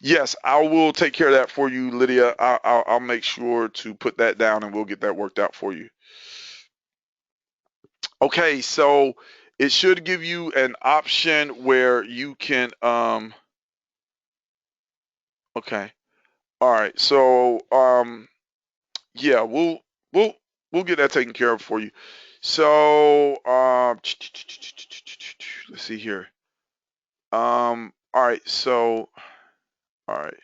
A: Yes, I will take care of that for you, Lydia. I'll make sure to put that down and we'll get that worked out for you. Okay. So it should give you an option where you can, okay. All right. So, yeah, we'll we'll get that taken care of for you. So, let's see here. All right. So, all right.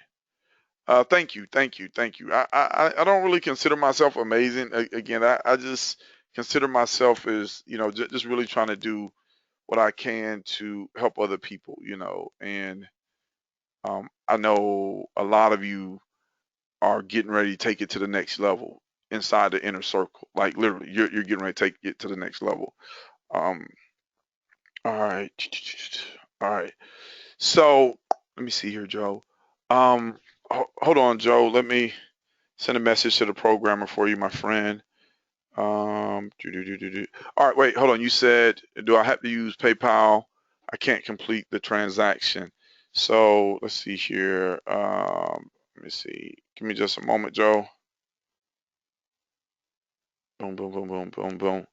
A: Thank you, thank you, thank you. I don't really consider myself amazing. Again, I just consider myself as just really trying to do what I can to help other people. And I know a lot of you are getting ready to take it to the next level inside the inner circle. Like literally, you're getting ready to take it to the next level. Um, all right, all right. So let me see here, Joe. Hold on, Joe. Let me send a message to the programmer for you, my friend. All right, wait, hold on. You said, do I have to use PayPal? I can't complete the transaction. So let's see here. Let me see. Give me just a moment, Joe. Boom, boom, boom, boom, boom, boom.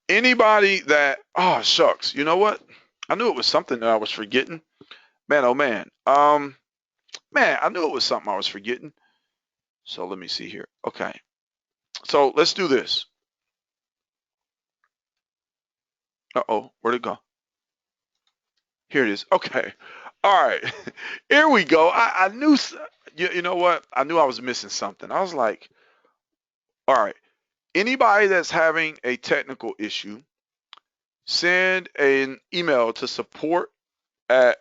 A: Anybody that, oh, shucks. You know what? I knew it was something that I was forgetting. Man, oh man. Man, I knew it was something I was forgetting. So let me see here. Okay. So let's do this. Uh-oh, where'd it go? Here it is. Okay. All right. Here we go. I knew, you know what? I knew I was missing something. I was like, all right. Anybody that's having a technical issue, send an email to support at,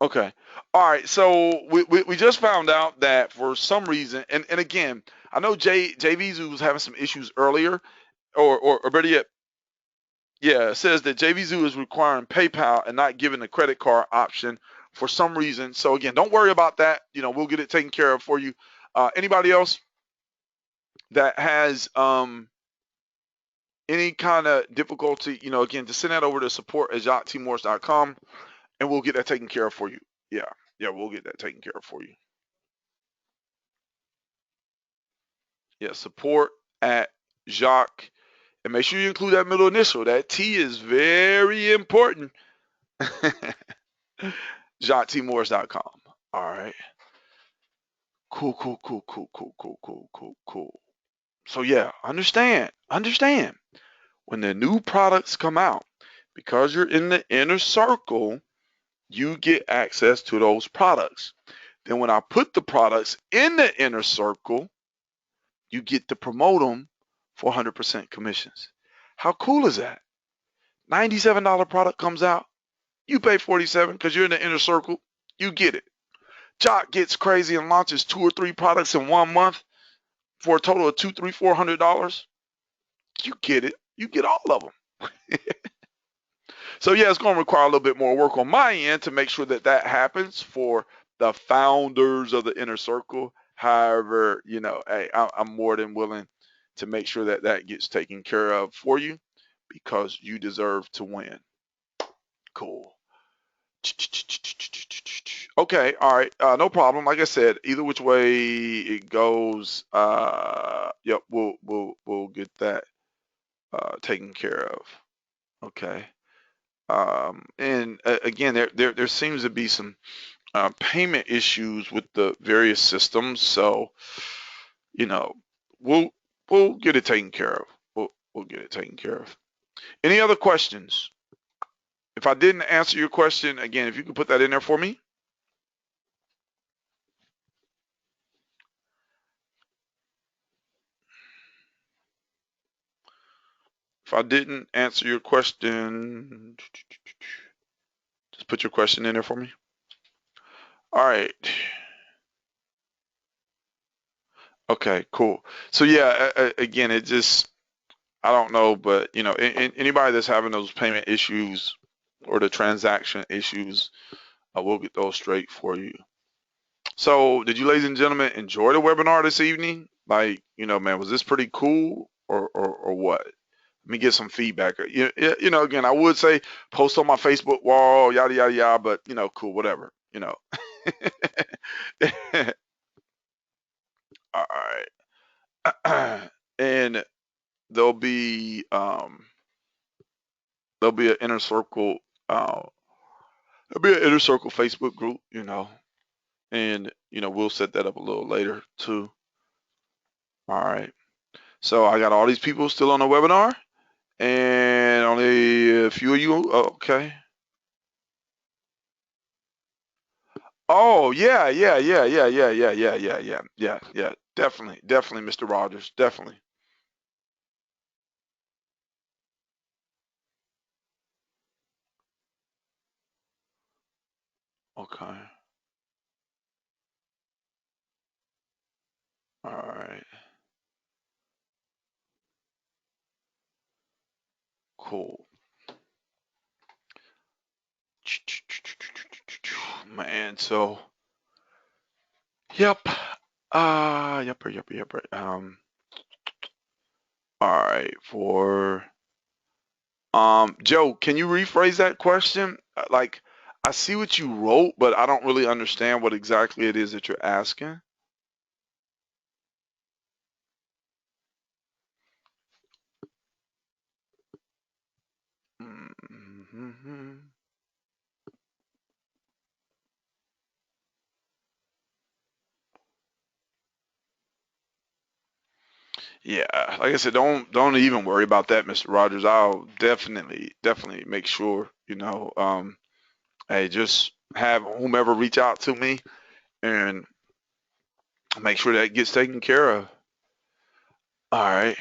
A: okay. All right. So we just found out that for some reason, and again, I know JVZoo was having some issues earlier, or better yet, yeah, it says that JVZoo is requiring PayPal and not giving the credit card option for some reason. So again, don't worry about that. We'll get it taken care of for you. Anybody else that has any kind of difficulty, again, just send that over to support@jacquesmorris.com and we'll get that taken care of for you. Yeah, yeah, we'll get that taken care of for you. Yeah, support at Jacques. And make sure you include that middle initial. That T is very important. JacquesMorris.com. All right. Cool, cool, cool, cool, cool, cool, cool, cool, cool. So yeah, understand. When the new products come out, because you're in the inner circle, you get access to those products. Then when I put the products in the inner circle, you get to promote them for 100% commissions. How cool is that? $97 product comes out, you pay 47 because you're in the inner circle, you get it. Jock gets crazy and launches 2 or 3 products in 1 month for a total of $200, $300, $400. You get it. You get all of them. So yeah, it's going to require a little bit more work on my end to make sure that that happens for the founders of the inner circle. However, hey, I'm more than willing to make sure that that gets taken care of for you because you deserve to win. Cool. Okay, all right, no problem. Like I said, either which way it goes, yep, we'll get that taken care of. Okay. And again, there seems to be some payment issues with the various systems, so you know, we'll we'll get it taken care of. We'll get it taken care of. Any other questions? If I didn't answer your question, again, if you could put that in there for me. If I didn't answer your question, just put your question in there for me. All right. Okay, cool. So yeah, again, it just I don't know, but anybody that's having those payment issues or the transaction issues, we'll get those straight for you. So, did you, ladies and gentlemen, enjoy the webinar this evening? Like, man, was this pretty cool or what? Let me get some feedback. Again, I would say post on my Facebook wall, yada yada yada, but cool, whatever. All right. And there'll be an inner circle there'll be an inner circle Facebook group, and we'll set that up a little later too. All right. So I got all these people still on the webinar, and only a few of you. Okay. Oh yeah. Definitely, Mr. Rogers, definitely. Okay. All right. Cool. Man, so yep. Yep. All right. For Joe, can you rephrase that question? Like, I see what you wrote, but I don't really understand what exactly it is that you're asking. Mm-hmm. Yeah, like I said, don't even worry about that, Mr. Rogers. I'll definitely make sure, hey, just have whomever reach out to me and make sure that gets taken care of. All right.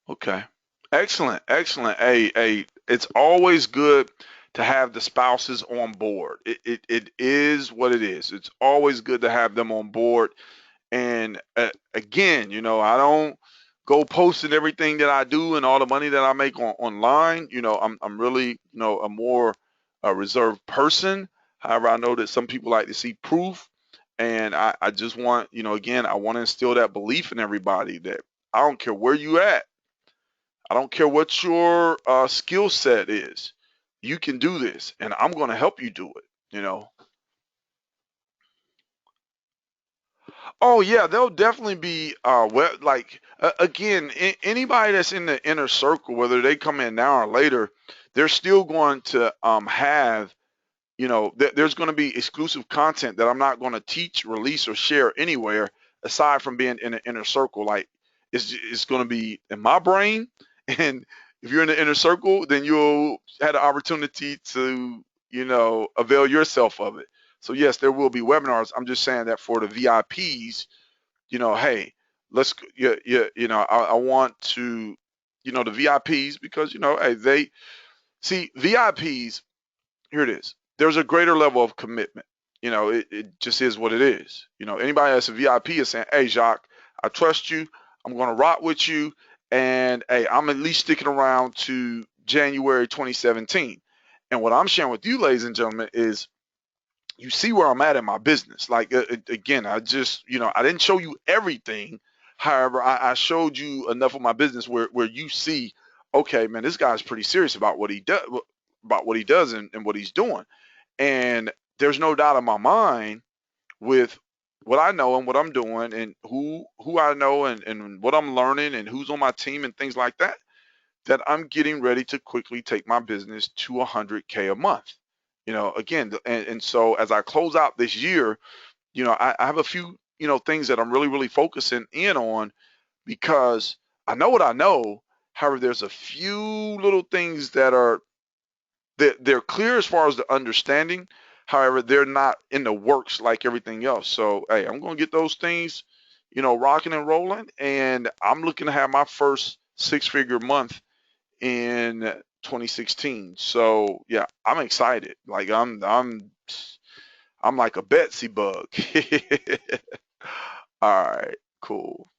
A: Okay. Excellent. Hey, it's always good to have the spouses on board. It is what it is. It's always good to have them on board. And again, I don't go posting everything that I do and all the money that I make online. I'm really, a more reserved person. However, I know that some people like to see proof. And I just want, again, I want to instill that belief in everybody that I don't care where you at. I don't care what your skill set is. You can do this, and I'm going to help you do it. Oh yeah, there'll definitely be like again, anybody that's in the inner circle, whether they come in now or later, they're still going to have there's going to be exclusive content that I'm not going to teach, release, or share anywhere aside from being in the inner circle. Like it's going to be in my brain, and if you're in the inner circle, then you'll have the opportunity to avail yourself of it. So yes, there will be webinars. I'm just saying that for the VIPs, hey, let's I want to the VIPs because hey they see VIPs. Here it is. There's a greater level of commitment. It just is what it is. Anybody that's a VIP is saying, hey, Jacques, I trust you. I'm going to rock with you. And hey, I'm at least sticking around to January 2017. And what I'm sharing with you, ladies and gentlemen, is you see where I'm at in my business. Like again, I just, I didn't show you everything. However, I showed you enough of my business where you see, okay, man, this guy's pretty serious about what he does and what he's doing. And there's no doubt in my mind with what I know and what I'm doing and who I know and what I'm learning and who's on my team and things like that, that I'm getting ready to quickly take my business to 100K a month. Again, and so as I close out this year, I have a few, things that I'm really, really focusing in on because I know what I know. However, there's a few little things they're clear as far as the understanding. However, they're not in the works like everything else. So, hey, I'm going to get those things, rocking and rolling. And I'm looking to have my first six-figure month in 2016. So, yeah, I'm excited. Like I'm like a Betsy bug. All right, cool.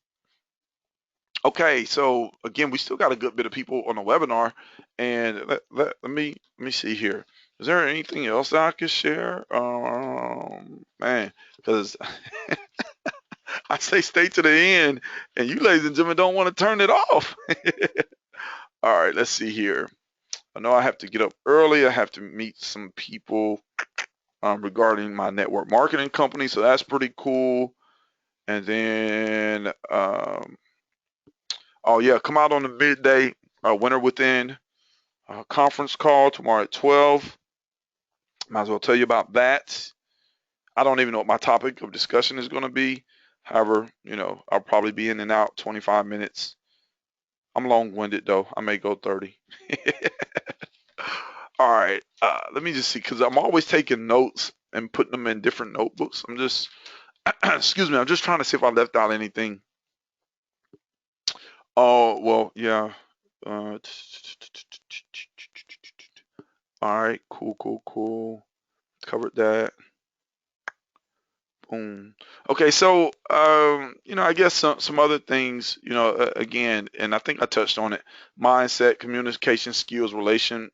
A: Okay, so again, we still got a good bit of people on the webinar, and let me see here. Is there anything else that I could share? Man, because I say stay to the end, and you ladies and gentlemen don't want to turn it off. All right, let's see here. I know I have to get up early. I have to meet some people regarding my network marketing company, so that's pretty cool. And then, oh yeah, come out on the midday Winter Within conference call tomorrow at 12. Might as well tell you about that. I don't even know what my topic of discussion is going to be. However, I'll probably be in and out 25 minutes. I'm long-winded though. I may go 30. All right. Let me just see, because I'm always taking notes and putting them in different notebooks. I'm just, excuse me, I'm just trying to see if I left out anything. Oh, well, yeah. Uh, all right. Cool, cool, cool. Covered that. Boom. Okay, so I guess some other things, again, and I think I touched on it: mindset, communication skills, relationship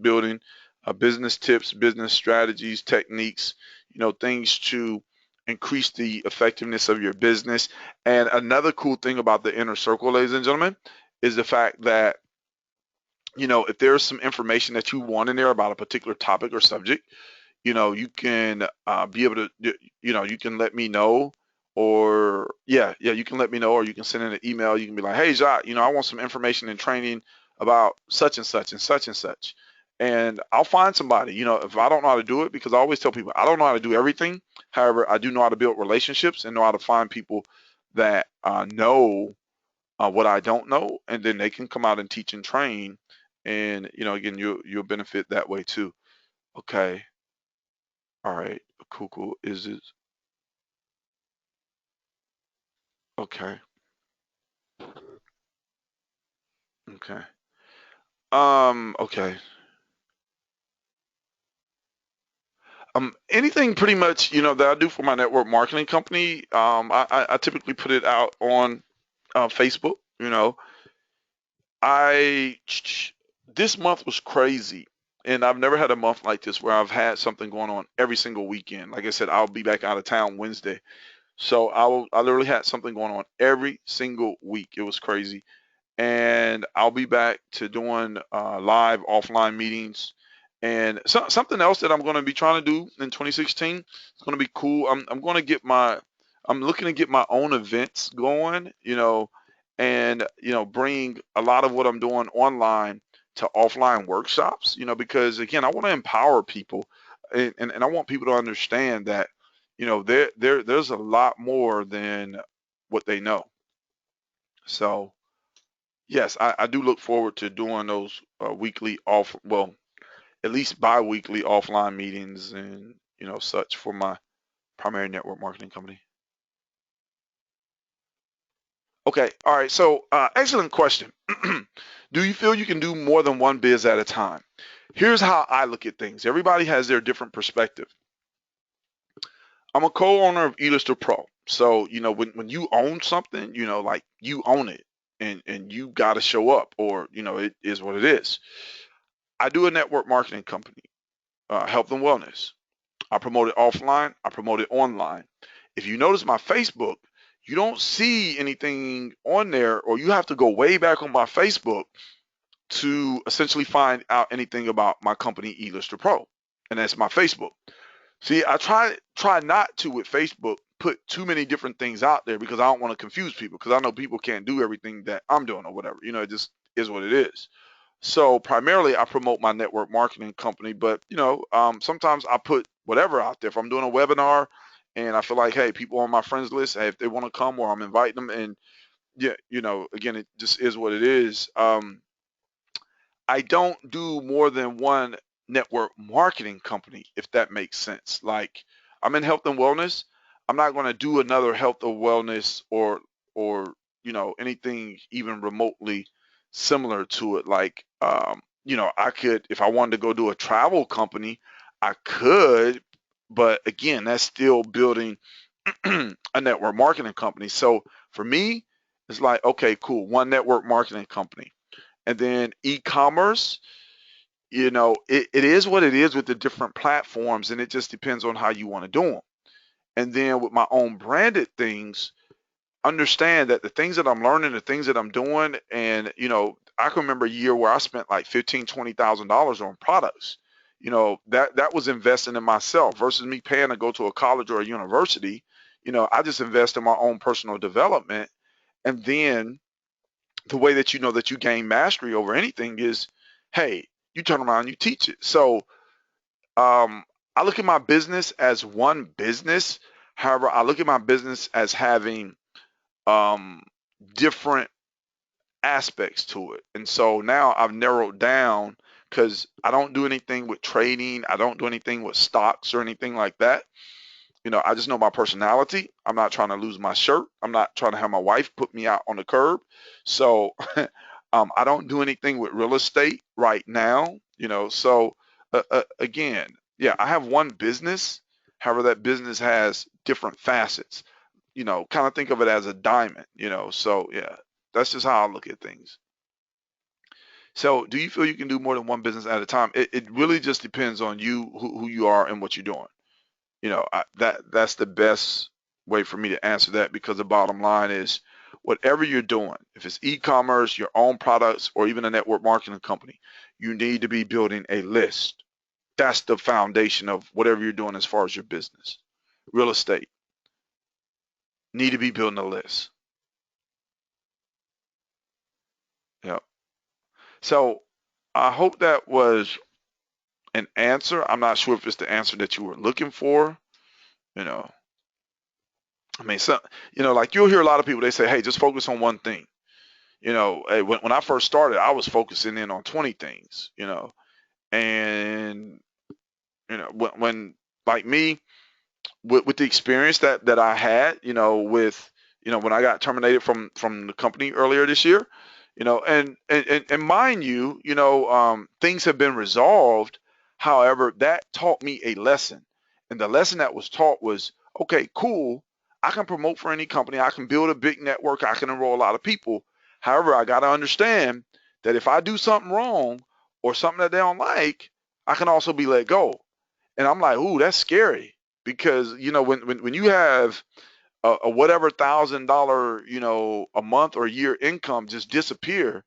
A: building, business tips, business strategies, techniques, things to increase the effectiveness of your business. And another cool thing about the inner circle, ladies and gentlemen, is the fact that if there's some information that you want in there about a particular topic or subject, you can be able to, you can let me know, or yeah, you can let me know, or you can send in an email. You can be like, hey, Jacques, I want some information and training about such and such and such and such. And I'll find somebody, if I don't know how to do it, because I always tell people I don't know how to do everything. However, I do know how to build relationships and know how to find people that know what I don't know, and then they can come out and teach and train. And, again, you'll benefit that way too. Okay. All right, cool, cool. Is it okay? Okay. Okay. Anything pretty much, that I do for my network marketing company, I typically put it out on Facebook. I this month was crazy, and I've never had a month like this where I've had something going on every single weekend. Like I said, I'll be back out of town Wednesday, so I literally had something going on every single week. It was crazy. And I'll be back to doing live offline meetings. And something else that I'm going to be trying to do in 2016, it's going to be cool. I'm going to I'm looking to get my own events going, and bring a lot of what I'm doing online to offline workshops, because again, I want to empower people, and I want people to understand that, there's a lot more than what they know. So yes, I do look forward to doing those weekly well, at least bi-weekly offline meetings and such for my primary network marketing company. Okay, all right. So, excellent question. Do you feel you can do more than one biz at a time? Here's how I look at things. Everybody has their different perspective. I'm a co-owner of eLister Pro. So, when you own something, like you own it. and you got to show up, or it is what it is. I do a network marketing company, health and wellness. I promote it offline, I promote it online. If you notice my Facebook, you don't see anything on there, or you have to go way back on my Facebook to essentially find out anything about my company, eLister Pro. And that's my Facebook. See, I try not to with Facebook put too many different things out there, because I don't want to confuse people, because I know people can't do everything that I'm doing or whatever. It just is what it is. So primarily I promote my network marketing company, but sometimes I put whatever out there. If I'm doing a webinar and I feel like, hey, people on my friends list, hey, if they want to come, or I'm inviting them, and yeah, again, it just is what it is. I don't do more than one network marketing company, if that makes sense. Like, I'm in health and wellness. I'm not going to do another health or wellness, or anything even remotely similar to it. Like, I could, if I wanted to go do a travel company, I could, but again, that's still building a network marketing company. So for me, it's like, okay, cool, one network marketing company. And then e-commerce, it is what it is with the different platforms, and it just depends on how you want to do them. And then with my own branded things, understand that the things that I'm learning, the things that I'm doing, and I can remember a year where I spent like $15,000-$20,000 on products. That was investing in myself versus me paying to go to a college or a university. I just invest in my own personal development. And then the way that that you gain mastery over anything is, hey, you turn around and you teach it. So I look at my business as one business. However, I look at my business as having um, different aspects to it. And so now I've narrowed down, because I don't do anything with trading. I don't do anything with stocks or anything like that. I just know my personality. I'm not trying to lose my shirt. I'm not trying to have my wife put me out on the curb. So I don't do anything with real estate right now. So again, yeah, I have one business. However, that business has different facets. Kind of think of it as a diamond. So yeah, that's just how I look at things. So, do you feel you can do more than one business at a time? It really just depends on you, who you are, and what you're doing. That's the best way for me to answer that, because the bottom line is, whatever you're doing, if it's e-commerce, your own products, or even a network marketing company, you need to be building a list. That's the foundation of whatever you're doing as far as your business. Real estate, need to be building a list. Yeah. So I hope that was an answer. I'm not sure if it's the answer that you were looking for. You know, I mean, like, you'll hear a lot of people, they say, hey, just focus on one thing. Hey, when I first started, I was focusing in on 20 things, and, when like me, with the experience that I had, with, when I got terminated from the company earlier this year, and mind you, things have been resolved. However, that taught me a lesson, and the lesson that was taught was, okay, cool. I can promote for any company. I can build a big network. I can enroll a lot of people. However, I got to understand that if I do something wrong, or something that they don't like, I can also be let go. And I'm like, ooh, that's scary, because when you have a whatever $1,000 a month or year income just disappear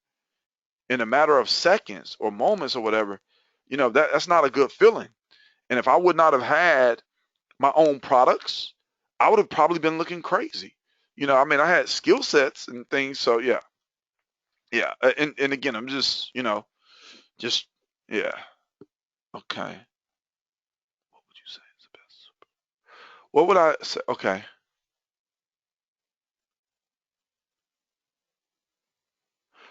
A: in a matter of seconds or moments or whatever, that's not a good feeling. And if I would not have had my own products, I would have probably been looking crazy. I mean, I had skill sets and things. So yeah, yeah. And again, I'm just, just, yeah. Okay. What would you say is the best? What would I say? Okay.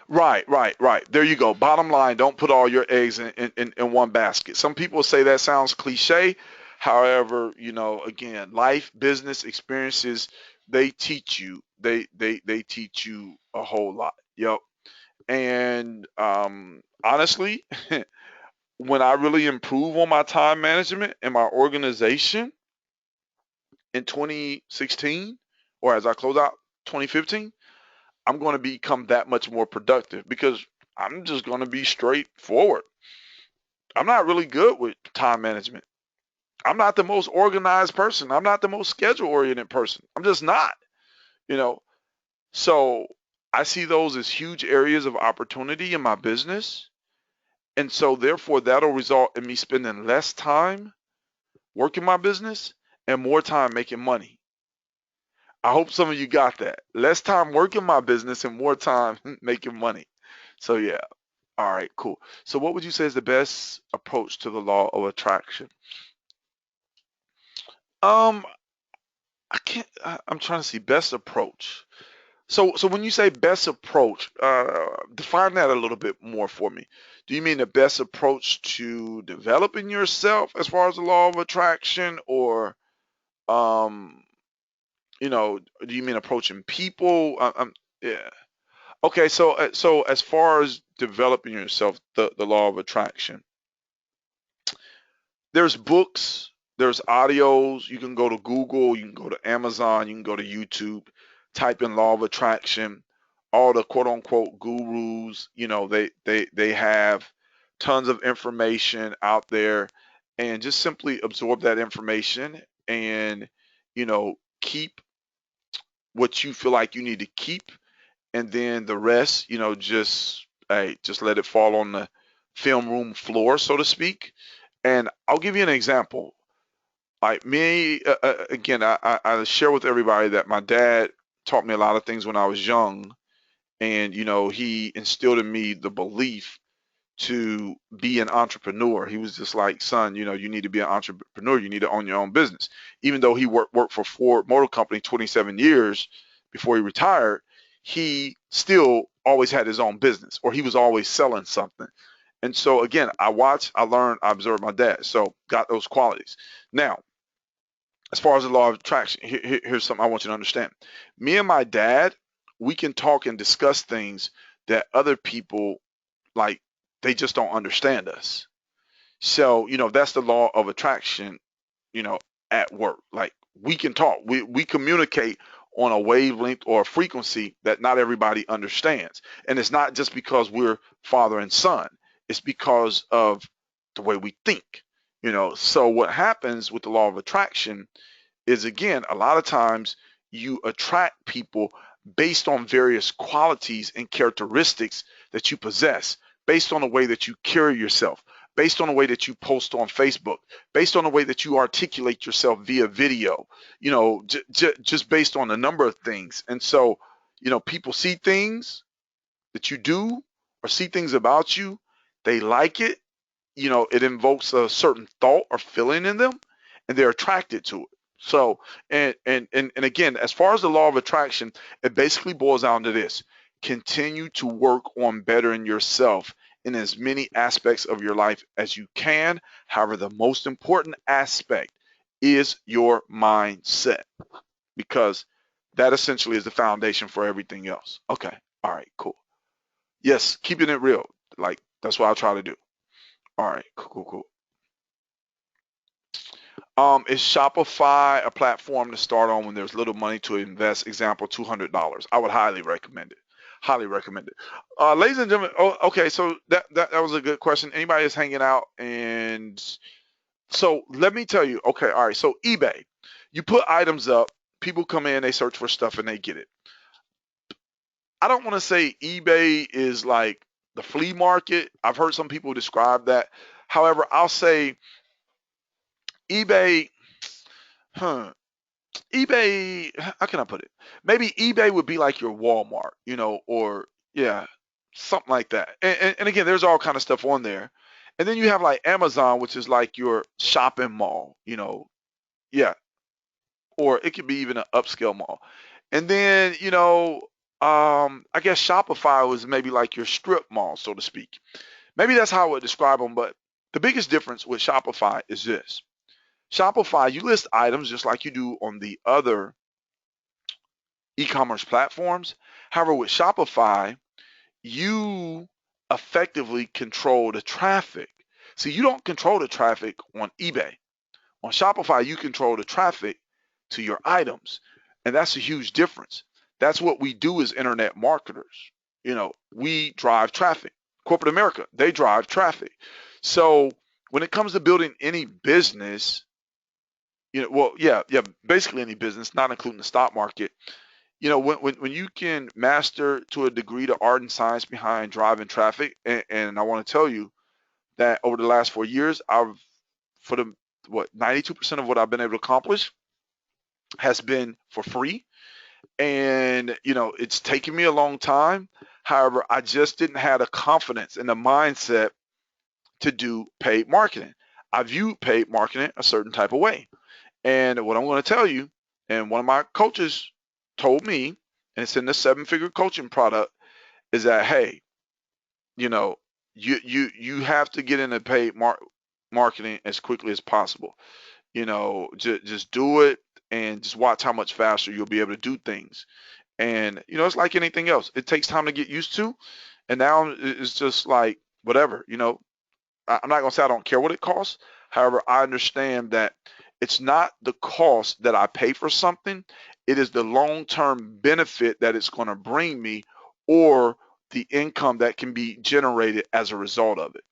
A: Right, right, right. There you go. Bottom line, don't put all your eggs in one basket. Some people say that sounds cliche. However, again, life, business experiences, they teach you. They teach you a whole lot. Yep. And honestly, when I really improve on my time management and my organization in 2016, or as I close out 2015, I'm going to become that much more productive because I'm just going to be straightforward. I'm not really good with time management. I'm not the most organized person. I'm not the most schedule oriented person. I'm just not, you know. So I see those as huge areas of opportunity in my business. And so therefore that'll result in me spending less time working my business and more time making money. I hope some of you got that. Less time working my business and more time making money. So yeah. All right, cool. So what would you say is the best approach to the law of attraction? Um, I can't. I'm trying to see best approach. So when you say best approach, define that a little bit more for me. Do you mean the best approach to developing yourself as far as the law of attraction, or um, do you mean approaching people? Yeah. Okay. So as far as developing yourself, the law of attraction, there's books, there's audios. You can go to Google, you can go to Amazon, you can go to YouTube, type in law of attraction. All the quote unquote gurus, they have tons of information out there, and just simply absorb that information and keep what you feel like you need to keep, and then the rest, just hey, just let it fall on the film room floor, so to speak. And I'll give you an example. Like me, again, I share with everybody that my dad taught me a lot of things when I was young, and he instilled in me the belief to be an entrepreneur. He was just like, son, you need to be an entrepreneur. You need to own your own business. Even though he worked for Ford Motor Company 27 years before he retired, he still always had his own business, or he was always selling something. And so again, I watched, I learned, I observed my dad. So got those qualities. Now, as far as the law of attraction, here's something I want you to understand. Me and my dad, we can talk and discuss things that other people, like, they just don't understand us. So, that's the law of attraction, you know, at work. Like, we can talk, we communicate on a wavelength or a frequency that not everybody understands. And it's not just because we're father and son, it's because of the way we think. So what happens with the law of attraction is, again, a lot of times you attract people based on various qualities and characteristics that you possess, based on the way that you carry yourself, based on the way that you post on Facebook, based on the way that you articulate yourself via video, just based on a number of things. And so, people see things that you do or see things about you, they like it, it invokes a certain thought or feeling in them, and they're attracted to it. So, and again, as far as the law of attraction, it basically boils down to this: continue to work on bettering yourself in as many aspects of your life as you can. However, the most important aspect is your mindset, because that essentially is the foundation for everything else. Okay. All right, cool. Yes, keeping it real. Like, that's what I try to do. All right, cool, cool, cool. Is Shopify a platform to start on when there's little money to invest? Example, $200. I would highly recommend it. Highly recommend it. Ladies and gentlemen, okay, so that was a good question. Anybody is hanging out, and so let me tell you. Okay, all right. So eBay, you put items up, people come in, they search for stuff, and they get it. I don't want to say eBay is like the flea market. I've heard some people describe that. However, I'll say eBay. Huh. eBay, how can I put it? Maybe eBay would be like your Walmart, or yeah, something like that. And again, there's all kind of stuff on there. And then you have like Amazon, which is like your shopping mall, yeah, or it could be even an upscale mall. And then, I guess Shopify was maybe like your strip mall, so to speak. Maybe that's how I would describe them. But the biggest difference with Shopify is this: Shopify, you list items just like you do on the other e-commerce platforms. However, with Shopify, you effectively control the traffic. See, you don't control the traffic on eBay. On Shopify, you control the traffic to your items. And that's a huge difference. That's what we do as internet marketers. We drive traffic. Corporate America, they drive traffic. So when it comes to building any business, well, yeah, basically any business, not including the stock market, when you can master to a degree the art and science behind driving traffic, and I want to tell you that over the last 4 years, for the, 92% of what I've been able to accomplish has been for free. And, it's taken me a long time. However, I just didn't have the confidence and the mindset to do paid marketing. I view paid marketing a certain type of way. And what I'm going to tell you, and one of my coaches told me, and it's in the 7-figure coaching product, is that, hey, you know, you have to get into paid marketing as quickly as possible. Just do it and just watch how much faster you'll be able to do things. And it's like anything else. It takes time to get used to, and now it's just like whatever. I'm not gonna say I don't care what it costs. However, I understand that it's not the cost that I pay for something. It is the long-term benefit that it's going to bring me, or the income that can be generated as a result of it.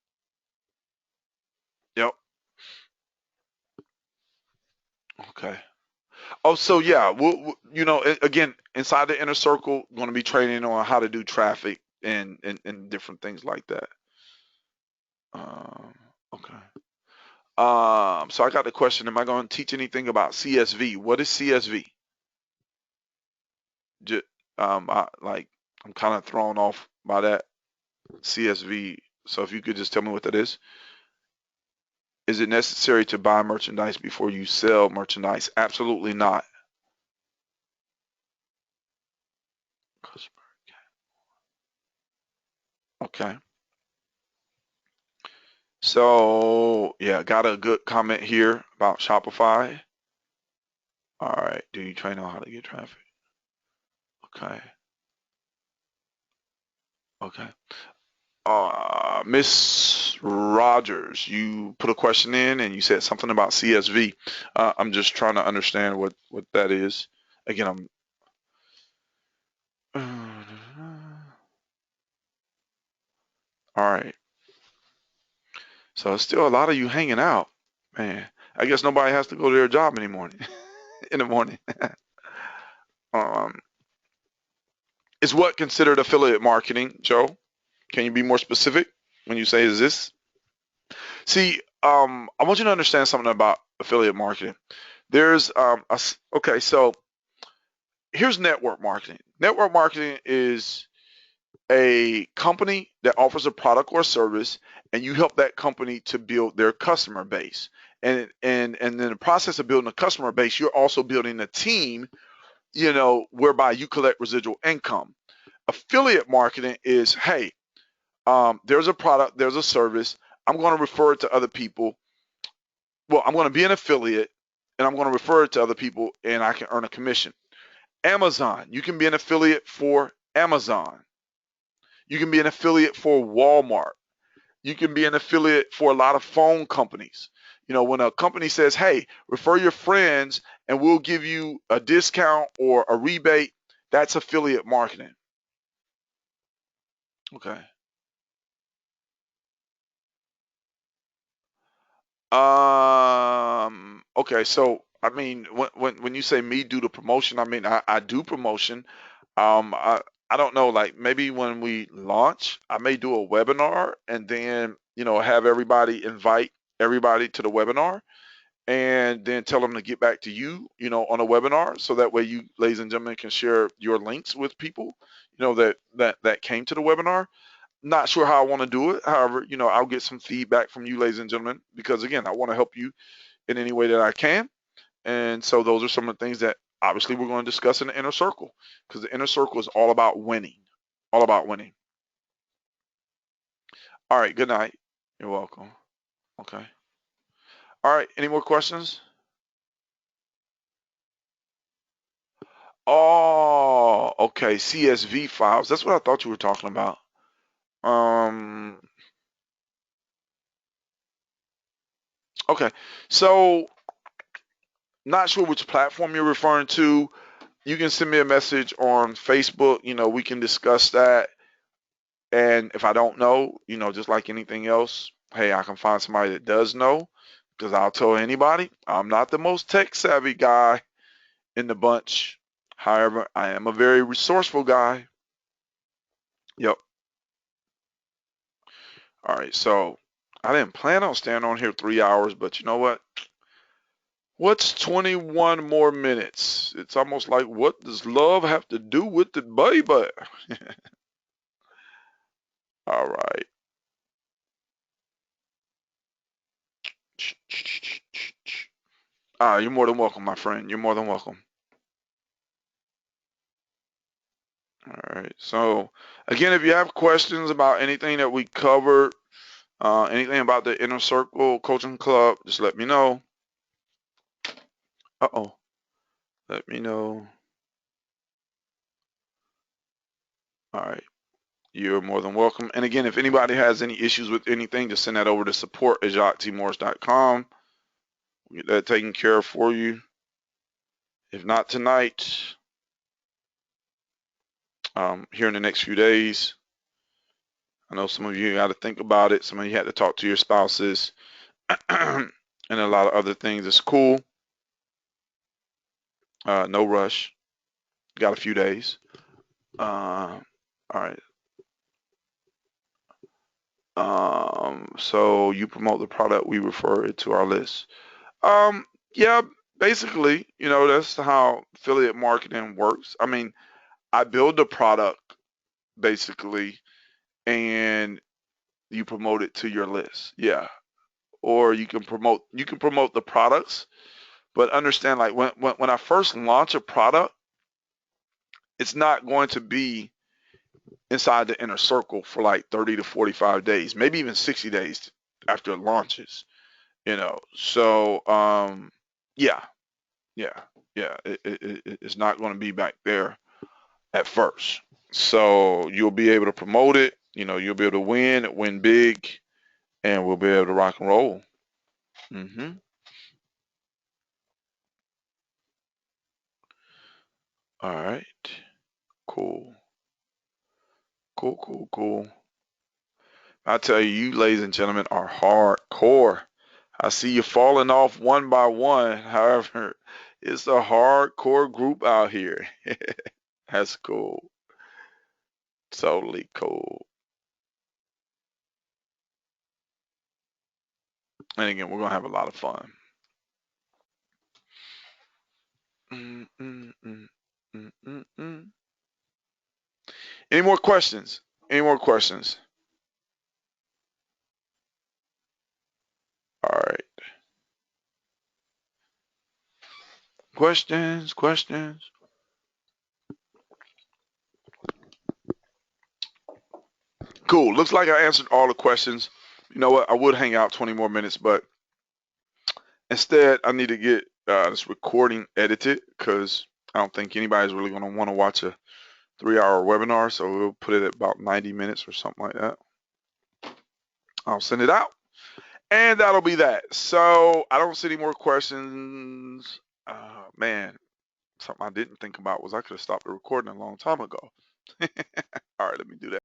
A: Yep. Okay. Oh, so yeah, again, inside the inner circle, going to be training on how to do traffic and different things like that. Um, okay. So I got the question: am I going to teach anything about CSV? What is CSV? Ju- I'm kind of thrown off by that CSV. So if you could just tell me what that is. Is it necessary to buy merchandise before you sell merchandise? Absolutely not. Okay. So yeah, got a good comment here about Shopify. All right. Do you train on how to get traffic? Okay. Okay. Miss Rogers, you put a question in and you said something about CSV. I'm just trying to understand what that is. Again, I'm all right. So it's still a lot of you hanging out, man. I guess nobody has to go to their job anymore in the morning. Um, is what considered affiliate marketing, Joe? Can you be more specific when you say is this? See, I want you to understand something about affiliate marketing. There's okay, so here's network marketing. Network marketing is a company that offers a product or service, and you help that company to build their customer base. And in the process of building a customer base, you're also building a team, whereby you collect residual income. Affiliate marketing is, hey, there's a product, there's a service. I'm going to refer it to other people. Well, I'm going to be an affiliate, and I'm going to refer it to other people, and I can earn a commission. Amazon, you can be an affiliate for Amazon. You can be an affiliate for Walmart. You can be an affiliate for a lot of phone companies. When a company says, hey, refer your friends and we'll give you a discount or a rebate, that's affiliate marketing. Okay. Okay, so I mean, when you say me do the promotion, I mean I do promotion. I don't know, like maybe when we launch, I may do a webinar and then have everybody invite everybody to the webinar and then tell them to get back to you, on a webinar, so that way you, ladies and gentlemen, can share your links with people, that came to the webinar. Not sure how I want to do it. However, I'll get some feedback from you, ladies and gentlemen, because again, I want to help you in any way that I can. And so those are some of the things that obviously we're going to discuss in the inner circle, because the inner circle is all about winning. All about winning. All right, good night. You're welcome. Okay. All right, any more questions? Oh, okay. CSV files. That's what I thought you were talking about. Um, okay. So, not sure which platform you're referring to. you can send me a message on Facebook. We can discuss that. And if I don't know, just like anything else, hey, I can find somebody that does know, because I'll tell anybody I'm not the most tech savvy guy in the bunch. However, I am a very resourceful guy. Yep. All right. So I didn't plan on staying on here 3 hours, but you know what? What's 21 more minutes? It's almost like, what does love have to do with it, baby? All right. You're more than welcome, my friend. You're more than welcome. All right. So, again, if you have questions about anything that we covered, anything about the Inner Circle Coaching Club, just let me know. Uh-oh. Let me know. All right. You're more than welcome. And again, if anybody has any issues with anything, just send that over to support@jacquestmorris.com. We'll get that taken care of for you. If not tonight, here in the next few days. I know some of you got to think about it. Some of you had to talk to your spouses and a lot of other things. It's cool. No rush. Got a few days. All right. So you promote the product, we refer it to our list. Yeah, basically, that's how affiliate marketing works. I mean, I build the product basically, and you promote it to your list. Yeah. Or you can promote the products, but understand, like, when I first launch a product, it's not going to be inside the inner circle for like 30 to 45 days, maybe even 60 days after it launches. So yeah, yeah, yeah, it's not going to be back there at first. So you'll be able to promote it, you'll be able to win big, and we'll be able to rock and roll. hmm All right. Cool. Cool, cool, cool. I tell you, you ladies and gentlemen are hardcore. I see you falling off one by one. However, it's a hardcore group out here. That's cool. Totally cool. And again, we're gonna have a lot of fun. Mm, mm, mm, mm, mm, mm. Any more questions? Any more questions? All right. Questions, questions. Cool. Looks like I answered all the questions. You know what? I would hang out 20 more minutes, but instead, I need to get this recording edited, because I don't think anybody's really going to want to watch a 3-hour webinar. So we'll put it at about 90 minutes or something like that. I'll send it out, and that'll be that. So I don't see any more questions. Man, something I didn't think about was I could have stopped the recording a long time ago. All right, let me do that.